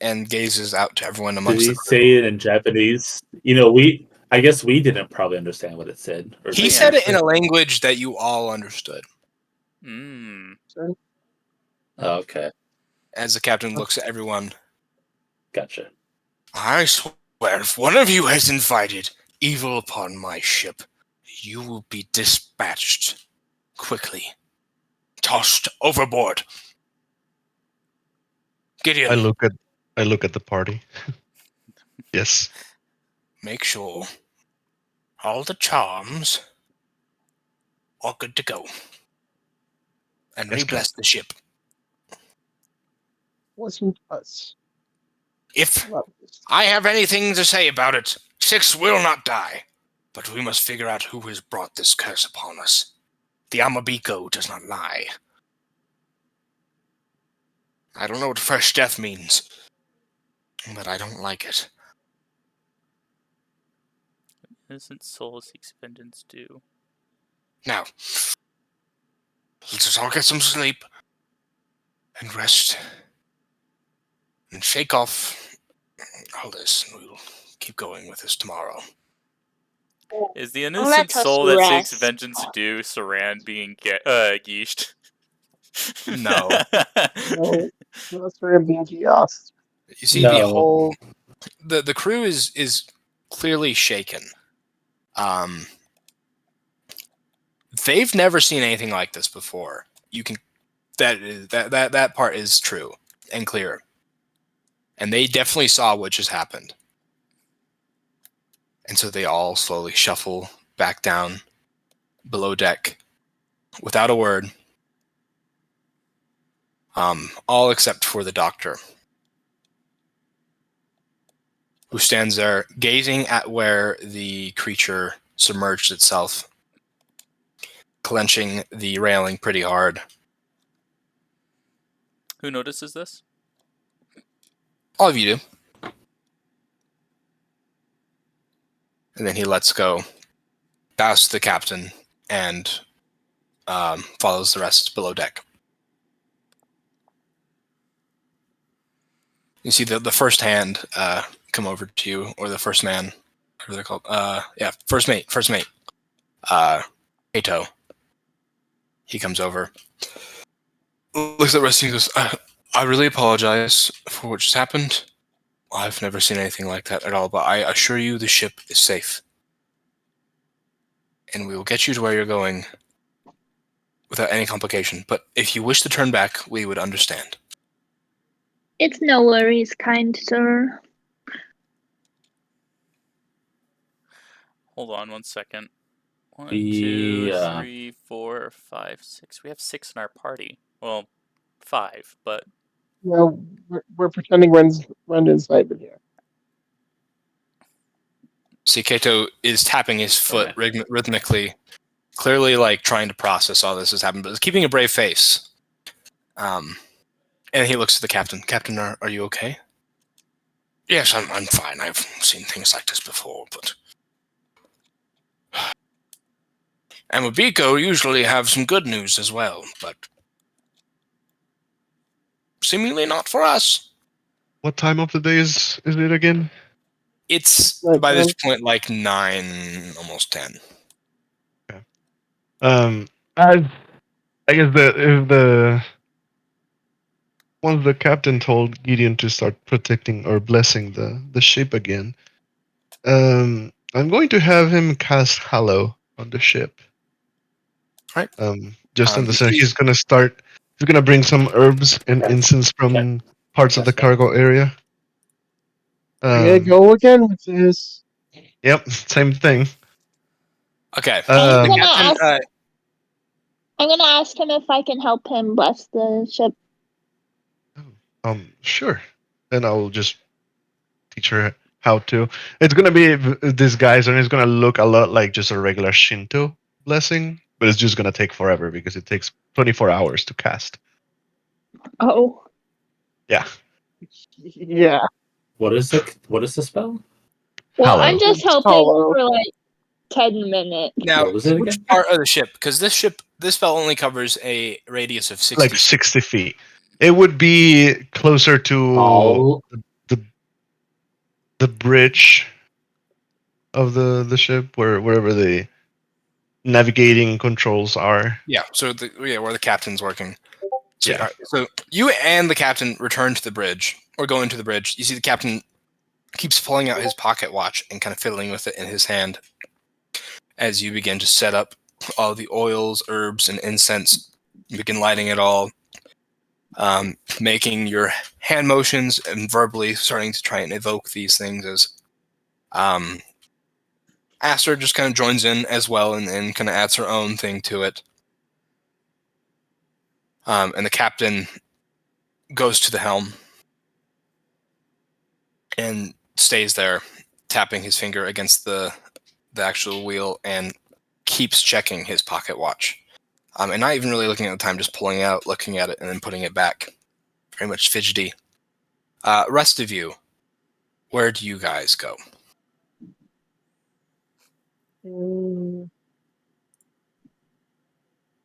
and gazes out to everyone Did amongst he the say it in Japanese? I guess we didn't probably understand what it said. Or He said it in a language that you all understood. Oh, okay. As the captain looks at everyone, Gotcha. "I swear, if one of you has invited evil upon my ship, you will be dispatched quickly, tossed overboard." Gideon, I look at the party. Yes. make sure all the charms are good to go, and Yes, re-bless the ship. Wasn't us. If I have anything to say about it, 6 will not die. But we must figure out who has brought this curse upon us. The Amabiko does not lie. I don't know what fresh death means, but I don't like it. Innocent soul seeks vengeance due. Now, let's all get some sleep and rest and shake off all this, and we'll keep going with this tomorrow. Is the Let innocent us soul that seeks rest. vengeance due Saran being geeshed? No. No, that's very ambiguous. You see, No. the crew is clearly shaken. They've never seen anything like this before. That part is true and clear. And they definitely saw what just happened. And so they all slowly shuffle back down below deck without a word. All except for the doctor, who stands there gazing at where the creature submerged itself, clenching the railing pretty hard. Who notices this? All of you do. And then he lets go, bows to the captain, and follows the rest below deck. You see the first hand come over to you, or the first man, whatever they're called. First mate. Kato. He comes over, looks at the rest, and he goes, I really apologize for what just happened. I've never seen anything like that at all, but I assure you the ship is safe. And we will get you to where you're going without any complication. But if you wish to turn back, we would understand. It's no worries, kind sir. Hold on 1 second. 1, The, 2, 3, 4, 5, 6. We have 6 in our party. Well, 5, but Yeah, we're pretending Ren inside in here. See, Kato is tapping his foot rhythmically, clearly like trying to process all this has happened, but is keeping a brave face. And he looks at the captain. Captain, are you okay? Yes, I'm fine. I've seen things like this before, but Amabiko usually have some good news as well, but seemingly not for us. What time of the day is it again? It's Right, by this man. point like 9, almost 10. As I guess once the captain told Gideon to start protecting or blessing the ship again, I'm going to have him cast Hallow on the ship. Right. Just in the You sense see- he's gonna bring some herbs and Yes. incense from parts of the Yes, cargo area. Here you go again with this. Yep, same thing. Okay. I'm Um, gonna Captain, ask. I'm gonna ask him if I can help him bless the ship. Sure. And I'll just teach her how to. It's gonna be disguised and it's gonna look a lot like just a regular Shinto blessing, but it's just gonna take forever because it takes 24 hours to cast. Oh. Yeah. Yeah. What is the spell? Well, Hallow. I'm just It's helping hollow. for like 10 minutes. now, What was it which again? part of the ship? Because this spell only covers a radius of 60 Like 60 feet. It would be closer to All the bridge of the ship, wherever the navigating controls are. Yeah, so where the captain's working. So, Yeah. so you and the captain return to the bridge, or go into the bridge. You see the captain keeps pulling out his pocket watch and kind of fiddling with it in his hand as you begin to set up all the oils, herbs, and incense. You begin lighting it all, making your hand motions and verbally starting to try and evoke these things as Aster just kind of joins in as well and kind of adds her own thing to it. And the captain goes to the helm and stays there, tapping his finger against the actual wheel, and keeps checking his pocket watch. And not even really looking at the time, just pulling it out, looking at it, and then putting it back. Very much fidgety. Rest of you, where do you guys go?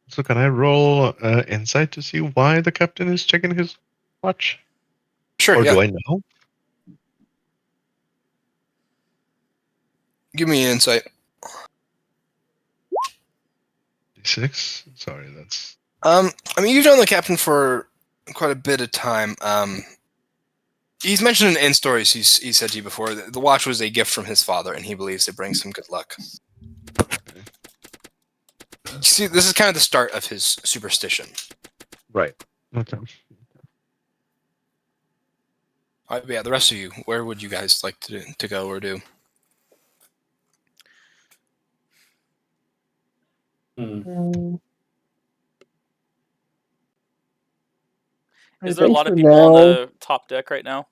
So can I roll insight to see why the captain is checking his watch? Sure, Or yeah. do I know? Give me an insight. 6? Sorry, that's... I mean, you've known the captain for quite a bit of time. He's mentioned in stories he said to you before that the watch was a gift from his father, and he believes it brings him good luck. You see, this is kind of the start of his superstition. Right. Okay. All right, but yeah, the rest of you, where would you guys like to go or do? Is I there a think lot of for people on now, the top deck right now?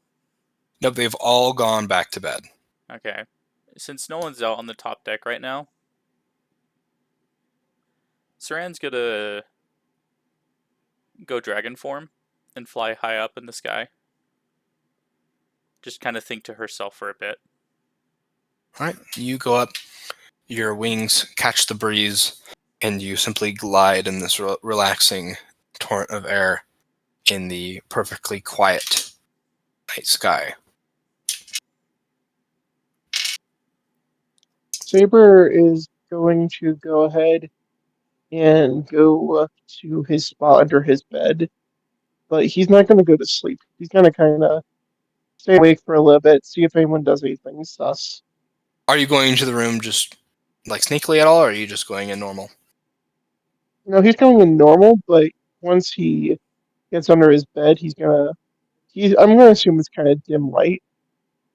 Nope, they've all gone back to bed. Okay. Since no one's out on the top deck right now, Saran's gonna go dragon form and fly high up in the sky. Just kind of think to herself for a bit. All right, you go up, your wings catch the breeze, and you simply glide in this relaxing torrent of air in the perfectly quiet night sky. Saber is going to go ahead and go up to his spot under his bed, but he's not going to go to sleep. He's going to kind of stay awake for a little bit, see if anyone does anything sus. Are you going into the room just like sneakily at all, or are you just going in normal? No, he's going in normal, but once he gets under his bed, I'm gonna assume it's kind of dim light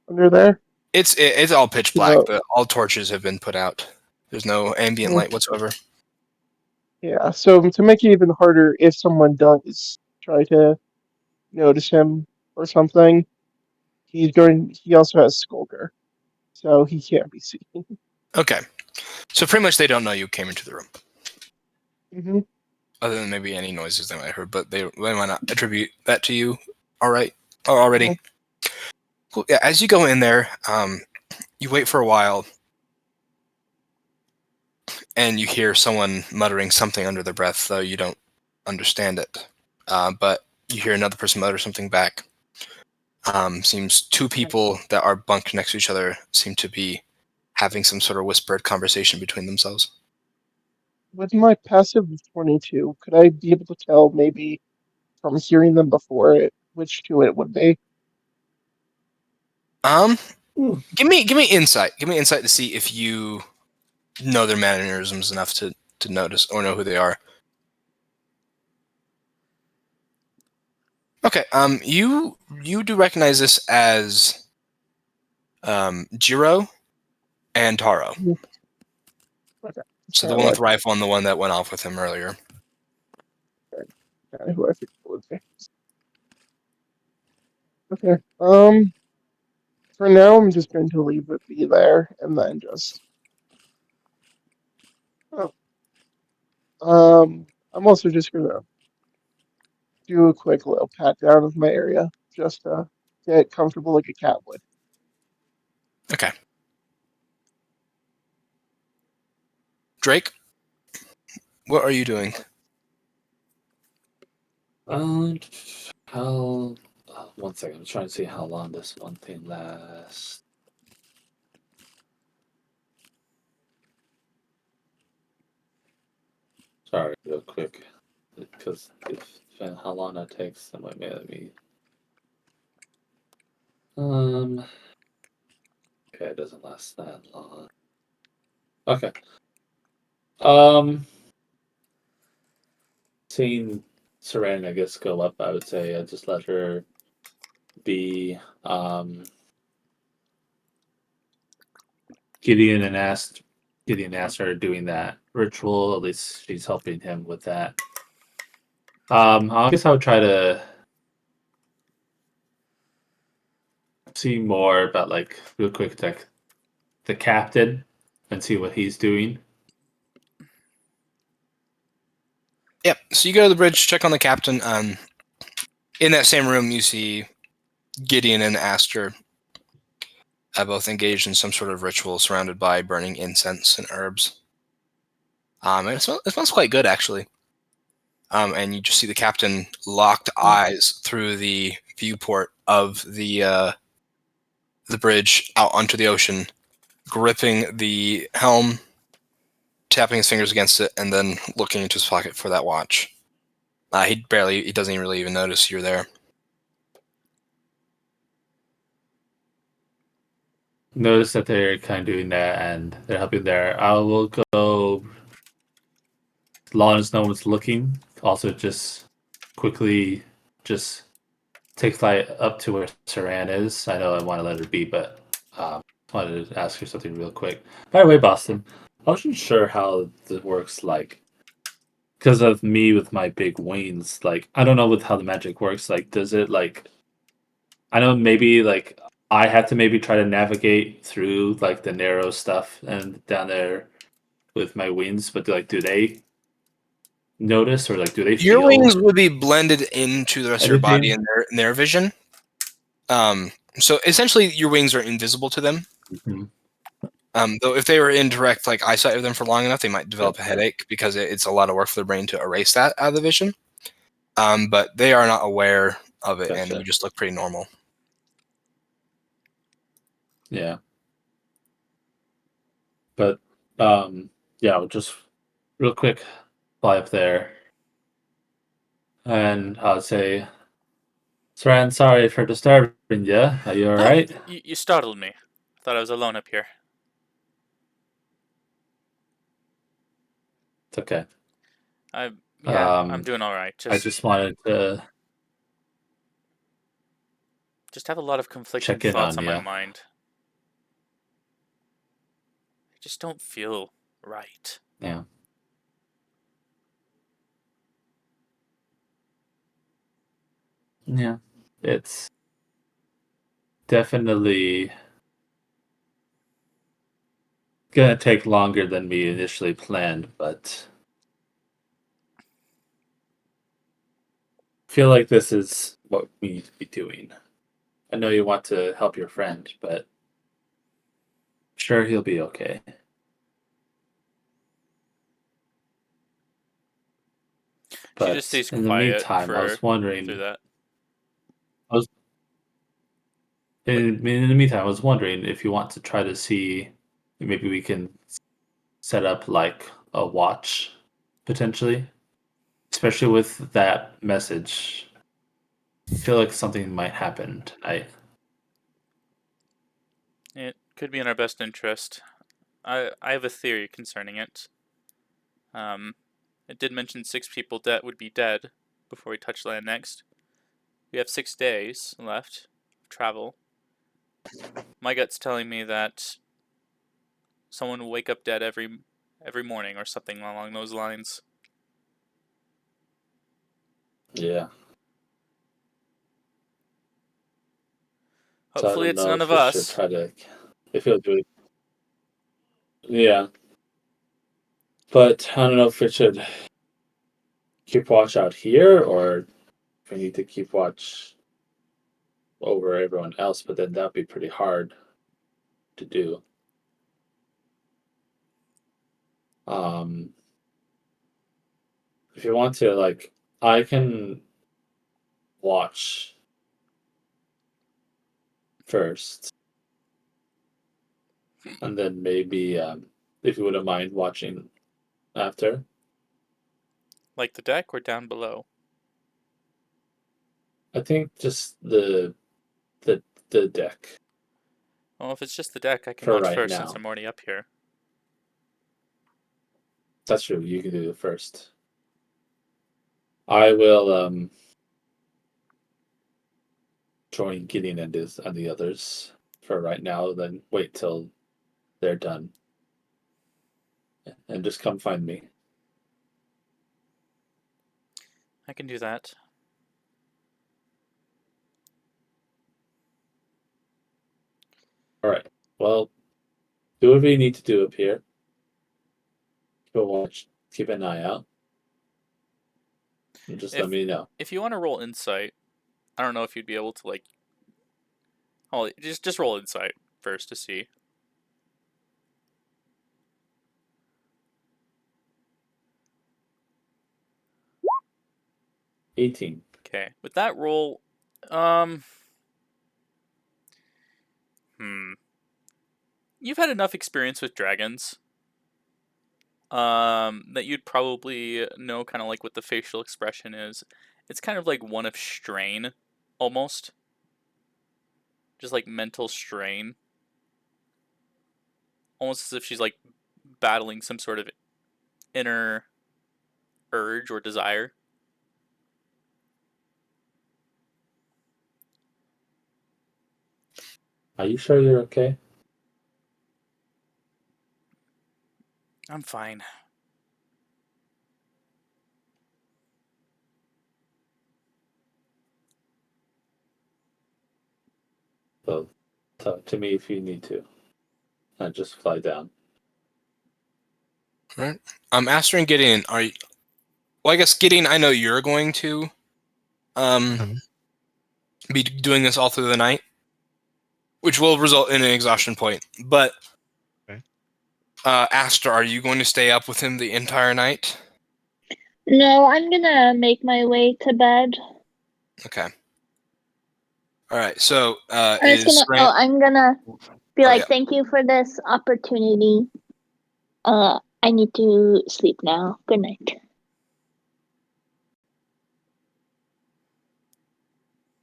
under there. It's all pitch black. So All torches have been put out. There's no ambient light whatsoever. yeah, so to make it even harder, if someone does try to notice him or something, he also has Skulker, so he can't be seen. Okay, so pretty much they don't know you came into the room, Hmm. other than maybe any noises they might have heard. But they might not attribute that to you. All right, or already. Mhm. Cool. Yeah, as you go in there, you wait for a while, and you hear someone muttering something under their breath, though you don't understand it. But you hear another person mutter something back. Seems two people that are bunked next to each other seem to be having some sort of whispered conversation between themselves. With my passive of 22, could I be able to tell maybe from hearing them before which two it would be? Give me insight. Give me insight to see if you know their mannerisms enough to notice or know who they are. Okay. You do recognize this as Jiro and Taro. Okay. So the one with the rifle and the one that went off with him earlier. Who I think it would be. Okay. For now, I'm just going to leave it be there, and then just. Oh. I'm also just gonna do a quick little pat down of my area, just to get comfortable like a cat would. Okay. Drake, what are you doing? How? One second. I'm trying to see how long this one thing lasts. Sorry, real quick, because if how long that takes, that might make me. Okay, it doesn't last that long. Okay. Seeing Serena, I guess, go up, I would say I just let her be. Gideon asked her doing that ritual. At least she's helping him with that. I guess I would try to see more about like real quick like the captain and see what he's doing. Yep. So you go to the bridge, check on the captain. In that same room, you see Gideon and Aster both engaged in some sort of ritual surrounded by burning incense and herbs. And it smells quite good, actually. And you just see the captain locked eyes through the viewport of the bridge out onto the ocean, gripping the helm, tapping his fingers against it, and then looking into his pocket for that watch. He doesn't really even notice you're there. Notice that they're kind of doing that and they're helping there. I will go as long as no one's looking. Also, just quickly just take flight up to where Saran is. I know I want to let her be, but wanted to ask her something real quick. By the way, Boston, I wasn't sure how this works. Like, because of me with my big wings, like I don't know with how the magic works. Like, does it like? I know maybe like I have to maybe try to navigate through like the narrow stuff and down there with my wings, but like, do they notice or like do they Your feel wings would be blended into the rest of your body anything? in their vision. So essentially, your wings are invisible to them. Mhm. Though if they were in direct like eyesight of them for long enough, they might develop a Gotcha. headache because it's a lot of work for their brain to erase that out of the vision. But they are not aware of it, and you Gotcha. just look pretty normal. Yeah. But yeah, I'll just real quick fly up there and I'll say, Saran, sorry for disturbing you. Are you Oh, alright? you startled me. I thought I was alone up here. It's okay. I'm Um, doing all right. I just wanted to Just have a lot of conflicting check in thoughts on on my you. mind. I just don't feel right. Yeah. Yeah. It's definitely gonna take longer than we initially planned, but I feel like this is what we need to be doing. I know you want to help your friend, but I'm sure he'll be okay. She just But stays in the quiet meantime, I was through wondering. that. I was in the meantime, I was wondering if you want to try to see, maybe we can set up like a watch potentially, especially with that message. I feel like something might happen tonight. It could be in our best interest. I have a theory concerning it. It did mention 6 people that would be dead before we touch land next. We have 6 days left of travel. My gut's telling me that someone will wake up dead every morning or something along those lines. Yeah. So I Hopefully don't it's know none if of we should us. try to, if he'll do it. Yeah. But I don't know if we should keep watch out here or if we need to keep watch over everyone else, but then that'd be pretty hard to do. Um, if you want to, like, I can watch first, and then maybe if you wouldn't mind watching after. Like the deck or down below? I think just the the deck Well, if it's just the deck, I can for watch right first since now. I'm already up here. That's true. You can do it first. I will join Gideon and the others for right now. Then wait till they're done and just come find me. I can do that. Alright. Well, do whatever you need to do up here. Keep a watch. Keep an eye out. And just let me know. If you want to roll insight, I don't know if you'd be able to like. Oh, just roll insight first to see. $18. Okay, with that roll, you've had enough experience with dragons, that you'd probably know kind of like what the facial expression is. It's kind of like one of strain, almost. Just like mental strain. Almost as if she's like battling some sort of inner urge or desire. Are you sure you're okay? I'm fine. Well, talk to me if you need to. I just fly down. All right. Aster and Gideon, are you? Well, I guess Gideon, I know you're going to be doing this all through the night, which will result in an exhaustion point. But Okay. Aster, are you going to stay up with him the entire night? No, I'm gonna make my way to bed. Okay. All right. So I'm gonna be Oh, like, yeah. thank you for this opportunity. I need to sleep now. Good night.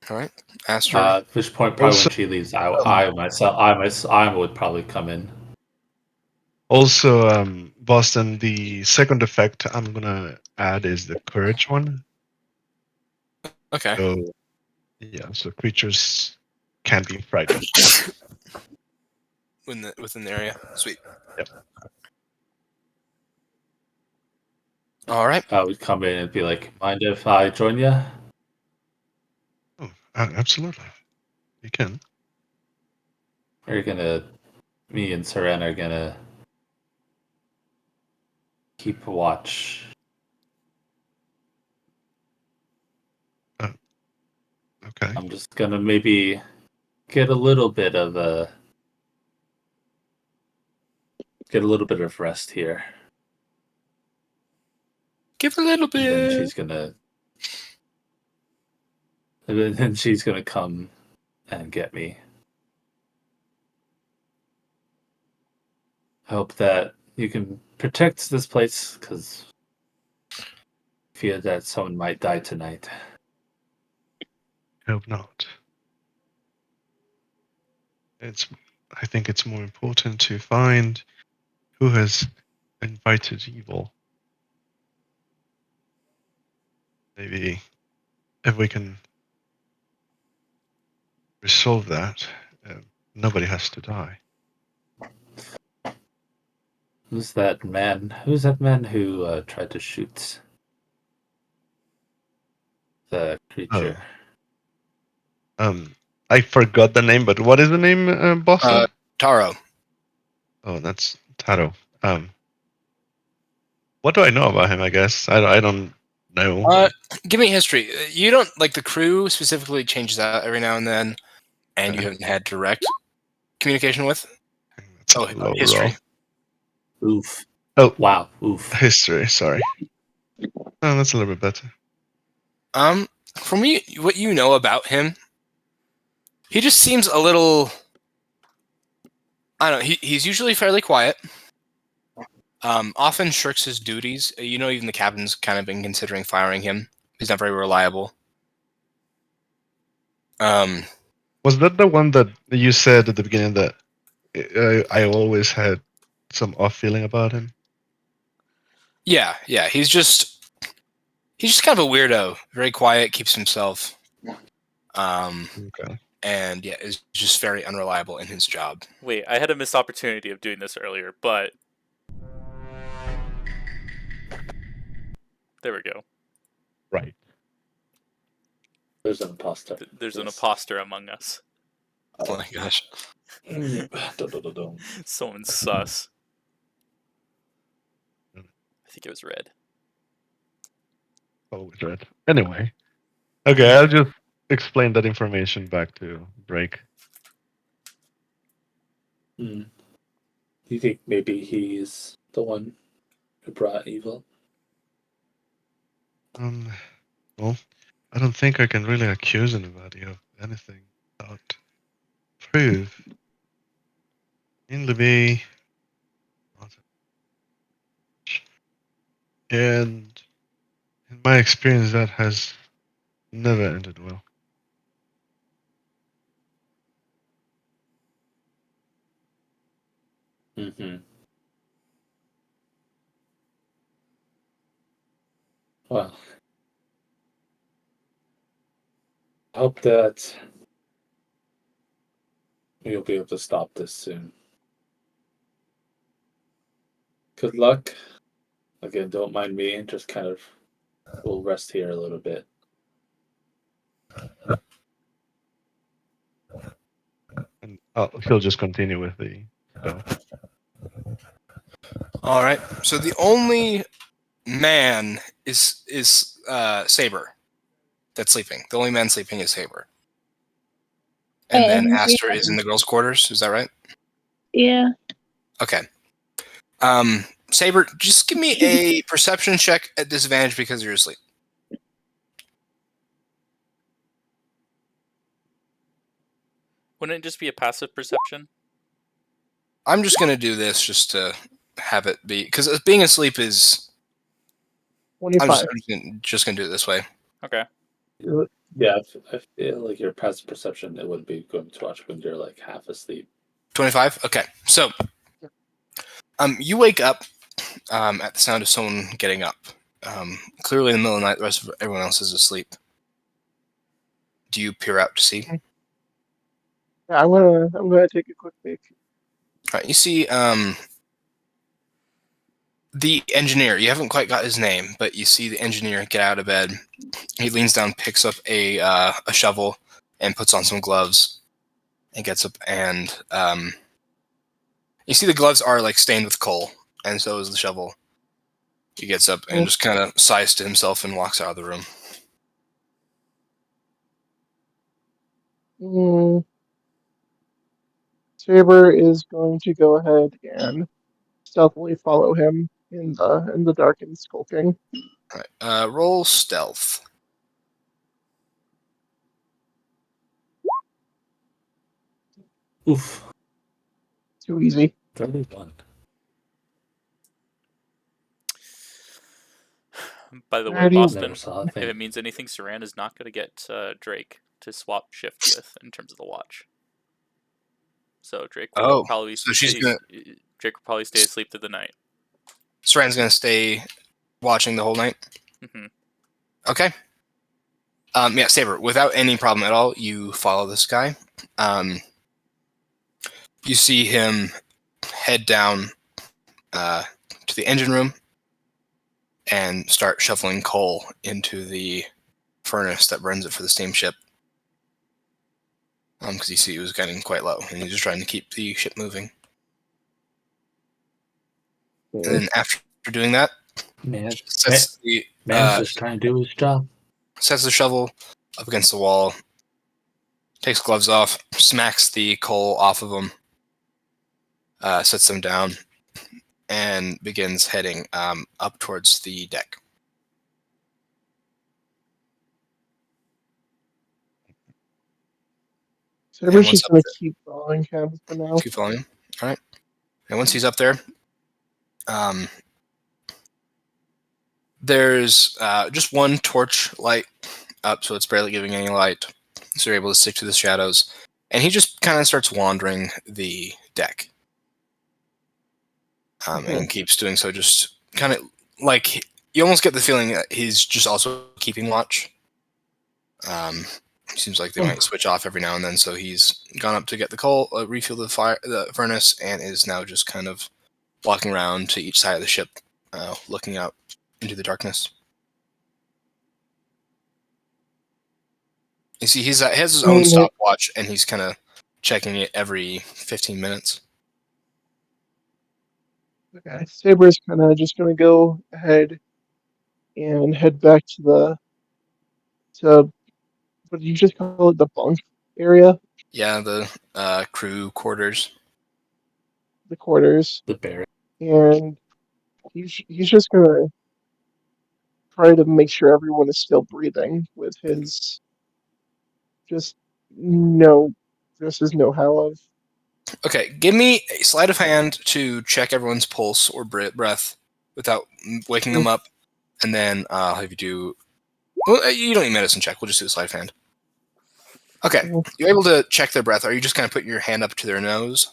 All right, Aster. At which point, probably Also- when she leaves, I would probably come in. Also, Boston, the second effect I'm gonna add is the courage one. Okay. So, yeah, so creatures can be frightened. Within the area. Sweet. Yep. All right. I would come in and be like, mind if I join you? Oh, absolutely. You can. Me and Seren are gonna keep watch. Okay. I'm just gonna maybe get a little bit of rest here. Give a little And then bit. she's gonna come and get me. I hope that you can protect this place, because I fear that someone might die tonight. Hope not. I think it's more important to find who has invited evil. Maybe if we can resolve that, nobody has to die. Who's that man? Who's that man who tried to shoot the creature? I forgot the name, but what is the name, Boston? Taro. Oh, that's Taro. What do I know about him? I guess I don't know. Give me history. You don't like the crew specifically changes out every now and then, and you Okay. haven't had direct communication with. That's a low history. roll. Oof. Oh, wow. Oof. History. Sorry. Oh, that's a little bit better. From what you know about him, he just seems a little. I don't know. He's usually fairly quiet. Often shirks his duties. Even the captain's kind of been considering firing him. He's not very reliable. Was that the one that you said at the beginning that I always had some off feeling about him? Yeah. He's just kind of a weirdo. Very quiet, keeps himself. Okay. And yeah, is just very unreliable in his job. Wait, I had a missed opportunity of doing this earlier, but there we go. Right. There's an imposter. There's an Yes. imposter among us. Oh my gosh. Someone's sus. I think it was red. Always right. Anyway, okay, I'll just explain that information back to Drake. Do you think maybe he's the one who brought evil? Well, I don't think I can really accuse anybody of anything without proof. In the be, and in my experience, that has never ended well. Well, I hope that you'll be able to stop this soon. Good luck. Again, don't mind me. Just kind of, we'll rest here a little bit. And he'll just continue with the spell. All right. So the only man is Saber that's sleeping. The only man sleeping is Saber. And then Astra is in the girls' quarters. Is that right? Yeah. Okay. Saber, just give me a perception check at disadvantage because you're asleep. Wouldn't it just be a passive perception? I'm just gonna do this just to have it be because being asleep is. 25. I'm just gonna do it this way. Okay. Yeah, I feel like your passive perception, it would be going to watch when you're like half asleep. 25. Okay. So, you wake up at the sound of someone getting up. Clearly in the middle of the night, the rest of everyone else is asleep. Do you peer out to see? Yeah, I'm gonna take a quick peek. All right, you see the engineer. You haven't quite got his name, but you see the engineer get out of bed. He leans down, picks up a shovel, and puts on some gloves. And gets up, and you see the gloves are like stained with coal, and so is the shovel. He gets up and just kind of sighs to himself and walks out of the room. Saber is going to go ahead and stealthily follow him in the dark and skulking. All right, roll stealth. Oof. Too easy. 31. By the way, Alrighty. Boston, Never saw a if thing. it means anything, Saran is not going to get Drake to swap shift with in terms of the watch. So Drake will probably Drake will probably stay asleep through the night. Saran's gonna stay watching the whole night. Mm-hmm. Okay. Yeah, Saber, without any problem at all, you follow this guy. You see him head down to the engine room and start shoveling coal into the furnace that burns it for the steamship. Because you see it was getting quite low, and he's just trying to keep the ship moving. And then after doing that, Man's just trying to do his job. Sets the shovel up against the wall, takes gloves off, smacks the coal off of them, sets them down, and begins heading up towards the deck. Saber's just going to keep following him for now. Keep following him. All right. And once he's up there, there's just one torch light up, so it's barely giving any light. So you're able to stick to the shadows. And he just kind of starts wandering the deck. And keeps doing so, just kind of like you almost get the feeling that he's just also keeping watch. Seems like they might switch off every now and then, so he's gone up to get the coal, refuel the furnace, and is now just kind of walking around to each side of the ship, looking out into the darkness. You see, he has his own stopwatch, and he's kind of checking it every 15 minutes. Okay, Saber's kind of just gonna go ahead and head back to what did you just call it, the bunk area, Yeah, the crew quarters. the quarters, The bear. and he's just gonna try to make sure everyone is still breathing with his just no just his know-how of. Okay, give me a sleight of hand to check everyone's pulse or breath without waking them up, and then I'll have you do. Well, you don't need medicine check. We'll just do a sleight of hand. Okay, you're able to check their breath. Are you just kind of putting your hand up to their nose?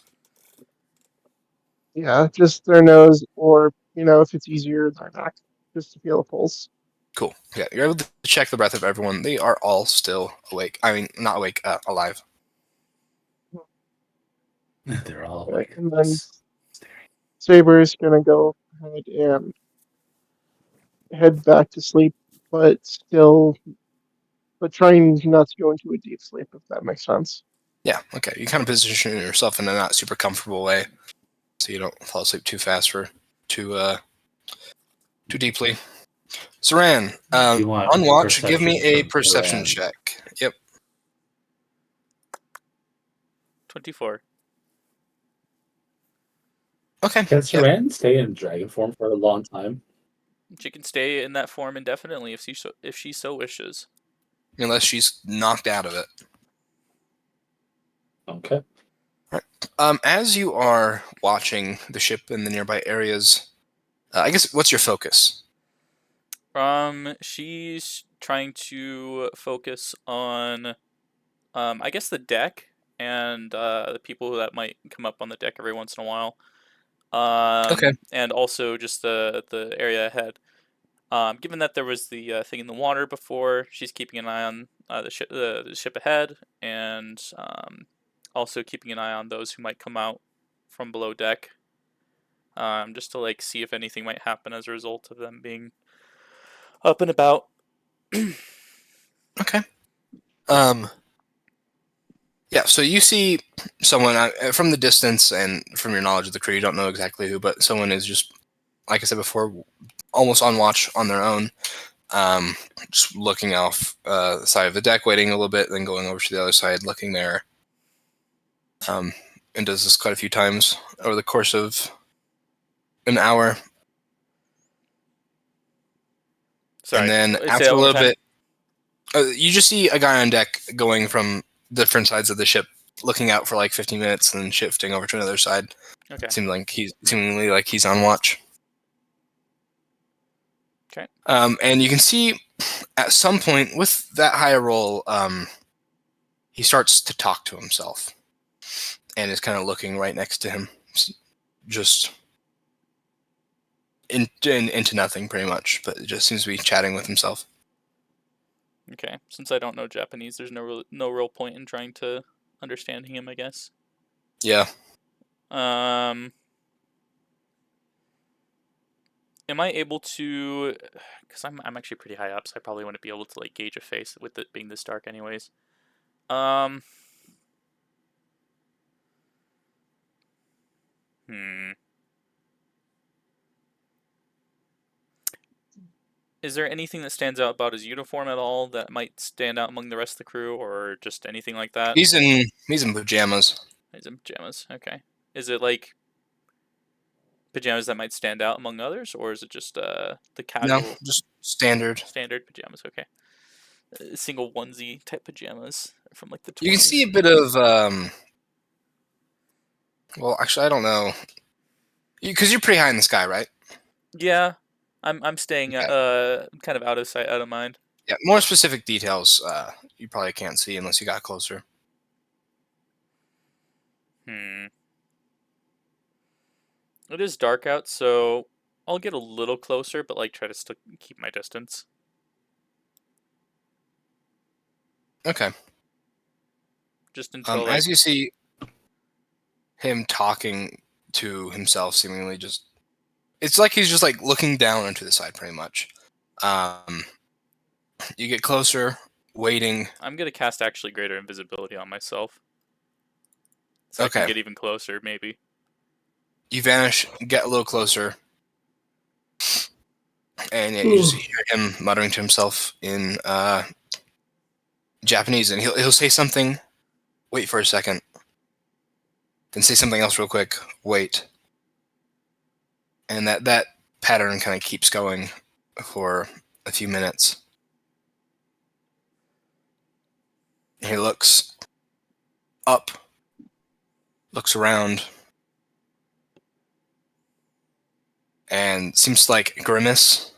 Yeah, just their nose, or if it's easier, their neck, just to feel a pulse. Cool. Yeah, you're able to check the breath of everyone. They are all still awake. I mean, not awake, alive. They're all Okay, like and then staring. Saber's gonna go ahead and head back to sleep, but trying not to go into a deep sleep, if that makes sense. Yeah. Okay. You kind of position yourself in a not super comfortable way, so you don't fall asleep too fast or too deeply. Saran, Do you want on watch, give me a from perception Iran? check. Yep. 24. Okay. Can Yep. Saran stay in dragon form for a long time? She can stay in that form indefinitely if she so wishes. Unless she's knocked out of it. Okay. As you are watching the ship in the nearby areas, I guess what's your focus? She's trying to focus on, I guess the deck and the people that might come up on the deck every once in a while. Okay. And also just the area ahead. Given that there was the thing in the water before, she's keeping an eye on the ship ahead, and also keeping an eye on those who might come out from below deck. Just to see if anything might happen as a result of them being up and about. Okay. Yeah, so you see someone from the distance and from your knowledge of the crew, you don't know exactly who, but someone is just, like I said before, almost on watch on their own, just looking off the side of the deck, waiting a little bit, then going over to the other side, looking there, and does this quite a few times over the course of an hour. Sorry, And then say after that a one more little time. bit, you just see a guy on deck going from different sides of the ship, looking out for like 15 minutes, and then shifting over to another side. Okay. Seemingly like he's on watch. Okay. And you can see at some point with that higher roll, he starts to talk to himself, and is kind of looking right next to him, just into nothing, pretty much. But it just seems to be chatting with himself. Okay. Since I don't know Japanese, there's no real point in trying to understanding him, I guess. Yeah. Am I able to? Because I'm actually pretty high up, so I probably wouldn't be able to gauge a face with it being this dark, anyways. Is there anything that stands out about his uniform at all that might stand out among the rest of the crew, or just anything like that? He's in pajamas. He's in pajamas. Okay. Is it pajamas that might stand out among others, or is it just the casual? No, just standard. Standard pajamas. Okay. Single onesie type pajamas from the 20s. You can see a bit of well, actually, I don't know, because you're pretty high in the sky, right? Yeah, I'm staying kind of out of sight, out of mind. Yeah, more specific details you probably can't see unless you got closer. It is dark out, so I'll get a little closer, but try to still keep my distance. Okay. Just until As you see him talking to himself, seemingly it's like he's just looking down into the side, pretty much. You get closer, waiting. I'm gonna cast actually greater invisibility on myself. So I Okay. can get even closer, maybe. You vanish, get a little closer, and you just hear him muttering to himself in Japanese, and he'll say something. Wait for a second. Then say something else real quick. Wait. And that pattern kind of keeps going for a few minutes. He looks up, looks around, and seems to like grimace.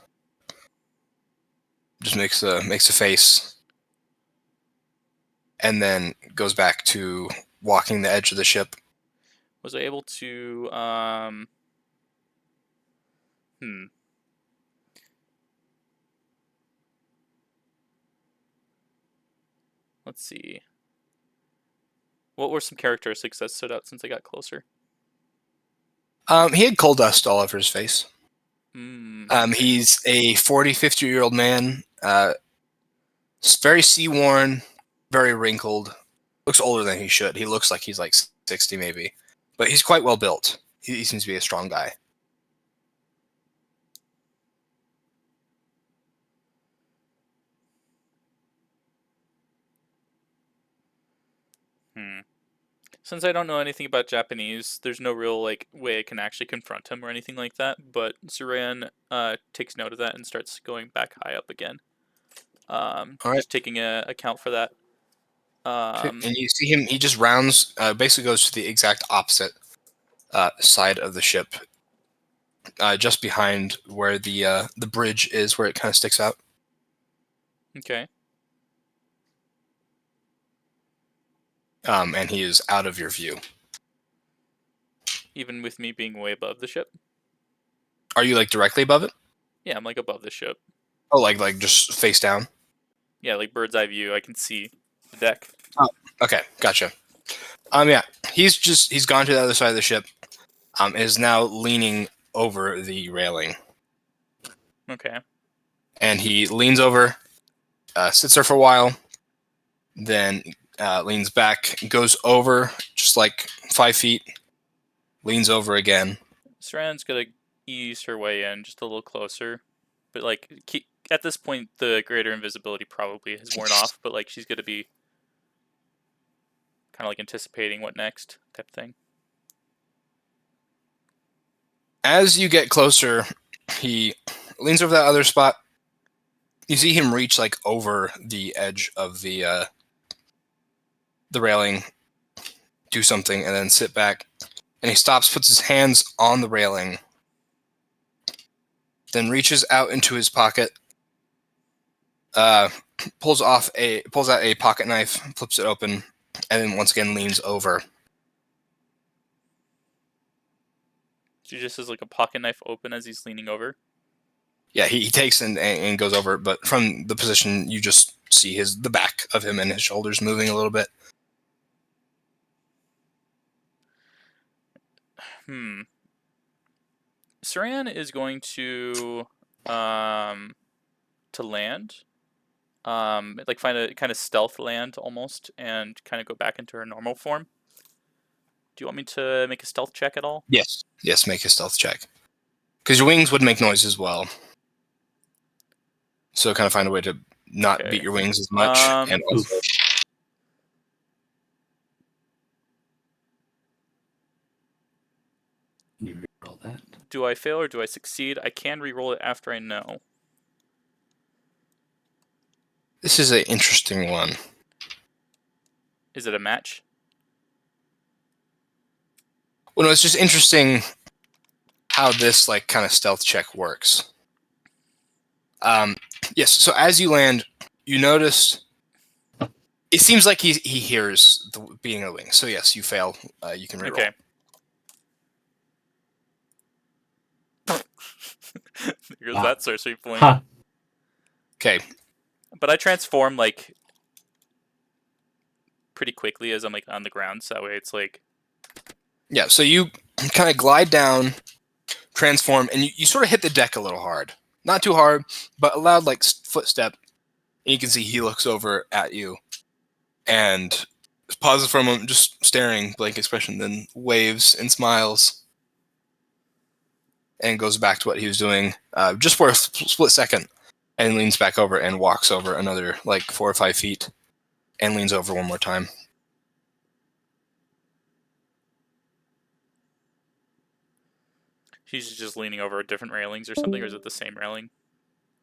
Just makes a face, and then goes back to walking the edge of the ship. Was I able to Let's see. What were some characteristics that stood out since I got closer? He had coal dust all over his face. Okay. He's a 40, 50-year-old man. Very sea-worn, very wrinkled. Looks older than he should. He looks like he's like 60 maybe. But he's quite well built. He seems to be a strong guy. Since I don't know anything about Japanese, there's no real like way I can actually confront him or anything like that. But Zoran takes note of that and starts going back high up again. All right. Just taking account for that. And you see him. He just rounds. Basically goes to the exact opposite side of the ship, just behind where the bridge is, where it kind of sticks out. Okay. And he is out of your view. Even with me being way above the ship? Are you like directly above it? Yeah, I'm like above the ship. Oh, like just face down? Yeah, like bird's eye view. I can see the deck. Oh, okay, gotcha. Yeah, he's gone to the other side of the ship. Is now leaning over the railing. Okay. And he leans over, sits there for a while, then leans back, goes over just like 5 feet, leans over again. Saran's gonna ease her way in just a little closer, but like at this point, the greater invisibility probably has worn off. But like she's gonna be kind of like anticipating what next type thing. As you get closer, he leans over that other spot. You see him reach like over the edge of the railing, do something, and then sit back. And he stops, puts his hands on the railing, then reaches out into his pocket, pulls out a pocket knife, flips it open, and then once again leans over. She just has like a pocket knife open as he's leaning over. Yeah, he takes and goes over, but from the position you just see the back of him and his shoulders moving a little bit. Saran is going to land, like find a kind of stealth land almost, and kind of go back into her normal form. Do you want me to make a stealth check at all? Yes, make a stealth check. Because your wings would make noise as well. So kind of find a way to not beat your wings as much. And also... You re-roll that. Do I fail or do I succeed? I can re-roll it after I know. This is an interesting one. Is it a match? Well, no, it's just interesting how this like kind of stealth check works. Yes, so as you land, you notice it seems like he hears the beating of the wings. So yes, you fail. You can reroll. Okay. There goes that sorcery point. Huh. Okay. But I transform like pretty quickly as I'm like on the ground, so that way it's like... Yeah, so you kind of glide down, transform, and you sort of hit the deck a little hard. Not too hard, but a loud like footstep. And you can see he looks over at you and pauses for a moment, just staring, blank expression, then waves and smiles, and goes back to what he was doing just for a split second, and leans back over and walks over another 4 or 5 feet, and leans over one more time. He's just leaning over different railings or something, or is it the same railing?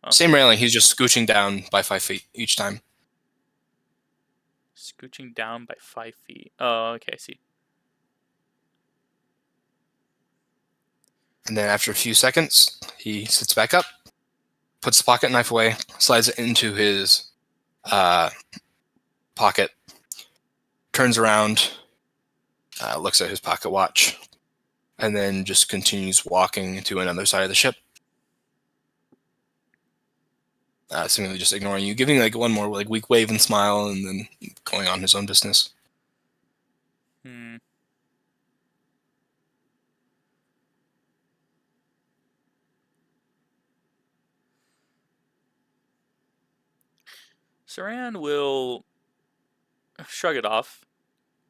Oh. Same railing, he's just scooching down by 5 feet each time. Scooching down by 5 feet. Oh, okay, I see. And then after a few seconds, he sits back up, puts the pocket knife away, slides it into his pocket, turns around, looks at his pocket watch, and then just continues walking to another side of the ship. Seemingly just ignoring you, giving one more weak wave and smile, and then going on his own business. Saran will shrug it off,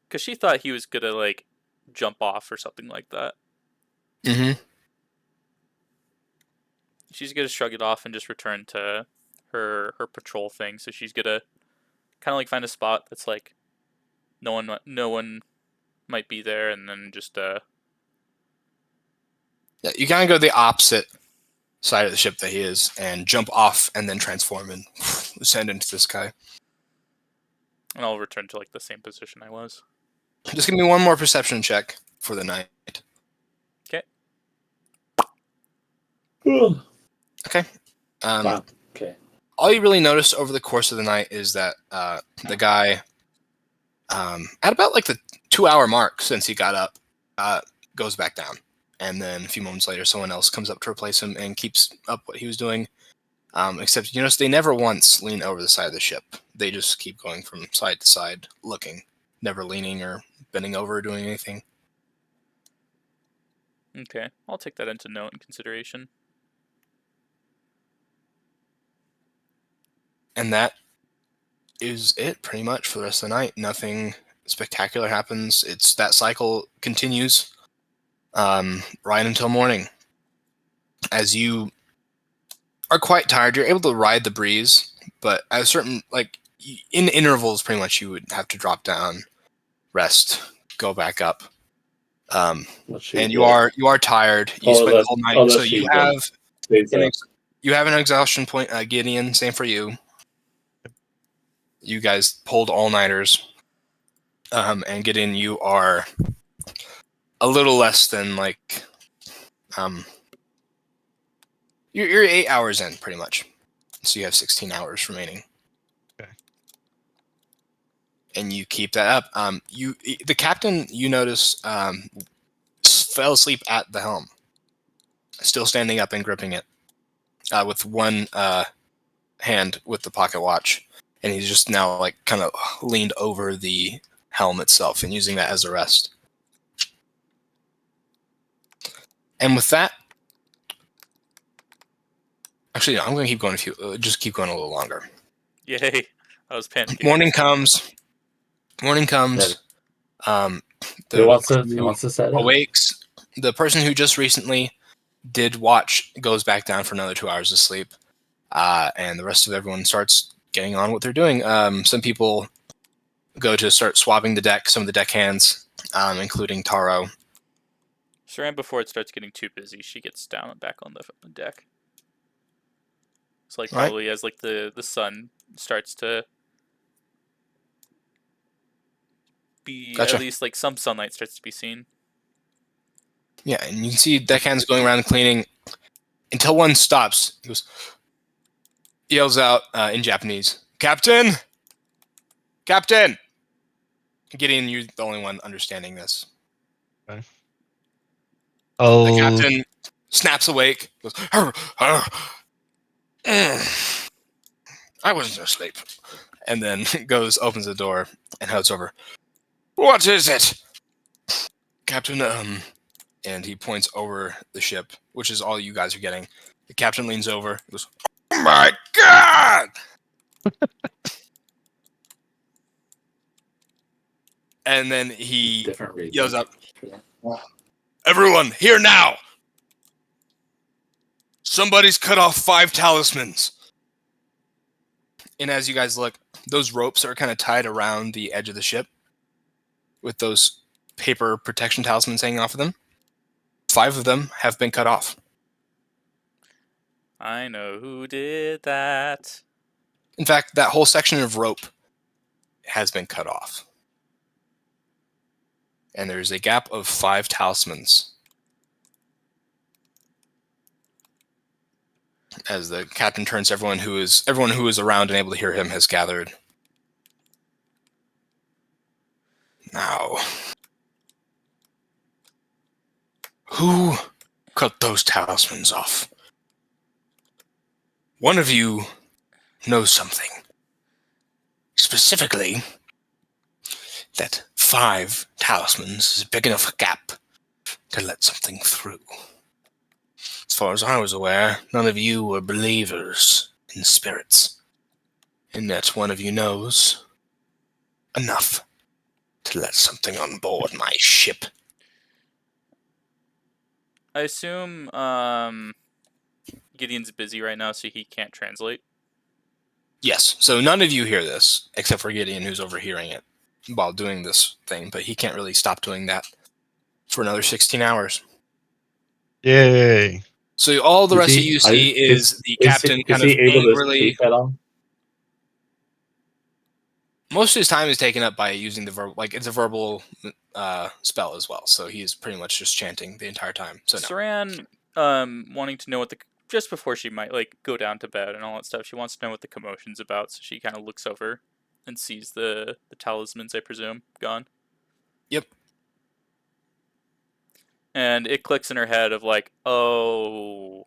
because she thought he was gonna jump off or something like that. Mm-hmm. She's gonna shrug it off and just return to her patrol thing. So she's gonna kind of find a spot that's no one might be there, and then just Yeah, you kind of go to the opposite side of the ship that he is, and jump off, and then transform and ascend into the sky. And I'll return to the same position I was. Just give me one more perception check for the night. Okay. Okay. Wow. Okay. All you really notice over the course of the night is that the guy, at about the 2-hour mark since he got up, goes back down. And then a few moments later, someone else comes up to replace him and keeps up what he was doing. Except you notice they never once lean over the side of the ship. They just keep going from side to side, looking, never leaning or bending over or doing anything. Okay, I'll take that into note and consideration. And that is it, pretty much, for the rest of the night. Nothing spectacular happens. That cycle continues right until morning. As you are quite tired, you're able to ride the breeze, but at a certain, in intervals, pretty much, you would have to drop down, rest, go back up. And you are tired. You spent the whole night, so you have an exhaustion point. Gideon, same for you. You guys pulled all-nighters, and Gideon, you are a little less than you're 8 hours in, pretty much. So you have 16 hours remaining. Okay. And you keep that up. The captain, you notice, fell asleep at the helm, still standing up and gripping it, with one hand with the pocket watch, and he's just now kind of leaned over the helm itself and using that as a rest. And with that, actually, no, I'm going to keep going just keep going a little longer. Yay! I was panicking. Morning comes. He wants to set it. Awakes. The person who just recently did watch goes back down for another 2 hours of sleep, and the rest of everyone starts getting on what they're doing. Some people go to start swabbing the deck. Some of the deckhands, including Taro. Saran, before it starts getting too busy, she gets down and back on the deck. It's probably as the sun starts to be, Gotcha. At least some sunlight starts to be seen. Yeah, and you can see deckhands going around and cleaning until one stops. He yells out in Japanese, "Captain! Captain!" Gideon, you're the only one understanding this. Okay. The captain snaps awake, goes, I wasn't asleep. And then opens the door and heads over. What is it? Captain, and he points over the ship, which is all you guys are getting. The captain leans over, goes, "Oh my God!" And then he Different reason. yells out, "Everyone, here now! Somebody's cut off 5 talismans." And as you guys look, those ropes are kind of tied around the edge of the ship with those paper protection talismans hanging off of them. 5 of them have been cut off. I know who did that. In fact, that whole section of rope has been cut off. And there's a gap of 5 talismans. As the captain turns, everyone who is around and able to hear him has gathered. Now, who cut those talismans off? One of you knows something. Specifically, that 5 talismans is a big enough gap to let something through. As far as I was aware, none of you were believers in spirits, and that one of you knows enough to let something on board my ship. I assume Gideon's busy right now, so he can't translate. Yes, so none of you hear this, except for Gideon, who's overhearing it while doing this thing, but he can't really stop doing that for another 16 hours. Yay. So all the rest of you see is the captain kind of able angrily... to speak at all? Most of his time is taken up by using the verbal, like it's a verbal spell as well. So he's pretty much just chanting the entire time. So no. Saran, wanting to know what just before she might like go down to bed and all that stuff, she wants to know what the commotion's about. So she kind of looks over and sees the talismans, I presume, gone. Yep. And it clicks in her head of like, oh,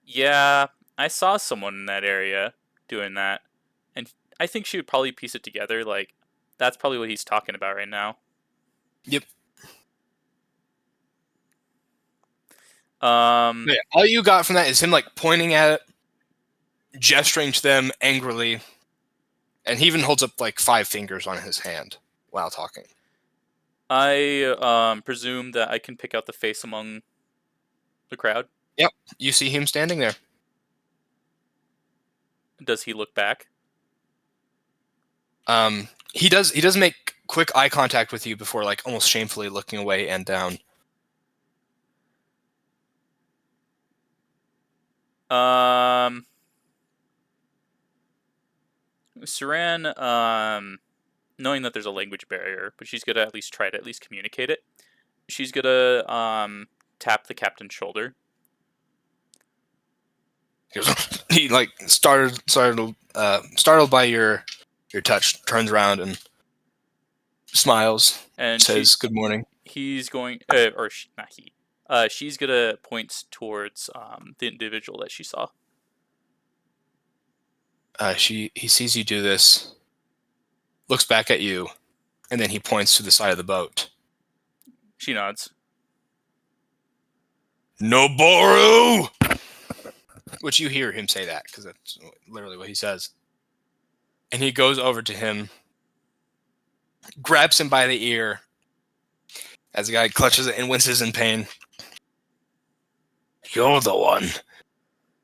yeah, I saw someone in that area doing that. And I think she would probably piece it together. Like, that's probably what he's talking about right now. Yep. Yeah, all you got from that is him like pointing at it, gesturing to them angrily, and he even holds up like 5 fingers on his hand while talking. I presume that I can pick out the face among the crowd. Yep, you see him standing there. Does he look back? He does make quick eye contact with you before like almost shamefully looking away and down. Saran, knowing that there's a language barrier, but she's gonna at least try to communicate it. She's gonna tap the captain's shoulder. He like startled by your touch, turns around and smiles and says, "Good morning." He's going, not he. She's gonna point towards the individual that she saw. He sees you do this, looks back at you, and then he points to the side of the boat. She nods. Noboru! Which you hear him say that, because that's literally what he says. And he goes over to him, grabs him by the ear, as the guy clutches it and winces in pain. You're the one.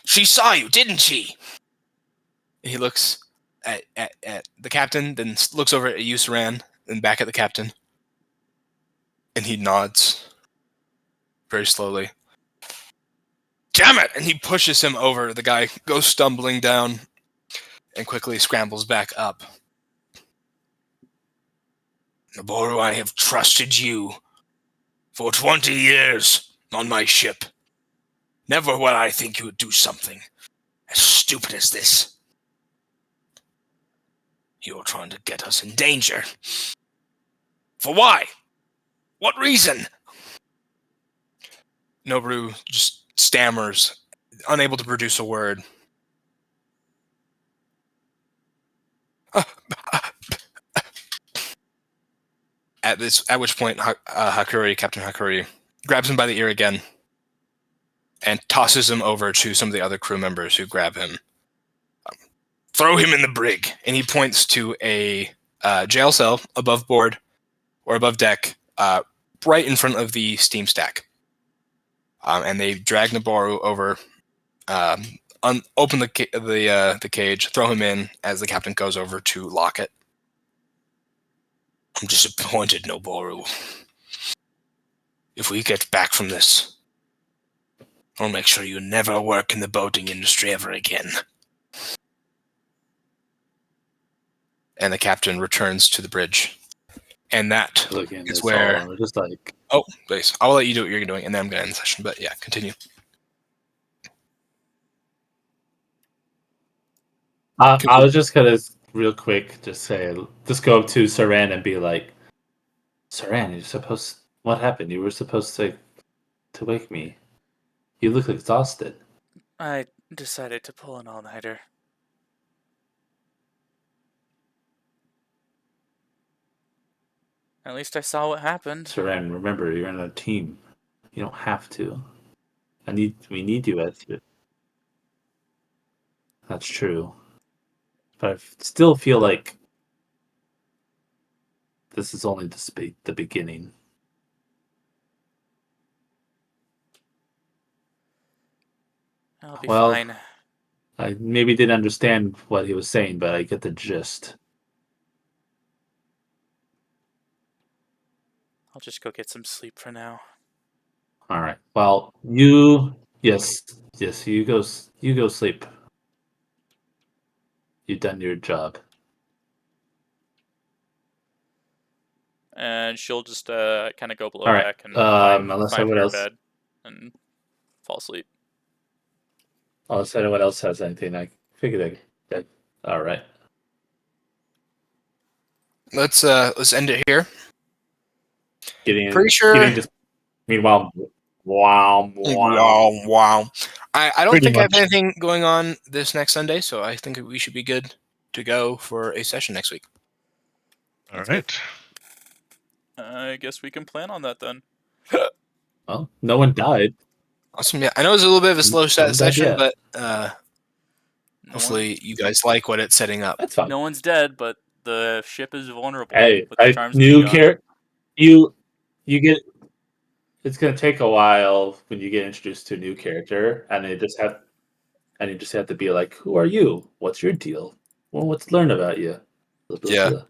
She saw you, didn't she? And he looks at the captain, then looks over at you, Saran, then back at the captain. And he nods very slowly. Damn it! And he pushes him over. The guy goes stumbling down and quickly scrambles back up. Noboru, I have trusted you for 20 years on my ship. Never would I think you would do something as stupid as this. You're trying to get us in danger. For why? What reason? Noboru just stammers, unable to produce a word. At which point, Captain Hakuri, grabs him by the ear again and tosses him over to some of the other crew members who grab him. Throw him in the brig, and he points to a jail cell above board or above deck, right in front of the steam stack. And they drag Nabaru over, open the cage, throw him in as the captain goes over to lock it. I'm disappointed, Nabaru. If we get back from this, I'll make sure you never work in the boating industry ever again. And the captain returns to the bridge. And that is where... We're just like... Oh, please. I'll let you do what you're doing, and then I'm going to end the session. But yeah, continue. I was just going to, real quick, just go up to Saran and be like, Saran, what happened? You were supposed to wake me. You look exhausted. I decided to pull an all-nighter. At least I saw what happened. Saran, remember, you're in a team. You don't have to. We need you at it. That's true. But I still feel like this is only the beginning. I'll be fine. I maybe didn't understand what he was saying, but I get the gist. I'll just go get some sleep for now. All right. Well, yes, you go sleep. You've done your job. And she'll just kind of go below All right. deck and Unless find anyone her else, bed and fall asleep. unless anyone else has anything, I figured that. All right. Let's end it here. Pretty sure. Meanwhile, wow. I don't Pretty think I have much. anything going on this next Sunday, so I think we should be good to go for a session next week. All right. I guess we can plan on that then. Well, no one died. Awesome. Yeah, I know it was a little bit of a slow session, yet. but hopefully you guys like what it's setting up. That's fine. No one's dead, but the ship is vulnerable. Hey, with the charms new being gone. character. You get. It's gonna take a while when you get introduced to a new character, and you just have to be like, "Who are you? What's your deal? Well, let's learn about you." Blah, blah, Yeah. blah.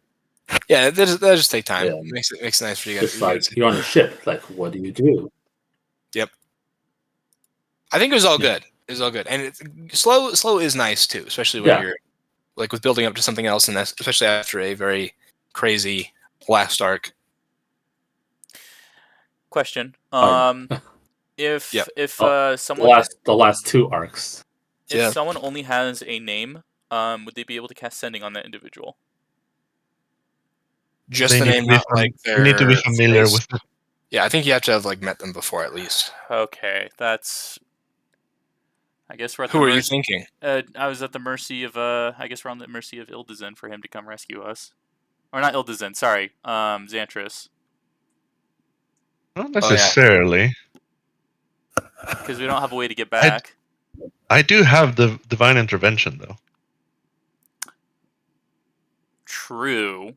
Yeah, that'll just take time. Yeah. It makes it nice for you guys. Just like you're on a ship. Like, what do you do? Yep. I think it was all Yeah. good. It was all good, and slow is nice too, especially when you're like with building up to something else, and especially after a very crazy last arc. Question. If Yep. someone The last two arcs. if someone only has a name, would they be able to cast sending on that individual? Just They the need name, to be not like their you need to be familiar face. with it. Yeah, I think you have to have like met them before at least. Okay, that's. I guess we're at Who the are you mercy. thinking? I was at the mercy of. I guess we're on the mercy of Ildezen for him to come rescue us, or not Ildezen. Sorry, Xantris. Not necessarily. Because we don't have a way to get back. I do have the divine intervention though. True.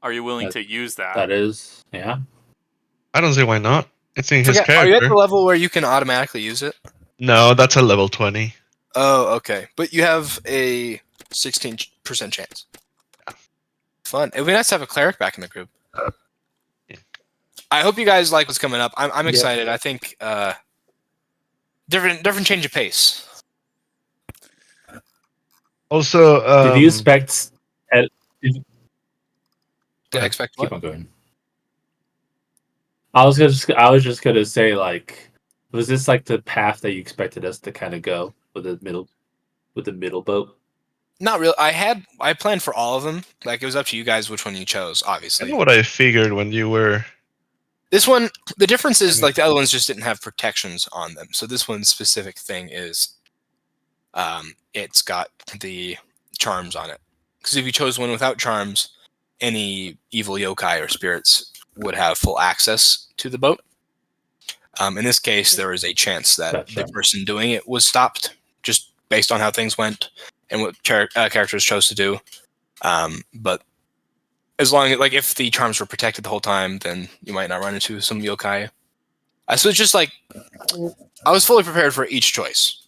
Are you willing to use that? That is, yeah. I don't see why not. It's in his character. Are you at the level where you can automatically use it? No, that's a level 20. Oh, okay. But you have a 16% chance. Fun. It would be nice to have a cleric back in the group. Yeah. I hope you guys like what's coming up. I'm excited. I think different change of pace. Also, did you expect? Did I expect what? Keep on going. I was just gonna say, like, was this like the path that you expected us to kind of go with the middle boat? Not really. I planned for all of them. Like it was up to you guys which one you chose. I Obviously, know what I figured when you were. This one, the difference is like the other ones just didn't have protections on them. So this one's specific thing is, it's got the charms on it. Because if you chose one without charms, any evil yokai or spirits would have full access to the boat. In this case, there is a chance that the person doing it was stopped just based on how things went and what characters chose to do. But as long as, like, if the charms were protected the whole time, then you might not run into some yokai. So it's just like, I was fully prepared for each choice.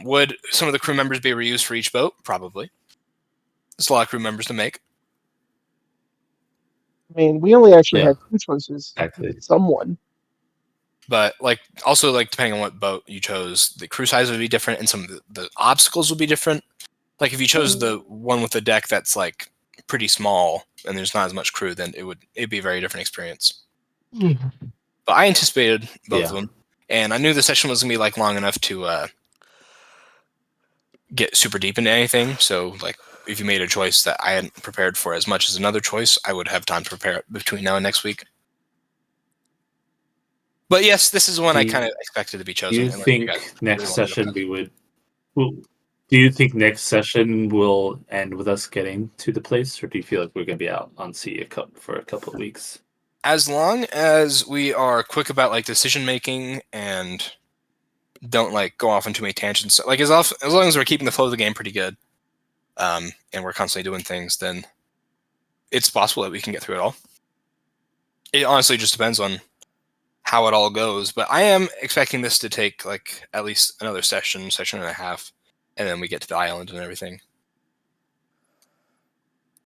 Would some of the crew members be reused for each boat? Probably. There's a lot of crew members to make. I mean, we only actually Yeah. had 2 choices. Exactly. Someone. But like, also, like, depending on what boat you chose, the crew size would be different, and some of the obstacles would be different. Like, if you chose the one with the deck that's like pretty small and there's not as much crew, then it'd be a very different experience. But I anticipated both of them, and I knew the session was gonna be like long enough to get super deep into anything. So, like, if you made a choice that I hadn't prepared for as much as another choice, I would have time to prepare it between now and next week. But yes, this is one I kind of expected to be chosen. Do you think next session we would? Well, do you think next session will end with us getting to the place, or do you feel like we're going to be out on sea for a couple of weeks? As long as we are quick about like decision making and don't like go off on too many tangents, like as long as we're keeping the flow of the game pretty good, and we're constantly doing things, then it's possible that we can get through it all. It honestly just depends on how it all goes, but I am expecting this to take like at least another session and a half, and then we get to the island and everything.